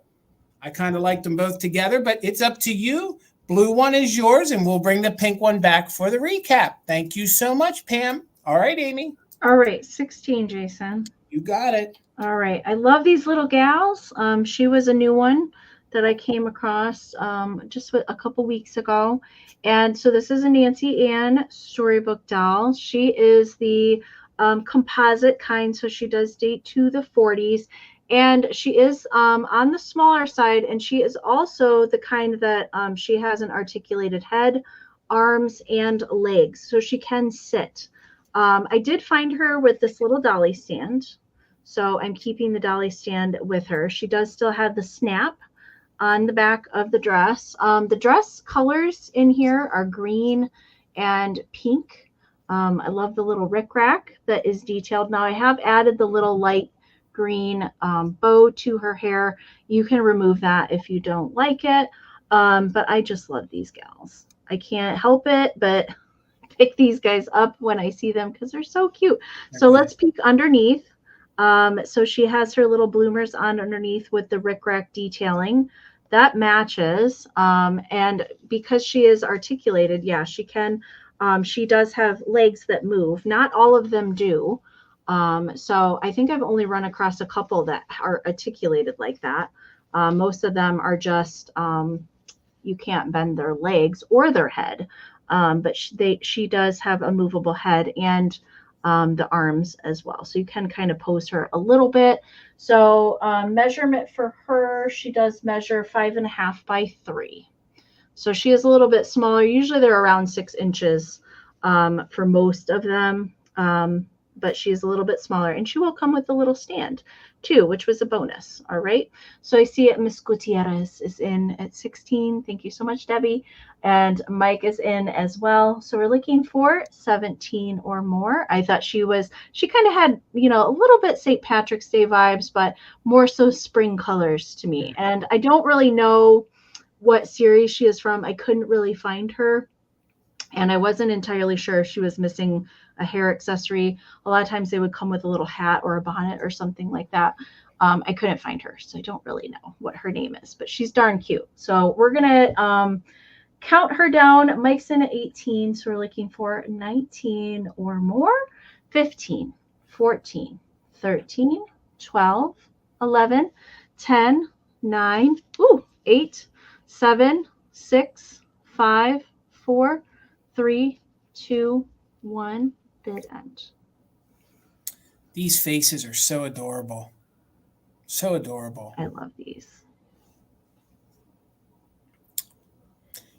I kind of liked them both together, but it's up to you. Blue one is yours, and we'll bring the pink one back for the recap. Thank you so much, Pam. All right, Amy. All right, 16, Jason. You got it. All right. I love these little gals. She was a new one that I came across just a couple weeks ago. And so this is a Nancy Ann storybook doll. She is the composite kind, so she does date to the 40s. And she is on the smaller side, and she is also the kind that she has an articulated head, arms, and legs, so she can sit. I did find her with this little dolly stand, so I'm keeping the dolly stand with her. She does still have the snap on the back of the dress. The dress colors in here are green and pink. I love the little rickrack that is detailed. Now I have added the little light green bow to her hair. You can remove that if you don't like it, but I just love these gals. I can't help it but pick these guys up when I see them because they're so cute. So let's peek underneath. So she has her little bloomers on underneath with the rickrack detailing. That matches. And because she is articulated, yeah, she can. She does have legs that move. Not all of them do. So I think I've only run across a couple that are articulated like that. Most of them are just you can't bend their legs or their head. But she does have a movable head and the arms as well. So you can kind of pose her a little bit. So measurement for her, she does measure 5.5 by 3. So she is a little bit smaller. Usually they're around 6 inches for most of them. But she's a little bit smaller, and she will come with a little stand too, which was a bonus. All right. So I see it. Miss Gutierrez is in at 16. Thank you so much, Debbie. And Mike is in as well. So we're looking for 17 or more. I thought she kind of had, a little bit St. Patrick's Day vibes, but more so spring colors to me. And I don't really know what series she is from. I couldn't really find her. And I wasn't entirely sure if she was missing a hair accessory. A lot of times they would come with a little hat or a bonnet or something like that. I couldn't find her, so I don't really know what her name is, but she's darn cute. So we're going to count her down. Mike's in at 18, so we're looking for 19 or more. 15, 14, 13, 12, 11, 10, 9, 8, 7, 6, 5, 4, 3, 2, 1. Bid end. These faces are so adorable. So adorable. I love these.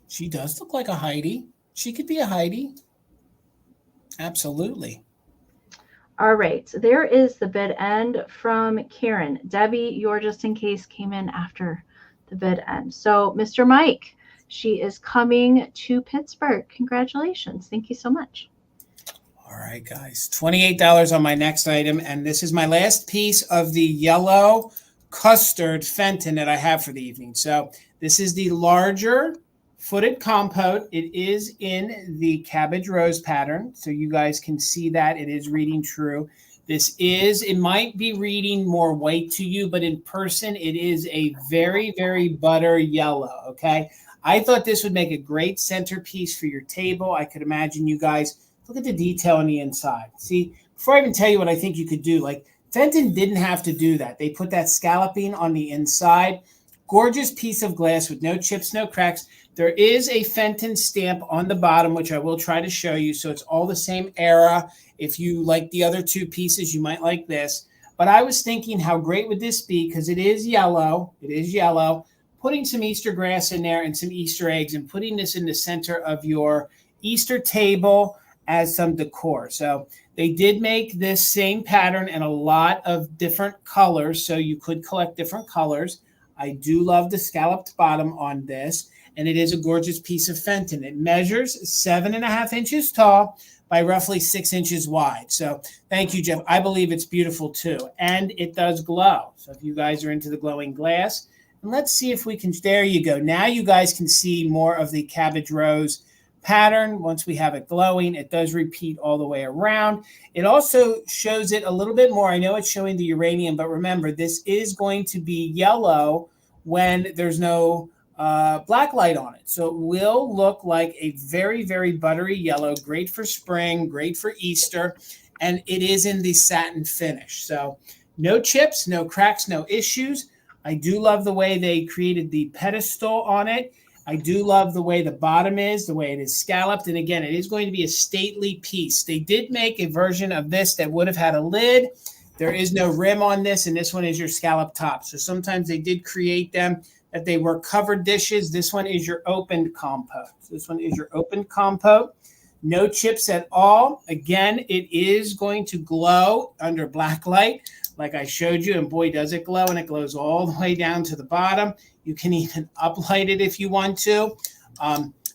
She does look like a Heidi. She could be a Heidi. Absolutely. All right. There is the bid end from Karen. Debbie, your just in case came in after the bid end. So, Mr. Mike, she is coming to Pittsburgh. Congratulations. Thank you so much. All right, guys, $28 on my next item. And this is my last piece of the yellow custard Fenton that I have for the evening. So this is the larger footed compote. It is in the cabbage rose pattern. So you guys can see that it is reading true. It might be reading more white to you, but in person, it is a very, very butter yellow, okay? I thought this would make a great centerpiece for your table. I could imagine you guys, look at the detail on the inside. See, before I even tell you what I think you could do, like Fenton didn't have to do that. They put that scalloping on the inside. Gorgeous piece of glass with no chips, no cracks. There is a Fenton stamp on the bottom, which I will try to show you. So it's all the same era. If you like the other two pieces, you might like this. But I was thinking, how great would this be? Because it is yellow. It is yellow. Putting some Easter grass in there and some Easter eggs and putting this in the center of your Easter table as some decor. So they did make this same pattern in a lot of different colors. So you could collect different colors. I do love the scalloped bottom on this. And it is a gorgeous piece of Fenton. It measures 7.5 inches tall by roughly 6 inches wide. So thank you, Jeff. I believe it's beautiful too. And it does glow. So if you guys are into the glowing glass, and let's see if we can, there you go. Now you guys can see more of the cabbage rose pattern. Once we have it glowing, it does repeat all the way around. It also shows it a little bit more. I know it's showing the uranium, but remember, this is going to be yellow when there's no black light on it. So it will look like a very, very buttery yellow, great for spring, great for Easter, and it is in the satin finish. So no chips, no cracks, no issues. I do love the way they created the pedestal on it. I do love the way the bottom is, the way it is scalloped. And again, it is going to be a stately piece. They did make a version of this that would have had a lid. There is no rim on this, and this one is your scallop top. So sometimes they did create them that they were covered dishes. This one is your opened compote. So this one is your opened compote. No chips at all. Again, it is going to glow under black light, like I showed you, and boy, does it glow, and it glows all the way down to the bottom. You can even uplight it if you want to.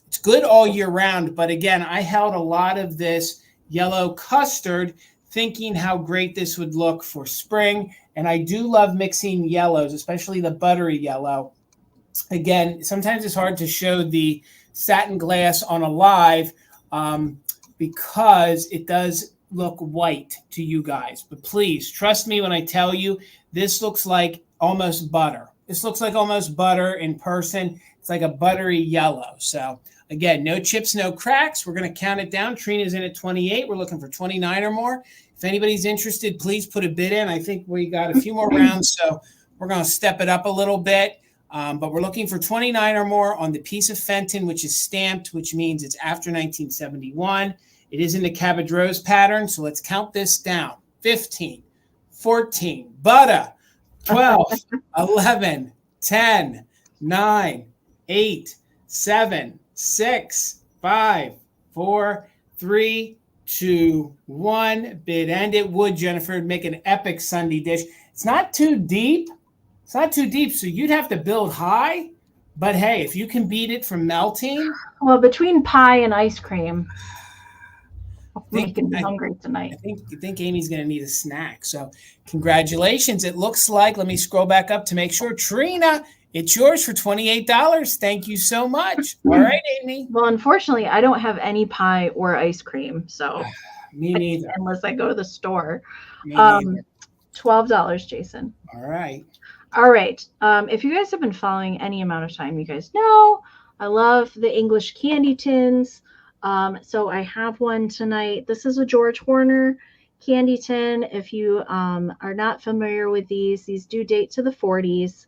It's good all year round, but again, I held a lot of this yellow custard thinking how great this would look for spring, and I do love mixing yellows, especially the buttery yellow. Again, sometimes it's hard to show the satin glass on a live because it does look white to you guys. But please trust me when I tell you, this looks like almost butter. This looks like almost butter in person. It's like a buttery yellow. So again, no chips, no cracks. We're going to count it down. Trina's in at 28. We're looking for 29 or more. If anybody's interested, please put a bid in. I think we got a few more rounds, so we're going to step it up a little bit. But we're looking for 29 or more on the piece of Fenton, which is stamped, which means it's after 1971. It is in the cabbage rose pattern, so let's count this down. 15, 14, butter, 12, 11, 10, 9, 8, 7, 6, 5, 4, 3, 2, 1. Bid end. It would, Jennifer, make an epic Sunday dish. It's not too deep. It's not too deep, so you'd have to build high. But hey, if you can beat it from melting. Well, between pie and ice cream, I'm making me hungry tonight. I think Amy's going to need a snack. So congratulations. It looks like, let me scroll back up to make sure. Trina, it's yours for $28. Thank you so much. All right, Amy. Well, unfortunately, I don't have any pie or ice cream, so me neither. Unless I go to the store. Me neither. $12, Jason. All right. All right. If you guys have been following any amount of time, you guys know I love the English candy tins. So I have one tonight. This is a George Horner candy tin. If you are not familiar with these do date to the 40s.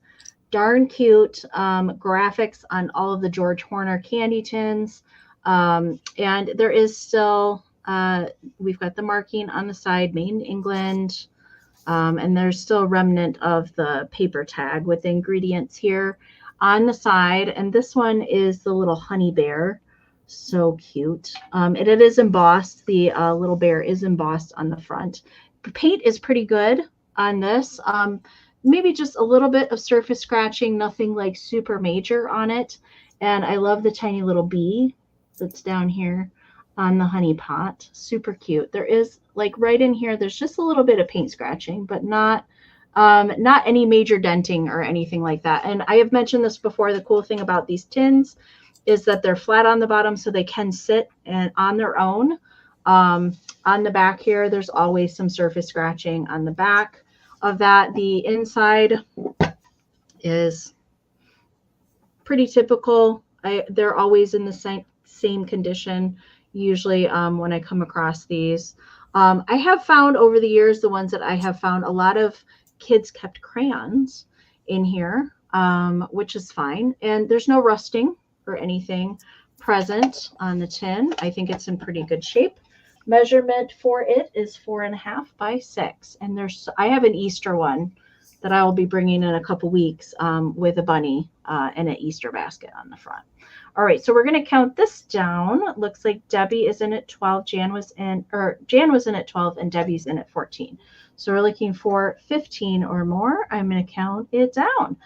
Darn cute graphics on all of the George Horner candy tins. And there is still, we've got the marking on the side, made in England. And there's still a remnant of the paper tag with the ingredients here on the side. And this one is the little honey bear. So cute. And it is embossed. The little bear is embossed on the front. The paint is pretty good on this. Maybe just a little bit of surface scratching, nothing like super major on it. And I love the tiny little bee that's down here on the honey pot. Super cute. There is like right in here, there's just a little bit of paint scratching, but not any major denting or anything like that. And I have mentioned this before. The cool thing about these tins is that they're flat on the bottom, so they can sit and on their own. On the back here, there's always some surface scratching on the back of that. The inside is pretty typical. They're always in the same condition, usually when I come across these. I have found over the years, the ones that I have found, a lot of kids kept crayons in here, which is fine. And there's no rusting or anything present on the tin. I think it's in pretty good shape. Measurement for it is 4.5 by 6. And I have an Easter one that I will be bringing in a couple weeks with a bunny and an Easter basket on the front. All right, so we're going to count this down. It looks like Debbie is in at 12, Jan was in at 12, and Debbie's in at 14. So we're looking for 15 or more. I'm going to count it down.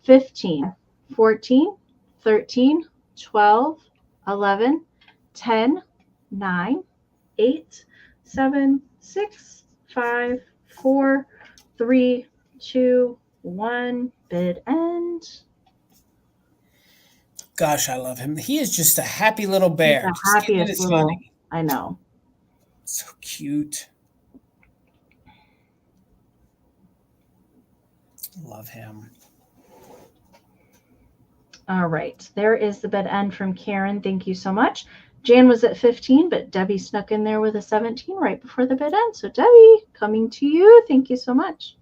15, 14, 13, 12, 11, 10, 9, 8, 7, 6, 5, 4, 3, 2, 1. Bid end. Gosh, I love him. He is just a happy little bear. He's the happiest little. I know. So cute. Love him. All right. There is the bid end from Karen. Thank you so much. Jan was at 15, but Debbie snuck in there with a 17 right before the bid end. So Debbie, coming to you. Thank you so much.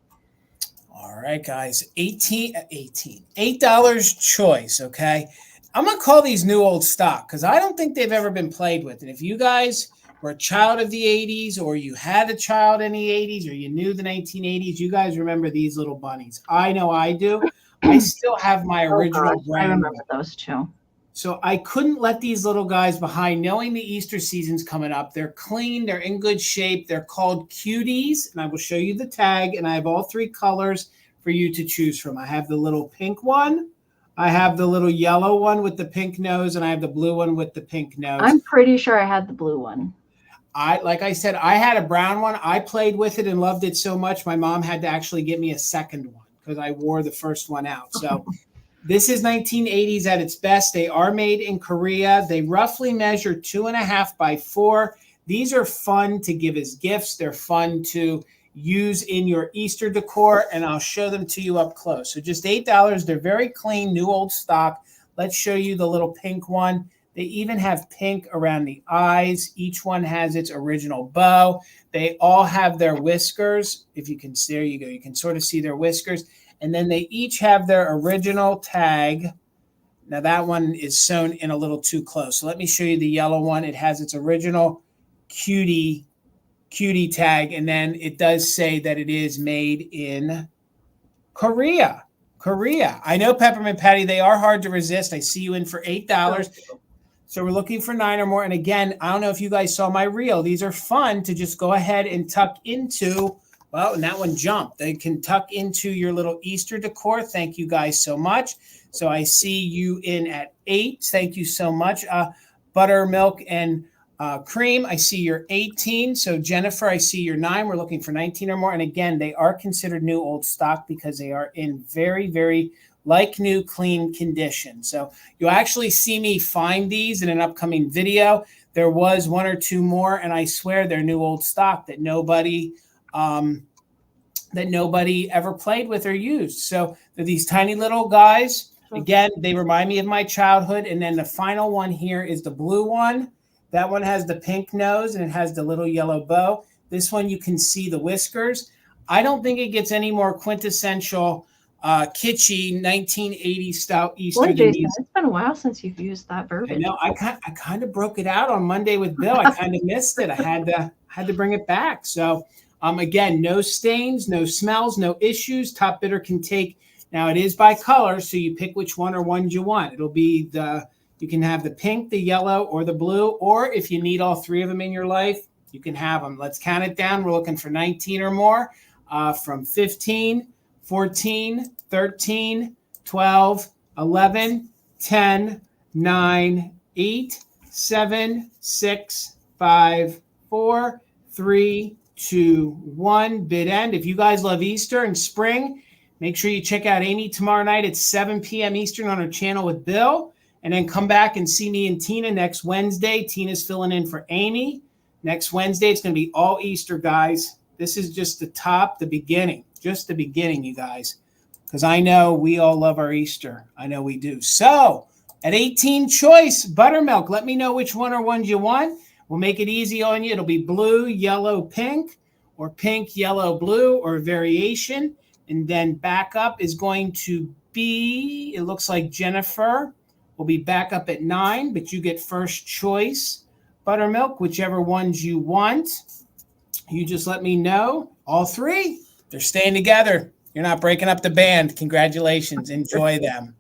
All right, guys. $8 choice, okay? I'm going to call these new old stock because I don't think they've ever been played with. And if you guys were a child of the 80s, or you had a child in the 80s, or you knew the 1980s, you guys remember these little bunnies. I know I do. I still have my original brand. I remember those too. So I couldn't let these little guys behind, knowing the Easter season's coming up. They're clean. They're in good shape. They're called cuties, and I will show you the tag, and I have all 3 colors for you to choose from. I have the little pink one, I have the little yellow one with the pink nose, and I have the blue one with the pink nose. I'm pretty sure I had the blue one. Like I said, I had a brown one. I played with it and loved it so much, my mom had to actually get me a second one because I wore the first one out. So this is 1980s at its best. They are made in Korea. They roughly measure 2.5 by 4. These are fun to give as gifts. They're fun to use in your Easter decor, and I'll show them to you up close. So just $8. They're very clean, new old stock. Let's show you the little pink one. They even have pink around the eyes. Each one has its original bow. They all have their whiskers. If you can, there you go. You can sort of see their whiskers. And then they each have their original tag. Now that one is sewn in a little too close. So let me show you the yellow one. It has its original cutie tag. And then it does say that it is made in Korea. I know, Peppermint Patty, they are hard to resist. I see you in for $8. So we're looking for 9 or more. And again, I don't know if you guys saw my reel. These are fun to just go ahead and tuck into. Well, and that one jumped. They can tuck into your little Easter decor. Thank you guys so much. So I see you in at 8. Thank you so much. Buttermilk and cream, I see you're 18. So Jennifer, I see you're 9. We're looking for 19 or more. And again, they are considered new old stock because they are in very, very like new, clean condition. So you'll actually see me find these in an upcoming video. There was 1 or 2 more, and I swear they're new old stock that nobody ever played with or used. So they're these tiny little guys. Again, they remind me of my childhood. And then the final one here is the blue one. That one has the pink nose and it has the little yellow bow. This one, you can see the whiskers. I don't think it gets any more quintessential kitschy 1980s style Easter. Boy, Jason, it's been a while since you've used that verbiage. I know. I kind of broke it out on Monday with Bill. I kind of missed it. I had to bring it back. So again, no stains, no smells, no issues. Top bidder can take. Now it is by color, so you pick which one or ones you want. It'll be you can have the pink, the yellow, or the blue. Or if you need all 3 of them in your life, you can have them. Let's count it down. We're looking for 19 or more from 15. 14, 13, 12, 11, 10, 9, 8, 7, 6, 5, 4, 3, 2, 1. Bid end. If you guys love Easter and spring, make sure you check out Amie tomorrow night at 7 p.m. Eastern on her channel with Bill. And then come back and see me and Tina next Wednesday. Tina's filling in for Amie. Next Wednesday, it's going to be all Easter, guys. This is just the beginning. Just the beginning, you guys. Because I know we all love our Easter. I know we do. So, at 18 choice, buttermilk. Let me know which one or ones you want. We'll make it easy on you. It'll be blue, yellow, pink, or pink, yellow, blue, or variation. And then backup is going to be, it looks like Jennifer will be back up at 9, but you get first choice buttermilk, whichever ones you want. You just let me know. All 3, they're staying together. You're not breaking up the band. Congratulations. Enjoy them.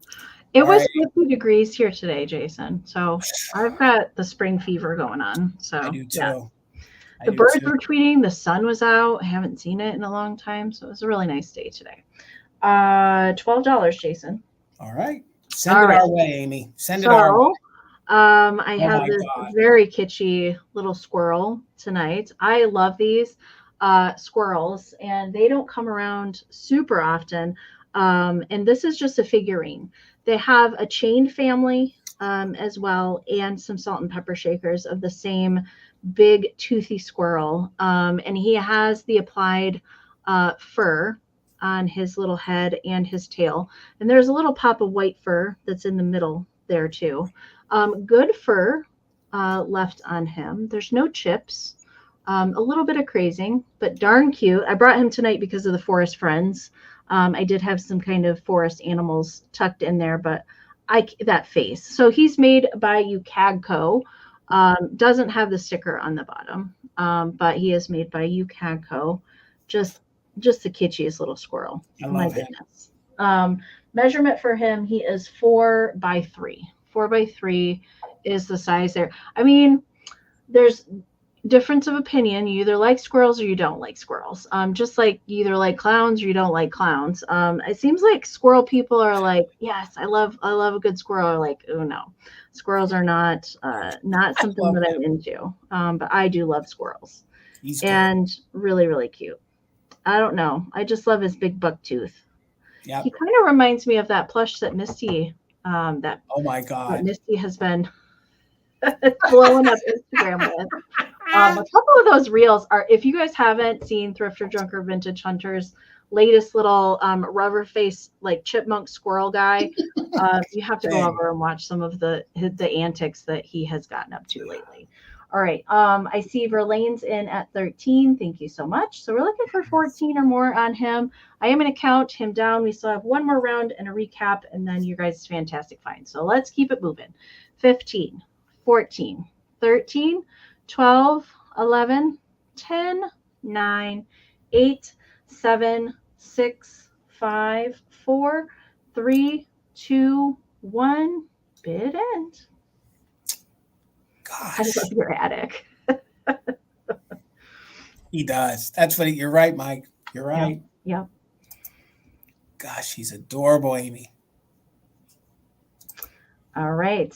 It was 50 degrees here today, Jason. So I've got the spring fever going on. So I do too. Yeah. The birds were tweeting. The sun was out. I haven't seen it in a long time. So it was a really nice day today. $12, Jason. All right. Send it our way, Amie. Send it our way. I have this very kitschy little squirrel tonight. I love these squirrels, and they don't come around super often. And this is just a figurine. They have a chain family as well, and some salt and pepper shakers of the same big toothy squirrel. And he has the applied fur on his little head and his tail. And there's a little pop of white fur that's in the middle there too. Good fur left on him. There's no chips. A little bit of crazing, but darn cute. I brought him tonight because of the forest friends. I did have some kind of forest animals tucked in there, but that face. So he's made by UCAGCO. Doesn't have the sticker on the bottom, but he is made by UCAGCO. Just the kitschiest little squirrel. My goodness. Measurement for him, he is 4 by 3. 4 by 3 is the size there. I mean, there's difference of opinion. You either like squirrels or you don't like squirrels. Just like you either like clowns or you don't like clowns. It seems like squirrel people are like, yes, I love a good squirrel. Or like, oh no, squirrels are not something that I'm into. But I do love squirrels. And really, really cute. I don't know. I just love his big buck tooth. Yep. He kind of reminds me of that plush that Misty, oh my God, that Misty has been blowing up Instagram with. A couple of those reels are, if you guys haven't seen Thrift or Junk or Vintage Hunter's latest little rubber face, like chipmunk squirrel guy, you have to go over and watch some of the antics that he has gotten up to lately. All right. I see Verlaine's in at 13. Thank you so much. So we're looking for 14 or more on him. I am going to count him down. We still have one more round and a recap, and then you guys' fantastic find. So let's keep it moving. 15, 14, 13, 12, 11, 10, 9, 8, 7, 6, 5, 4, 3, 2, 1. Bid end. Gosh. I love your attic. He does. That's what you're right, Mike. You're right. Yep. Gosh, he's adorable, Amie. All right.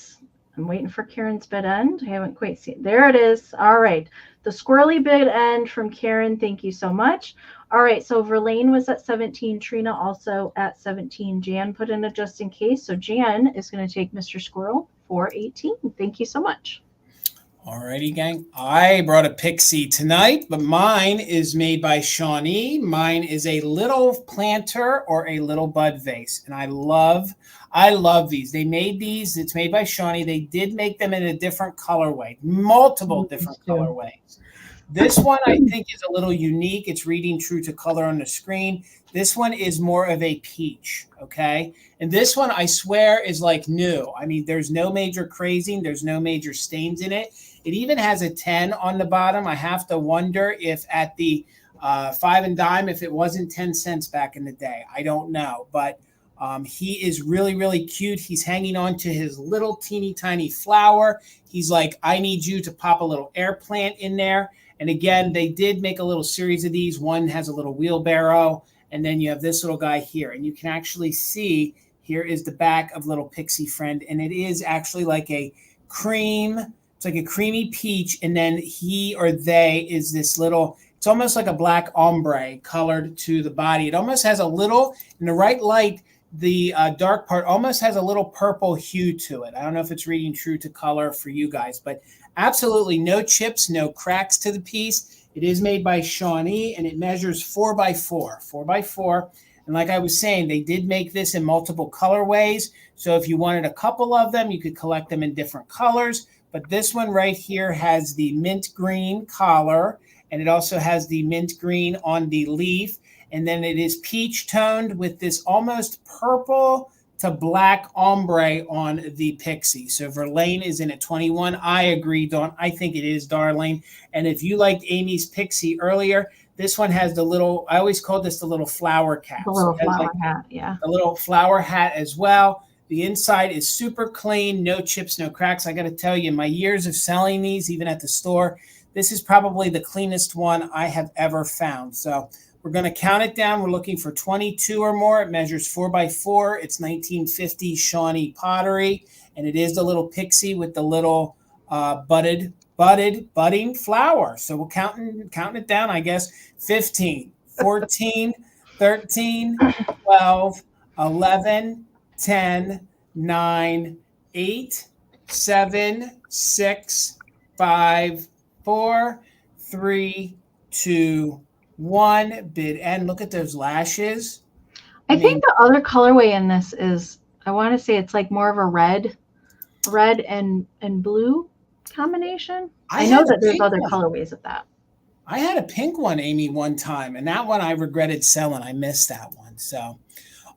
I'm waiting for Karen's bid end. I haven't quite seen. There it is. All right. The squirrely bid end from Karen. Thank you so much. All right. So Verlaine was at 17. Trina also at 17. Jan put in a just in case. So Jan is going to take Mr. Squirrel for 18. Thank you so much. Alrighty, gang. I brought a pixie tonight, but mine is made by Shawnee. Mine is a little planter or a little bud vase, and I love these. They made these. It's made by Shawnee. They did make them in a different colorway, multiple different colorways. This one I think is a little unique. It's reading true to color on the screen. This one is more of a peach, okay? And this one, I swear, is like new. I mean, there's no major crazing. There's no major stains in it. It even has a 10 on the bottom. I have to wonder if at the 5 and dime, if it wasn't 10 cents back in the day. I don't know. But he is really, really cute. He's hanging on to his little teeny tiny flower. He's like, I need you to pop a little air plant in there. And again, they did make a little series of these. One has a little wheelbarrow. And then you have this little guy here. And you can actually see here is the back of little Pixie Friend. And it is actually like a cream It's like a creamy peach, and then he or they is this little, it's almost like a black ombre colored to the body. It almost has a little, in the right light, the dark part almost has a little purple hue to it. I don't know if it's reading true to color for you guys, but absolutely no chips, no cracks to the piece. It is made by Shawnee, and it measures 4x4, 4x4. And like I was saying, they did make this in multiple colorways. So if you wanted a couple of them, you could collect them in different colors. But this one right here has the mint green collar, and it also has the mint green on the leaf. And then it is peach toned with this almost purple to black ombre on the pixie. So Verlaine is in at 21. I agree, Dawn. I think it is, darling. And if you liked Amy's pixie earlier, this one has the little, I always call this the little flower cap. The little flower hat, yeah. The little flower hat as well. The inside is super clean, no chips, no cracks. I got to tell you, in my years of selling these, even at the store, this is probably the cleanest one I have ever found. So we're going to count it down. We're looking for 22 or more. It measures 4x4. It's 1950 Shawnee pottery, and it is the little pixie with the little budding flower. So we're counting it down, I guess. 15, 14, 13, 12, 11, 10, 9, 8, 7, 6, 5, 4, 3, 2, 1. Bid end. Look at those lashes. I think the other colorway in this is, I want to say it's like more of a red and blue combination. I know that there's other colorways of that. I had a pink one, Amy, one time, and that one I regretted selling. I missed that one. So,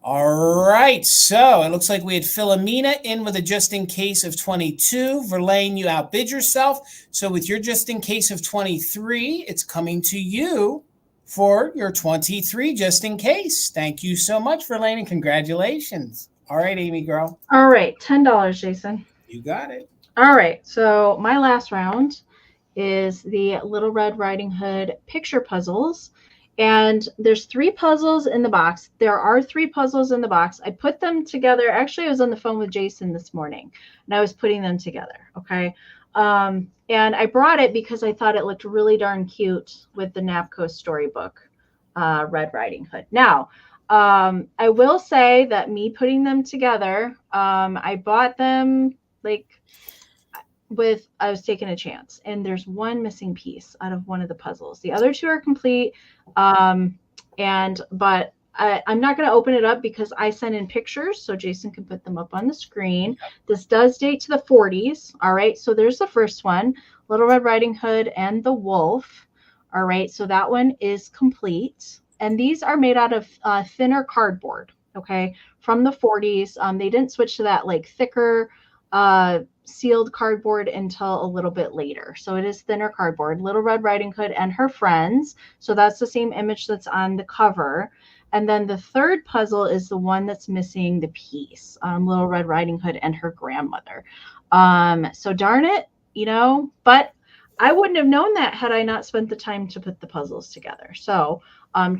all right. So it looks like we had Philomena in with a just in case of 22. Verlaine, you outbid yourself. So with your just in case of 23, it's coming to you for your 23 just in case. Thank you so much, Verlaine, and congratulations. All right, Amy girl. All right, $10, Jason. You got it. All right, so my last round is the Little Red Riding Hood picture puzzles. And there's 3 puzzles in the box. There are 3 puzzles in the box. I put them together. Actually, I was on the phone with Jason this morning, and I was putting them together, okay? And I brought it because I thought it looked really darn cute with the Napco storybook, Red Riding Hood. Now, I will say that me putting them together, I bought them I was taking a chance, and there's one missing piece out of one of the puzzles. The other 2 are complete. But I'm not going to open it up because I sent in pictures so Jason can put them up on the screen. This does date to the 40s. All right. So there's the first one, Little Red Riding Hood and the Wolf. All right. So that one is complete. And these are made out of thinner cardboard. Okay. From the 40s. They didn't switch to that thicker sealed cardboard until a little bit later. So it is thinner cardboard. Little Red Riding Hood and her friends. So that's the same image that's on the cover. And then the third puzzle is the one that's missing the piece. Little Red Riding Hood and her grandmother. So darn it, but I wouldn't have known that had I not spent the time to put the puzzles together. So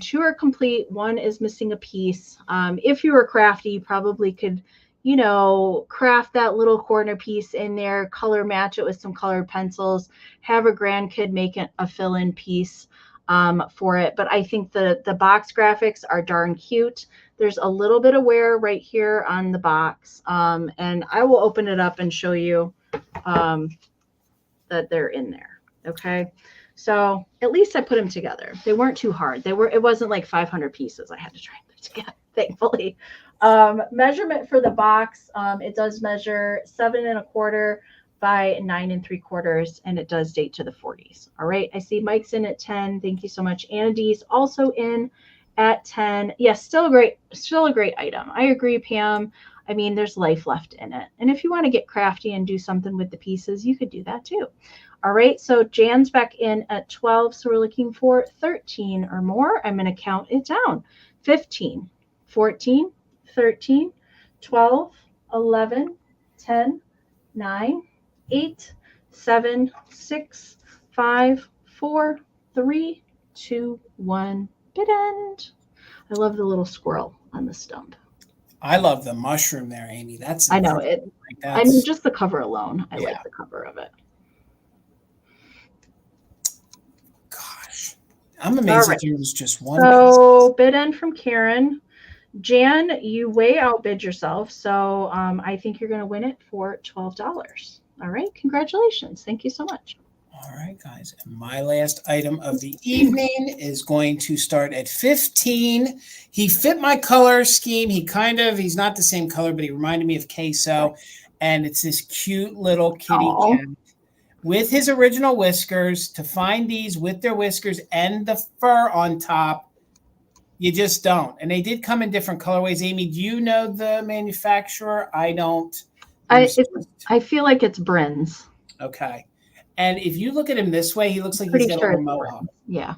2 are complete. 1 is missing a piece. If you were crafty, you probably could craft that little corner piece in there, color match it with some colored pencils, have a grandkid make it a fill-in piece for it. But I think the box graphics are darn cute. There's a little bit of wear right here on the box. And I will open it up and show you that they're in there. Okay. So at least I put them together. They weren't too hard. It wasn't like 500 pieces I had to try and put together, thankfully. Measurement for the box, it does measure 7 1/4 by 9 3/4, and it does date to the 40s. All right. I see Mike's in at 10. Thank you so much. Anna D's also in at 10. Yes, still a great item. I agree, Pam. I mean, there's life left in it. And if you want to get crafty and do something with the pieces, you could do that too. All right. So Jan's back in at 12. So we're looking for 13 or more. I'm going to count it down. 15, 14, 13, 12, 11, 10, 9, 8, 7, 6, 5, 4, 3, 2, 1. Bid end. I love the little squirrel on the stump. I love the mushroom there, Amy. I know it. I mean, just the cover alone. I like the cover of it. I'm amazed that there was just one So bid end from Karen. Jan, you way outbid yourself. So I think you're going to win it for $12. All right. Congratulations. Thank you so much. All right, guys. And my last item of the evening is going to start at 15. He fit my color scheme. He's not the same color, but he reminded me of Queso. And it's this cute little kitty cat with his original whiskers. To find these with their whiskers and the fur on top, you just don't. And they did come in different colorways. Amie, do you know the manufacturer? I don't. I feel like it's Brins. Okay. And if you look at him this way, he looks like he's got a little mohawk. Yeah.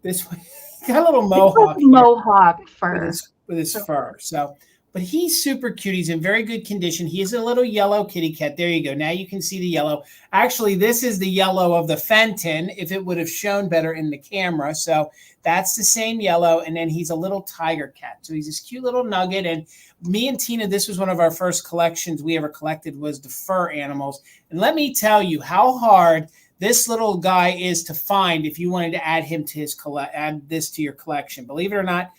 This way, he got a little mohawk. Mohawk fur. With his fur. So, but he's super cute. He's in very good condition. He is a little yellow kitty cat. There you go. Now you can see the yellow. Actually, this is the yellow of the Fenton, if it would have shown better in the camera. So that's the same yellow. And then he's a little tiger cat. So he's this cute little nugget. And me and Tina, this was one of our first collections we ever collected, was the fur animals. And let me tell you how hard this little guy is to find if you wanted to add him to add this to your collection. Believe it or not,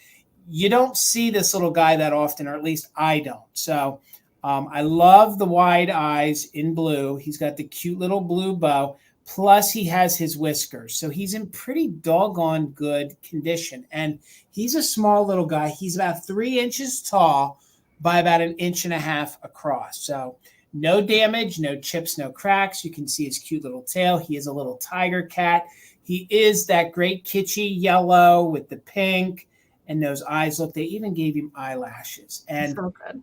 you don't see this little guy that often, or at least I don't. So I love the wide eyes in blue. He's got the cute little blue bow. Plus he has his whiskers. So he's in pretty doggone good condition. And he's a small little guy. He's about 3 inches tall by about 1.5 inches across. So no damage, no chips, no cracks. You can see his cute little tail. He is a little tiger cat. He is that great kitschy yellow with the pink. And those eyes, look, they even gave him eyelashes. And so good.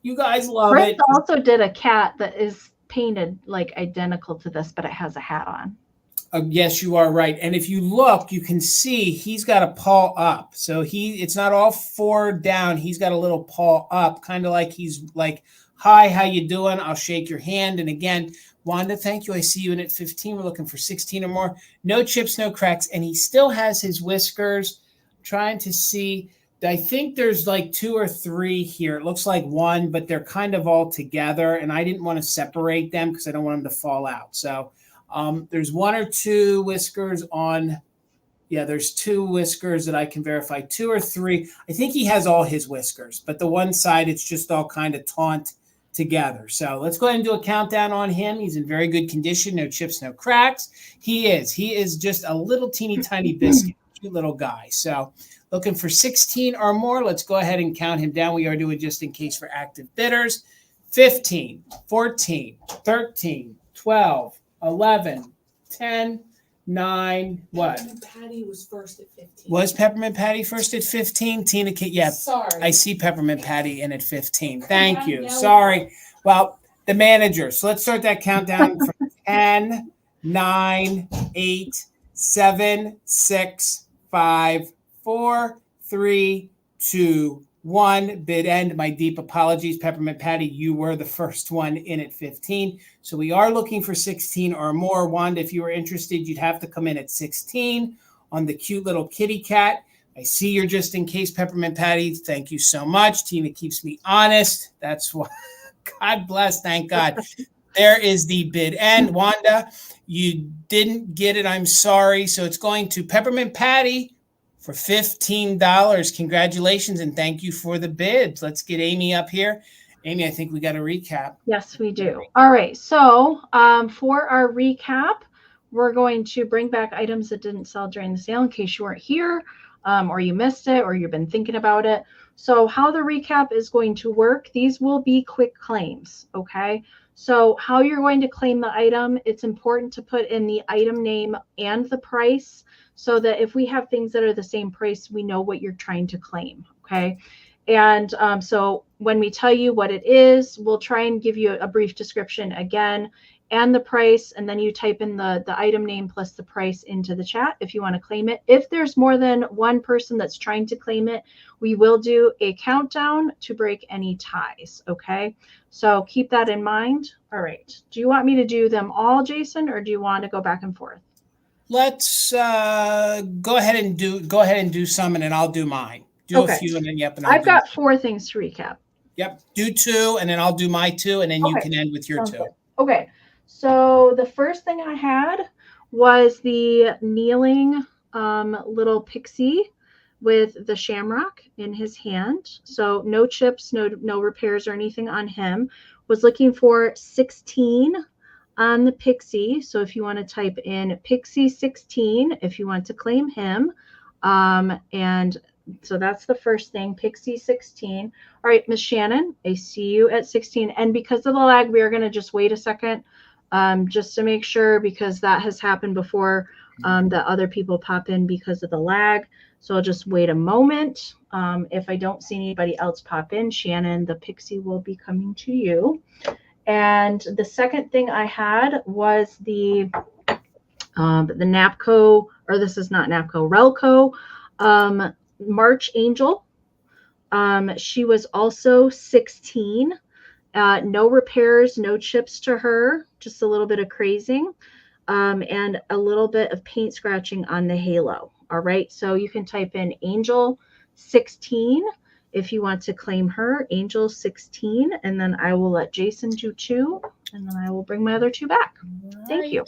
You guys love it. Also did a cat that is painted like identical to this, but it has a hat on. Yes, you are right. And if you look, you can see he's got a paw up. So it's not all 4 down. He's got a little paw up, kind of like he's like, hi, how you doing? I'll shake your hand. And again, Wanda, thank you. I see you in at 15. We're looking for 16 or more. No chips, no cracks. And he still has his whiskers. Trying to see, I think there's like 2 or 3 here. It looks like 1, but they're kind of all together. And I didn't want to separate them because I don't want them to fall out. So there's 1 or 2 whiskers on. Yeah, there's 2 whiskers that I can verify. 2 or 3. I think he has all his whiskers, but the one side, it's just all kind of taunt together. So let's go ahead and do a countdown on him. He's in very good condition. No chips, no cracks. He is just a little teeny tiny biscuit. Little guy. So looking for 16 or more. Let's go ahead and count him down. We are doing just in case for active bidders. 15, 14, 13, 12, 11, 10, 9, what? Peppermint Patty was first at 15. Was Peppermint Patty first at 15? Tina, yeah. Sorry. I see Peppermint Patty in at 15. Thank you. Sorry. Well, the manager. So let's start that countdown from 10, 9, 8, 7, 6, 5, 4, 3, 2, 1. Bid end. My deep apologies, Peppermint Patty. You were the first one in at 15. So we are looking for 16 or more. Wanda, if you were interested, you'd have to come in at 16 on the cute little kitty cat. I see you're just in case, Peppermint Patty. Thank you so much. Tina keeps me honest. That's why. God bless. Thank God. There is the bid end. Wanda, you didn't get it. I'm sorry. So it's going to Peppermint Patty for $15. Congratulations, and thank you for the bids. Let's get Amie up here. Amie, I think we got a recap. Yes, we do. All right. So for our recap, we're going to bring back items that didn't sell during the sale in case you weren't here or you missed it or you've been thinking about it. So how the recap is going to work, these will be quick claims, okay? So how you're going to claim the item, it's important to put in the item name and the price so that if we have things that are the same price, we know what you're trying to claim, okay? And so when we tell you what it is, we'll try and give you a brief description again and the price, and then you type in the item name plus the price into the chat if you want to claim it. If there's more than one person that's trying to claim it, we will do a countdown to break any ties, okay? So keep that in mind. All right. Do you want me to do them all, Jason, or do you want to go back and forth? Let's go ahead and do some, and then I'll do mine. Do a few, and then and I've got 4 things to recap. Yep. Do 2, and then I'll do my 2, and then you can end with your 2. Good. Okay. So the first thing I had was the kneeling little pixie with the shamrock in his hand. So no chips, no repairs or anything on him. Was looking for 16 on the pixie. So if you want to type in pixie 16, if you want to claim him, and so that's the first thing, pixie 16. All right, Miss Shannon, I see you at 16. And because of the lag, we are going to just wait a second, just to make sure, because that has happened before, that other people pop in because of the lag. So I'll just wait a moment. If I don't see anybody else pop in, Shannon, the pixie will be coming to you. And the second thing I had was the NAPCO, or this is not NAPCO, Relco March Angel. She was also 16. No repairs, no chips to her, just a little bit of crazing, and a little bit of paint scratching on the halo. All right, so you can type in Angel 16 if you want to claim her, Angel 16, and then I will let Jason do 2, and then I will bring my other 2 back. Right. Thank you.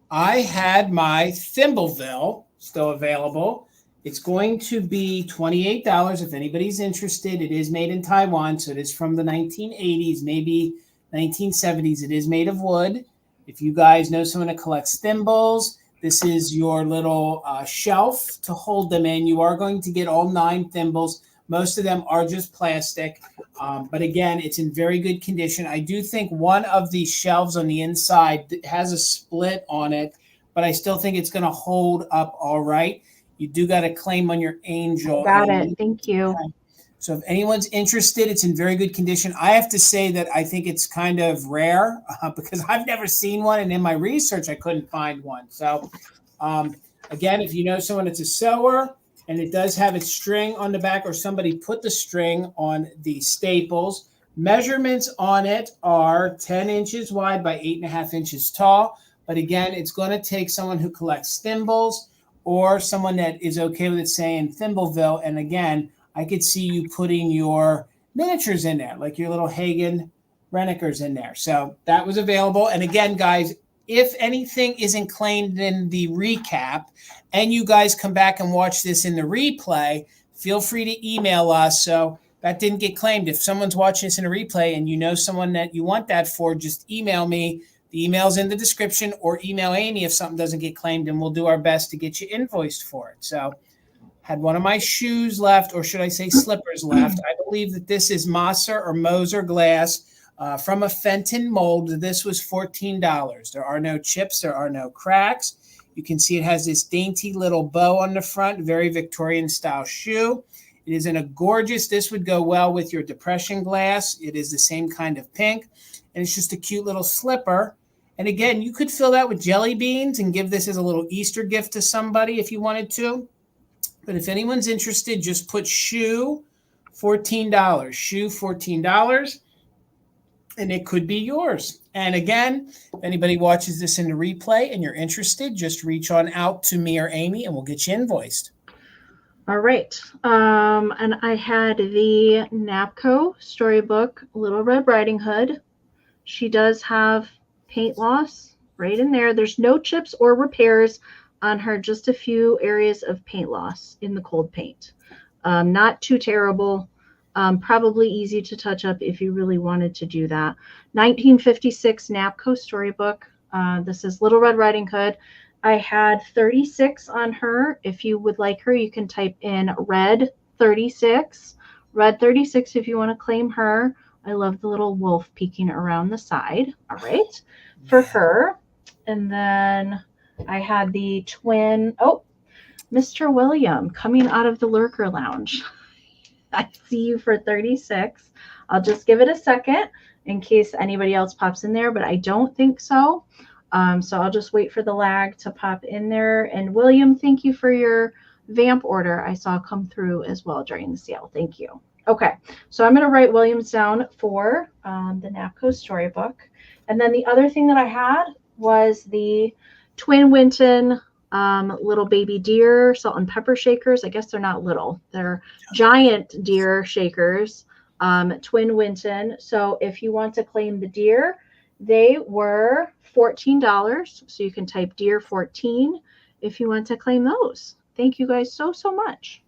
I had my Thimbleville still available. It's going to be $28 if anybody's interested. It is made in Taiwan, so it is from the 1980s, maybe 1970s. It is made of wood. If you guys know someone that collects thimbles, this is your little shelf to hold them in. You are going to get all 9 thimbles. Most of them are just plastic, but again, it's in very good condition. I do think one of the shelves on the inside has a split on it, but I still think it's going to hold up all right. You do got a claim on your Angel. Got it. Thank you. So if anyone's interested, it's in very good condition. I have to say that I think it's kind of rare because I've never seen one, and in my research, I couldn't find one. So again, if you know someone that's a sewer, and it does have its string on the back, or somebody put the string on the staples. Measurements on it are 10 inches wide by 8.5 inches tall. But again, it's going to take someone who collects thimbles or someone that is okay with it saying Thimbleville. And again, I could see you putting your miniatures in there, like your little Hagen Renekers in there. So that was available. And again, guys, if anything isn't claimed in the recap and you guys come back and watch this in the replay, feel free to email us. So that didn't get claimed. If someone's watching this in a replay and you know someone that you want that for, just email me. The email's in the description, or email Amie if something doesn't get claimed, and we'll do our best to get you invoiced for it. So had one of my shoes left, or should I say slippers left. I believe that this is Moser glass. From a Fenton mold. This was $14. There are no chips. There are no cracks. You can see it has this dainty little bow on the front, very Victorian style shoe. It is in a gorgeous, this would go well with your depression glass. It is the same kind of pink, and it's just a cute little slipper. And again, you could fill that with jelly beans and give this as a little Easter gift to somebody if you wanted to. But if anyone's interested, just put shoe $14. Shoe $14. And it could be yours. And again, if anybody watches this in the replay and you're interested, just reach on out to me or Amie and we'll get you invoiced. All right. And I had the NAPCO storybook, Little Red Riding Hood. She does have paint loss right in there. There's no chips or repairs on her, just a few areas of paint loss in the cold paint. Not too terrible. Probably easy to touch up if you really wanted to do that. 1956 NAPCO storybook. This is Little Red Riding Hood. I had 36 on her. If you would like her, you can type in red 36. Red 36 if you want to claim her. I love the little wolf peeking around the side. All right. For her. And then I had the twin. Oh, Mr. William coming out of the Lurker Lounge. I see you for 36. I'll just give it a second in case anybody else pops in there, but I don't think so. So I'll just wait for the lag to pop in there. And William, thank you for your vamp order I saw come through as well during the sale. Thank you. Okay, so I'm going to write Williams down for the NAPCO storybook. And then the other thing that I had was the Twin Winton little baby deer salt and pepper shakers. I guess they're not little. They're giant deer shakers, Twin Winton. So if you want to claim the deer, they were $14. So you can type deer 14 if you want to claim those. Thank you guys so much.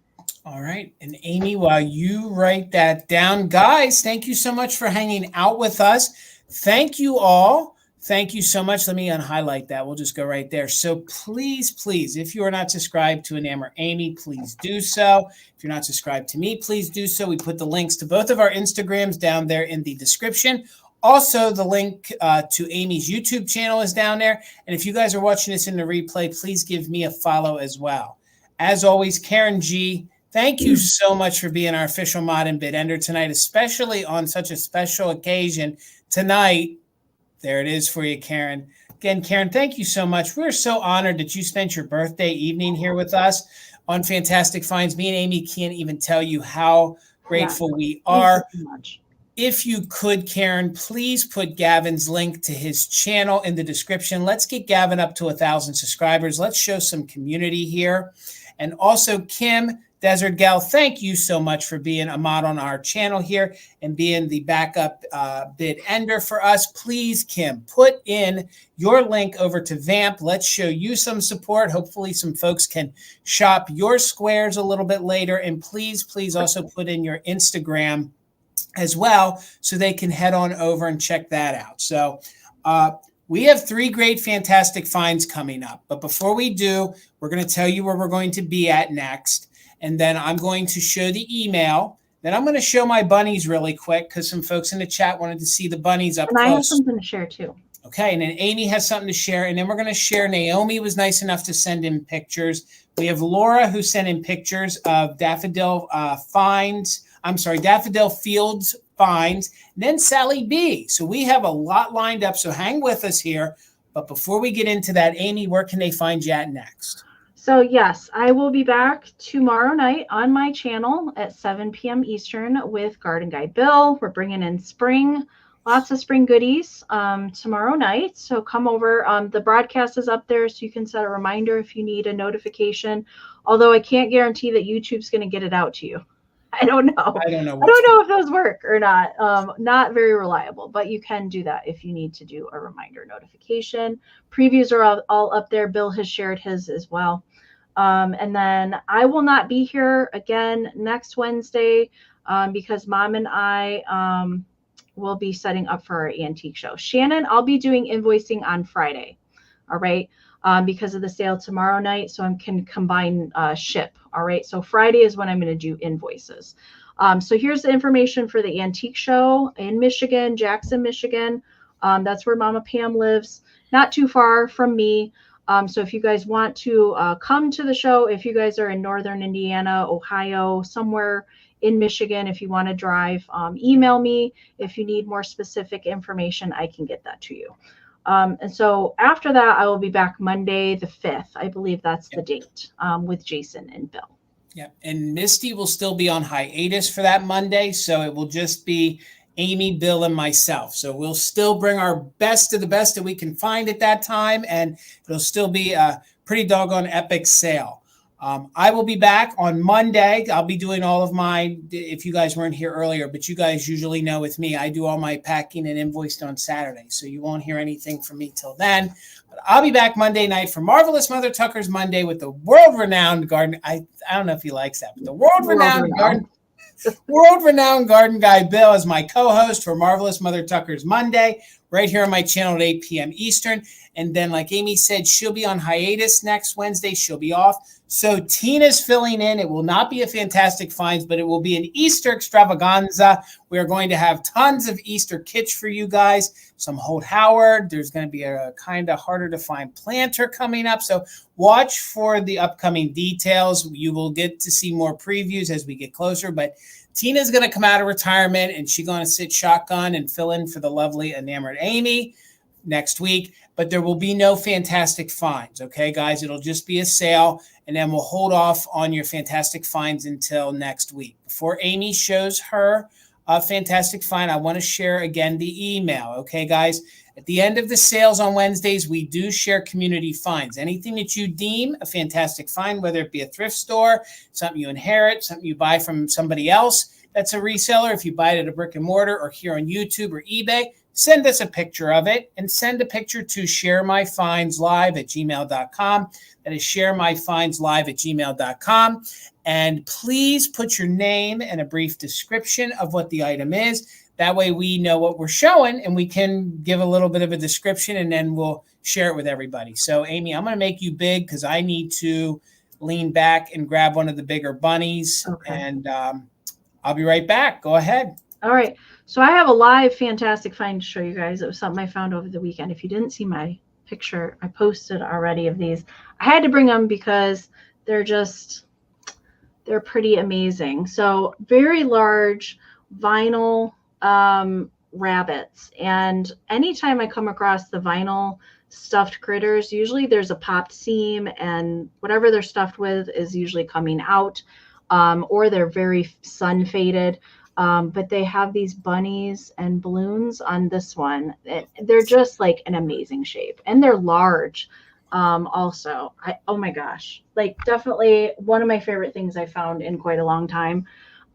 All right. And Amie, while you write that down, guys, thank you so much for hanging out with us. Thank you all. Thank you so much. Let me unhighlight that. We'll just go right there. So please, if you are not subscribed to Enamor Amie, please do so. If you're not subscribed to me, please do so. We put the links to both of our Instagrams down there in the description. Also, the link to Amie's YouTube channel is down there. And if you guys are watching this in the replay, please give me a follow as well. As always, Karen G., thank you so much for being our official mod and bid ender tonight, especially on such a special occasion tonight. There it is for you, Karen. Again, Karen, thank you so much. We're so honored that you spent your birthday evening here with us on Fantastic Finds. Me and Amie can't even tell you how grateful we are. Thank you so much. If you could, Karen, please put Gavin's link to his channel in the description. Let's get Gavin up to 1,000 subscribers. Let's show some community here. And also, Kim, Desert Gal, thank you so much for being a mod on our channel here and being the backup bid ender for us. Please, Kim, put in your link over to Vamp. Let's show you some support. Hopefully some folks can shop your squares a little bit later. And please also put in your Instagram as well so they can head on over and check that out. So we have 3 great Fantastic Finds coming up. But before we do, we're going to tell you where we're going to be at next. And then I'm going to show the email. Then I'm going to show my bunnies really quick because some folks in the chat wanted to see the bunnies up close. I have something to share too. Okay, and then Amie has something to share. And then we're going to share. Naomi was nice enough to send in pictures. We have Laura who sent in pictures of Daffodil Fields finds. And then Sally B. So we have a lot lined up. So hang with us here. But before we get into that, Amie, where can they find you at next? So yes, I will be back tomorrow night on my channel at 7 p.m. Eastern with Garden Guy Bill. We're bringing in spring, lots of spring goodies tomorrow night. So come over. The broadcast is up there, so you can set a reminder if you need a notification. Although I can't guarantee that YouTube's going to get it out to you. I don't know. I don't know if those work or not. Not very reliable, but you can do that if you need to do a reminder notification. Previews are all up there. Bill has shared his as well. And then I will not be here again next Wednesday because Mom and I will be setting up for our antique show. Shannon, I'll be doing invoicing on Friday. All right. Because of the sale tomorrow night. So I can combine ship. All right. So Friday is when I'm going to do invoices. So here's the information for the antique show in Michigan, Jackson, Michigan. That's where Mama Pam lives, not too far from me. So if you guys want to come to the show, if you guys are in Northern Indiana, Ohio, somewhere in Michigan, if you want to drive, email me. If you need more specific information, I can get that to you. And so after that, I will be back Monday, the 5th. I believe that's the date with Jason and Bill. Yeah. And Misty will still be on hiatus for that Monday. So it will just be Amie, Bill, and myself. So we'll still bring our best of the best that we can find at that time. And it'll still be a pretty doggone epic sale. I will be back on Monday. I'll be doing all of my, if you guys weren't here earlier, but you guys usually know with me, I do all my packing and invoiced on Saturday. So you won't hear anything from me till then. But I'll be back Monday night for Marvelous Mother Tucker's Monday with the world-renowned garden. I don't know if he likes that, but the world-renowned garden guy Bill is my co-host for Marvelous Mother Tucker's Monday, right here on my channel at 8 p.m. Eastern. And then, like Amie said, she'll be on hiatus next Wednesday. She'll be off. So Tina's filling in. It will not be a Fantastic Finds, but it will be an Easter extravaganza. We are going to have tons of Easter kits for you guys. Some Holt Howard. There's going to be a kind of harder to find planter coming up. So watch for the upcoming details. You will get to see more previews as we get closer. But Tina's going to come out of retirement, and she's going to sit shotgun and fill in for the lovely Enamored Amie next week. But there will be no Fantastic Finds. Okay, guys? It'll just be a sale. And then we'll hold off on your Fantastic Finds until next week. Before Amie shows her Fantastic Find, I want to share again the email. Okay, guys? At the end of the sales on Wednesdays, we do share community finds. Anything that you deem a Fantastic Find, whether it be a thrift store, something you inherit, something you buy from somebody else that's a reseller, if you buy it at a brick and mortar or here on YouTube or eBay, send us a picture of it and send a picture to sharemyfindslive@gmail.com. That is sharemyfindslive@gmail.com. And please put your name and a brief description of what the item is. That way we know what we're showing and we can give a little bit of a description and then we'll share it with everybody. So Amie, I'm going to make you big because I need to lean back and grab one of the bigger bunnies. Okay. And I'll be right back. Go ahead. All right. So I have a live fantastic find to show you guys. It was something I found over the weekend. If you didn't see my picture, I posted already of these. I had to bring them because they're pretty amazing. So very large vinyl rabbits. And anytime I come across the vinyl stuffed critters, usually there's a popped seam and whatever they're stuffed with is usually coming out, or they're very sun faded. But they have these bunnies and balloons on this one. They're just like an amazing shape, and they're large. Also, oh my gosh, like definitely one of my favorite things I found in quite a long time.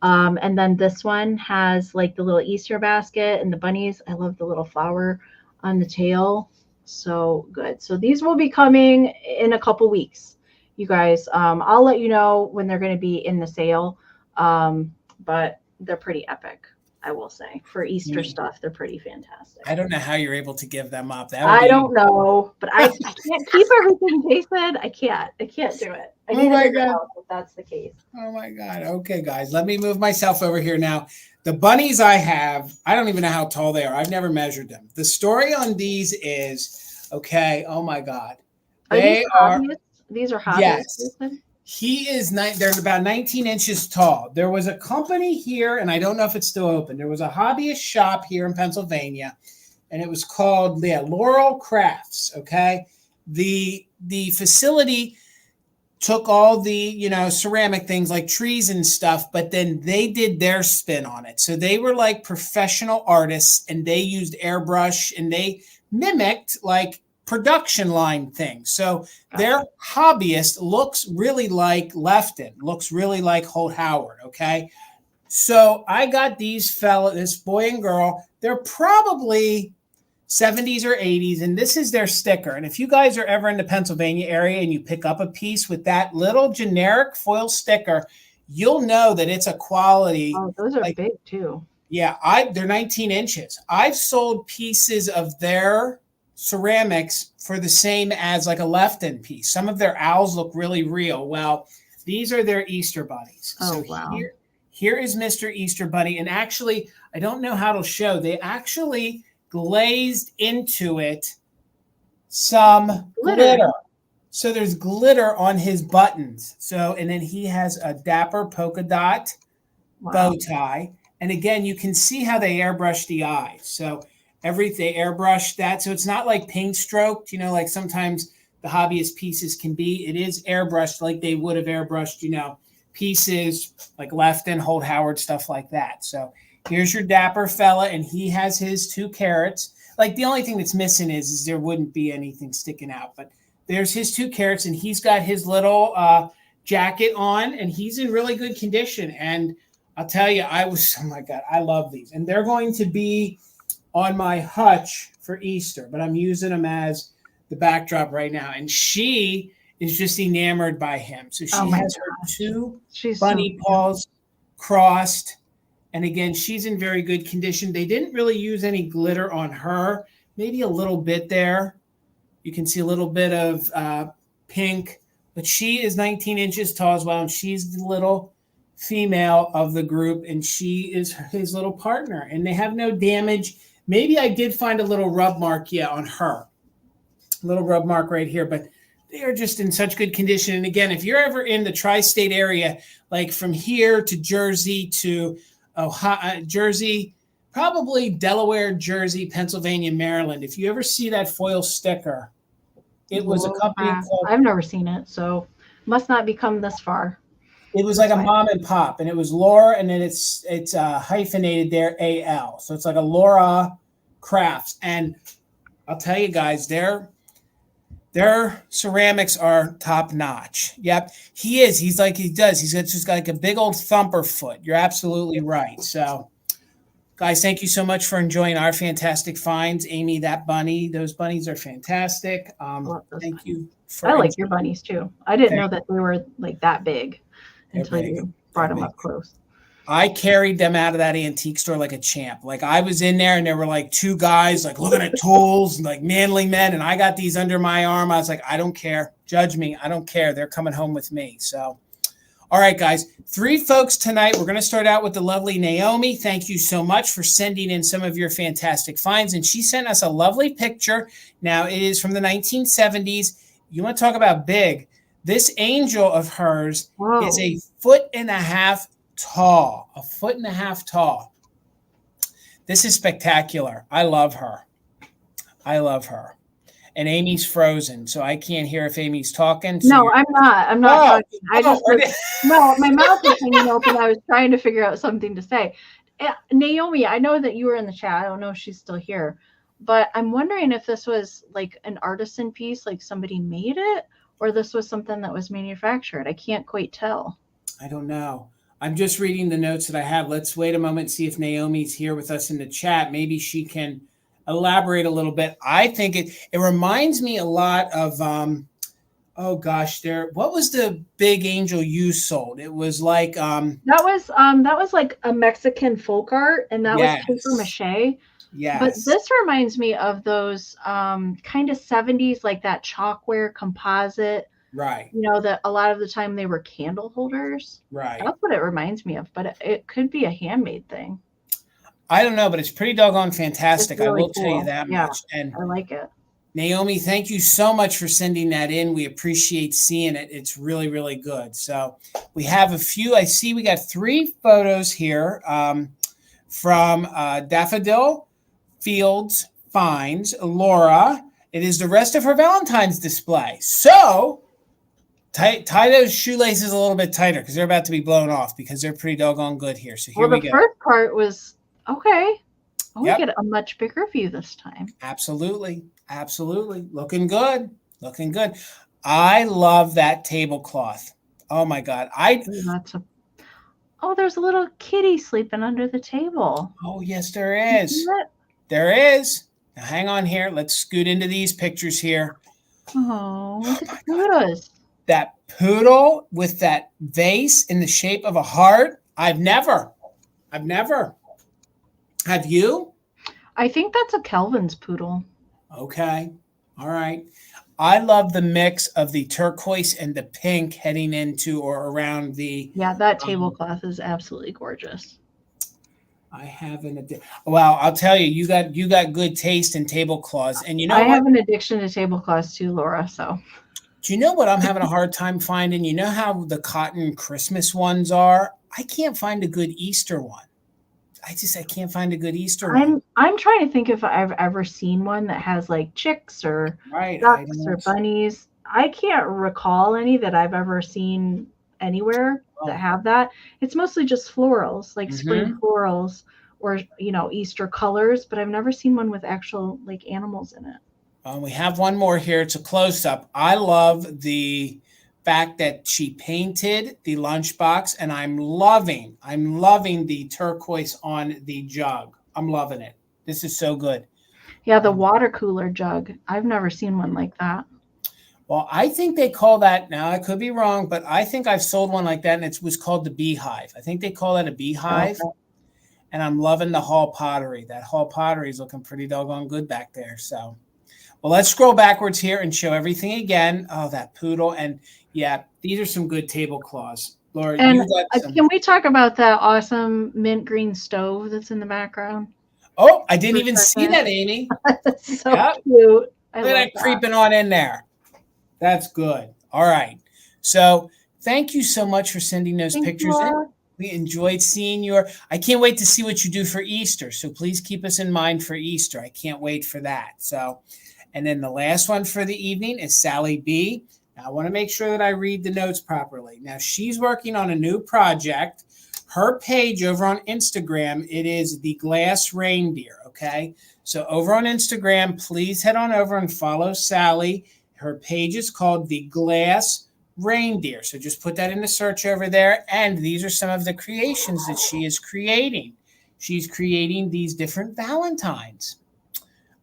And then this one has like the little Easter basket and the bunnies. I love the little flower on the tail. So good. So these will be coming in a couple weeks, you guys. I'll let you know when they're going to be in the sale. But they're pretty epic, I will say. For Easter stuff, they're pretty fantastic. I don't know how you're able to give them up. I don't know, but I can't keep everything Jason. I can't do it. I need to figure out if that's the case. Oh my God. Okay, guys, let me move myself over here now. The bunnies I have, I don't even know how tall they are. I've never measured them. The story on these is, okay, oh my God. These are hobbyists. Yes. They're about 19 inches tall. There was a company here, and I don't know if it's still open. There was a hobbyist shop here in Pennsylvania, and it was called Laurel Crafts. Okay. The facility took all the, ceramic things like trees and stuff, but then they did their spin on it. So they were like professional artists, and they used airbrush, and they mimicked like production line things. So their hobbyist looks really like Lefton, looks really like Holt Howard. Okay. So I got these this boy and girl, they're probably 70s or 80s, and this is their sticker. And if you guys are ever in the Pennsylvania area and you pick up a piece with that little generic foil sticker, you'll know that it's a quality. Oh, those are big too. Yeah, they're 19 inches. I've sold pieces of their ceramics for the same as like a Lefton piece. Some of their owls look really real. Well, these are their Easter bunnies. Oh, so wow. Here is Mr. Easter Bunny. And actually, I don't know how to show. They actually glazed into it some glitter. So there's glitter on his buttons. So, and then he has a dapper polka dot bow tie. And again, you can see how they airbrush the eyes. So they airbrush that. So it's not like paint stroked, like sometimes the hobbyist pieces can be. It is airbrushed like they would have airbrushed, pieces like Lefton, Holt Howard, stuff like that. So here's your dapper fella, and he has his 2 carrots. Like the only thing that's missing is there wouldn't be anything sticking out, but there's his 2 carrots, and he's got his little jacket on, and he's in really good condition. And I'll tell you, oh my God, I love these. And they're going to be on my hutch for Easter, but I'm using them as the backdrop right now. And she is just enamored by him. So she has her 2 bunny paws crossed. And again, she's in very good condition. They didn't really use any glitter on her, maybe a little bit there. You can see a little bit of pink, but she is 19 inches tall as well. And she's the little female of the group, and she is his little partner. And they have no damage. Maybe I did find a little rub mark, on her. A little rub mark right here, but they are just in such good condition. And again, if you're ever in the tri-state area, like from here to Jersey to Ohio, Jersey, probably Delaware, Jersey, Pennsylvania, Maryland, if you ever see that foil sticker, it was a company called... I've never seen it, so must not be come this far. It was like a mom and pop, and it was Laura, and then it's hyphenated there, AL. So it's like a Laura Crafts. And I'll tell you guys, their ceramics are top notch. Yep, he is. He's just got like a big old thumper foot. You're absolutely right. So Guys, thank you so much for enjoying our fantastic finds. Amie, that bunny, those bunnies are fantastic. Love those Thank bunnies. you for I like your bunnies too. I didn't know Thank that they were like that big They're until big. you brought They're them big. up close. I carried them out of that antique store like a champ. Like I was in there and there were like two guys like looking at tools and like manly men. And I got these under my arm. I was like, I don't care. Judge me. I don't care. They're coming home with me. So, all right, guys, 3 folks tonight. We're going to start out with the lovely Naomi. Thank you so much for sending in some of your fantastic finds. And she sent us a lovely picture. Now it is from the 1970s. You want to talk about big. This angel of hers is 1.5 feet tall, 1.5 feet tall. This is spectacular. I love her. I love her. And Amy's frozen, so I can't hear if Amy's talking. So no, I'm not. I'm not talking. I just no, my mouth is hanging open. I was trying to figure out something to say. Naomi, I know that you were in the chat. I don't know if she's still here, but I'm wondering if this was like an artisan piece, like somebody made it, or this was something that was manufactured. I can't quite tell. I don't know. I'm just reading the notes that I have. Let's wait a moment and see if Naomi's here with us in the chat. Maybe she can elaborate a little bit. I think it reminds me a lot of oh gosh, what was the big angel you sold? It was like that was like a Mexican folk art, and that was paper mache. Yes. But this reminds me of those kind of 70s, like that chalkware composite. Right. You know, that a lot of the time they were candle holders. Right. That's what it reminds me of, but it could be a handmade thing. I don't know, but it's pretty doggone fantastic. Really I will cool. tell you that much. And I like it. Naomi, thank you so much for sending that in. We appreciate seeing it. It's really, really good. So we have a few. I see we got 3 photos here from Daffodil Fields Finds, Laura. It is the rest of her Valentine's display. So tie those shoelaces a little bit tighter because they're about to be blown off because they're pretty doggone good here. So here we go. The first part was okay. Oh, we get a much bigger view this time. Absolutely. Absolutely. Looking good. Looking good. I love that tablecloth. Oh my God. There's a little kitty sleeping under the table. Oh, yes, there is. There is. Now hang on here. Let's scoot into these pictures here. Oh, look at the poodles. That poodle with that vase in the shape of a heart. I've never. Have you? I think that's a Kelvin's poodle. Okay. All right. I love the mix of the turquoise and the pink heading into or around the. Yeah, that tablecloth is absolutely gorgeous. I have well, I'll tell you, you got good taste in tablecloths, and I have an addiction to tablecloths too, Laura. So. Do you know what I'm having a hard time finding? You know how the cotton Christmas ones are? I can't find a good Easter one. I can't find a good Easter one. I'm trying to think if I've ever seen one that has like chicks or ducks or bunnies. I can't recall any that I've ever seen anywhere that have that. It's mostly just florals, like spring florals or, Easter colors, but I've never seen one with actual like animals in it. We have one more here. It's a close-up. I love the fact that she painted the lunchbox, and I'm loving the turquoise on the jug. I'm loving it. This is so good. Yeah, the water cooler jug. I've never seen one like that. Well, I think they call that, now I could be wrong, but I think I've sold one like that, and it was called the beehive. I think they call that a beehive. Okay. And I'm loving the hall pottery. That hall pottery is looking pretty doggone good back there. So, well, let's scroll backwards here and show everything again. Oh, that poodle. And yeah, these are some good tablecloths. Laura, and you got some. Can we talk about that awesome mint green stove that's in the background? Oh, I didn't even see that, Amie. That's so cute. Look at that creeping on in there. That's good. All right. So thank you so much for sending those pictures in. We enjoyed seeing I can't wait to see what you do for Easter. So please keep us in mind for Easter. I can't wait for that. So, and then the last one for the evening is Sally B. Now, I want to make sure that I read the notes properly. Now, she's working on a new project. Her page over on Instagram, it is the Glass Reindeer, okay? So over on Instagram, please head on over and follow Sally. Her page is called the Glass Reindeer. So just put that in the search over there. And these are some of the creations that she is creating. she's creating these different Valentines.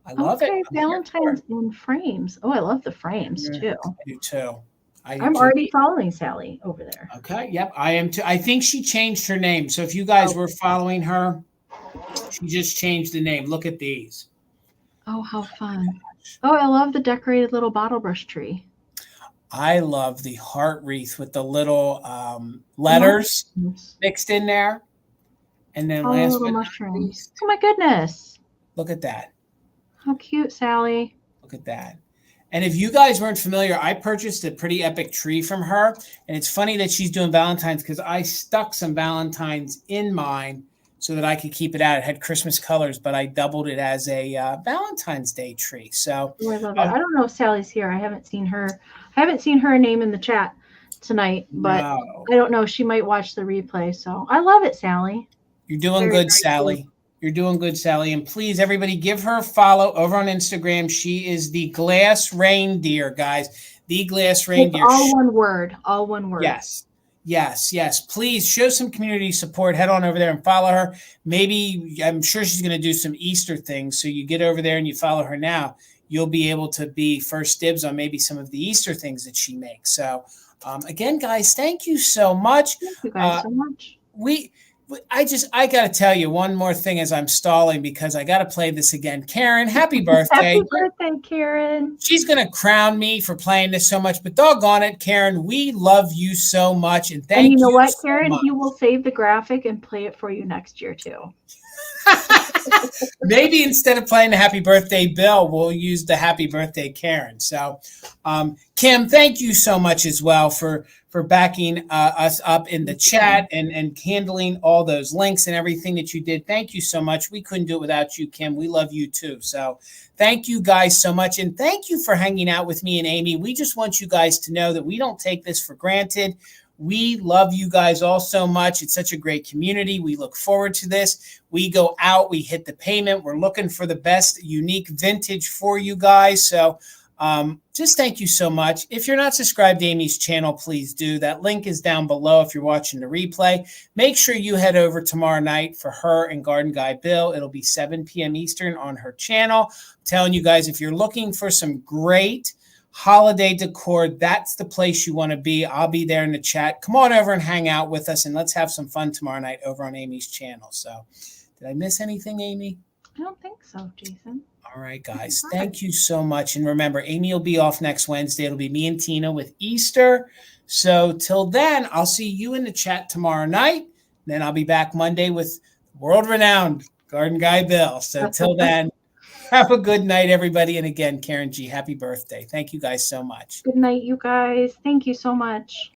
I love it. Okay, I'm here for Valentine's it. in frames. Oh, I love the frames Yeah, too. I do too. I do I'm too. already following Sally over there. Okay. Yep. I am too. I think she changed her name. So if you guys were following her, she just changed the name. Look at these. Oh, how fun. Oh, I love the decorated little bottle brush tree. I love the heart wreath with the little letters mixed in there. And then All the last little but not mushrooms. least, Oh my goodness. look at that. How cute, Sally. Look at that. And if you guys weren't familiar, I purchased a pretty epic tree from her. And it's funny that she's doing Valentine's because I stuck some Valentine's in mine so that I could keep it out. It had Christmas colors, but I doubled it as a Valentine's Day tree. So Oh, I love it. I don't know if Sally's here. I haven't seen her. I haven't seen her name in the chat tonight, but no. I don't know. She might watch the replay. So I love it, Sally. You're doing Very, good, very Sally. cool. You're doing good, Sally. And please, everybody, give her a follow over on Instagram. She is the Glass Reindeer, guys. The Glass It's Reindeer. all one word. All one word. Yes. Yes, yes. Please show some community support. Head on over there and follow her. Maybe, I'm sure she's going to do some Easter things. So you get over there and you follow her now. You'll be able to be first dibs on maybe some of the Easter things that she makes. So again, guys, thank you so much. Thank you guys so much. I got to tell you one more thing as I'm stalling because I got to play this again. Karen, happy birthday. Happy birthday, Karen. She's going to crown me for playing this so much, but doggone it, Karen, we love you so much. And thank you. And you know what, so Karen? much. You will save the graphic and play it for you next year, too. Maybe instead of playing the happy birthday Bill, we'll use the happy birthday Karen. So, Kim, thank you so much as well for backing us up in the chat and handling all those links and everything that you did. Thank you so much. We couldn't do it without you, Kim. We love you too. So thank you guys so much. And thank you for hanging out with me and Amie. We just want you guys to know that we don't take this for granted. We love you guys all so much. It's such a great community. We look forward to this. We go out, we hit the payment. We're looking for the best unique vintage for you guys. So just thank you so much. If you're not subscribed to Amie's channel, please do. That link is down below if you're watching the replay. Make sure you head over tomorrow night for her and Garden Guy Bill. It'll be 7 p.m. Eastern on her channel. I'm telling you guys, if you're looking for some great holiday decor, that's the place you want to be. I'll be there in the chat. Come on over and hang out with us, and let's have some fun tomorrow night over on Amie's channel. So did I miss anything, Amie? I don't think so, Jason. All right, guys. Thank you so much. And remember, Amie will be off next Wednesday. It'll be me and Tina with Easter. So till then, I'll see you in the chat tomorrow night. Then I'll be back Monday with world-renowned Garden Guy Bill. So till then, have a good night, everybody. And again, Karen G., happy birthday. Thank you guys so much. Good night, you guys. Thank you so much.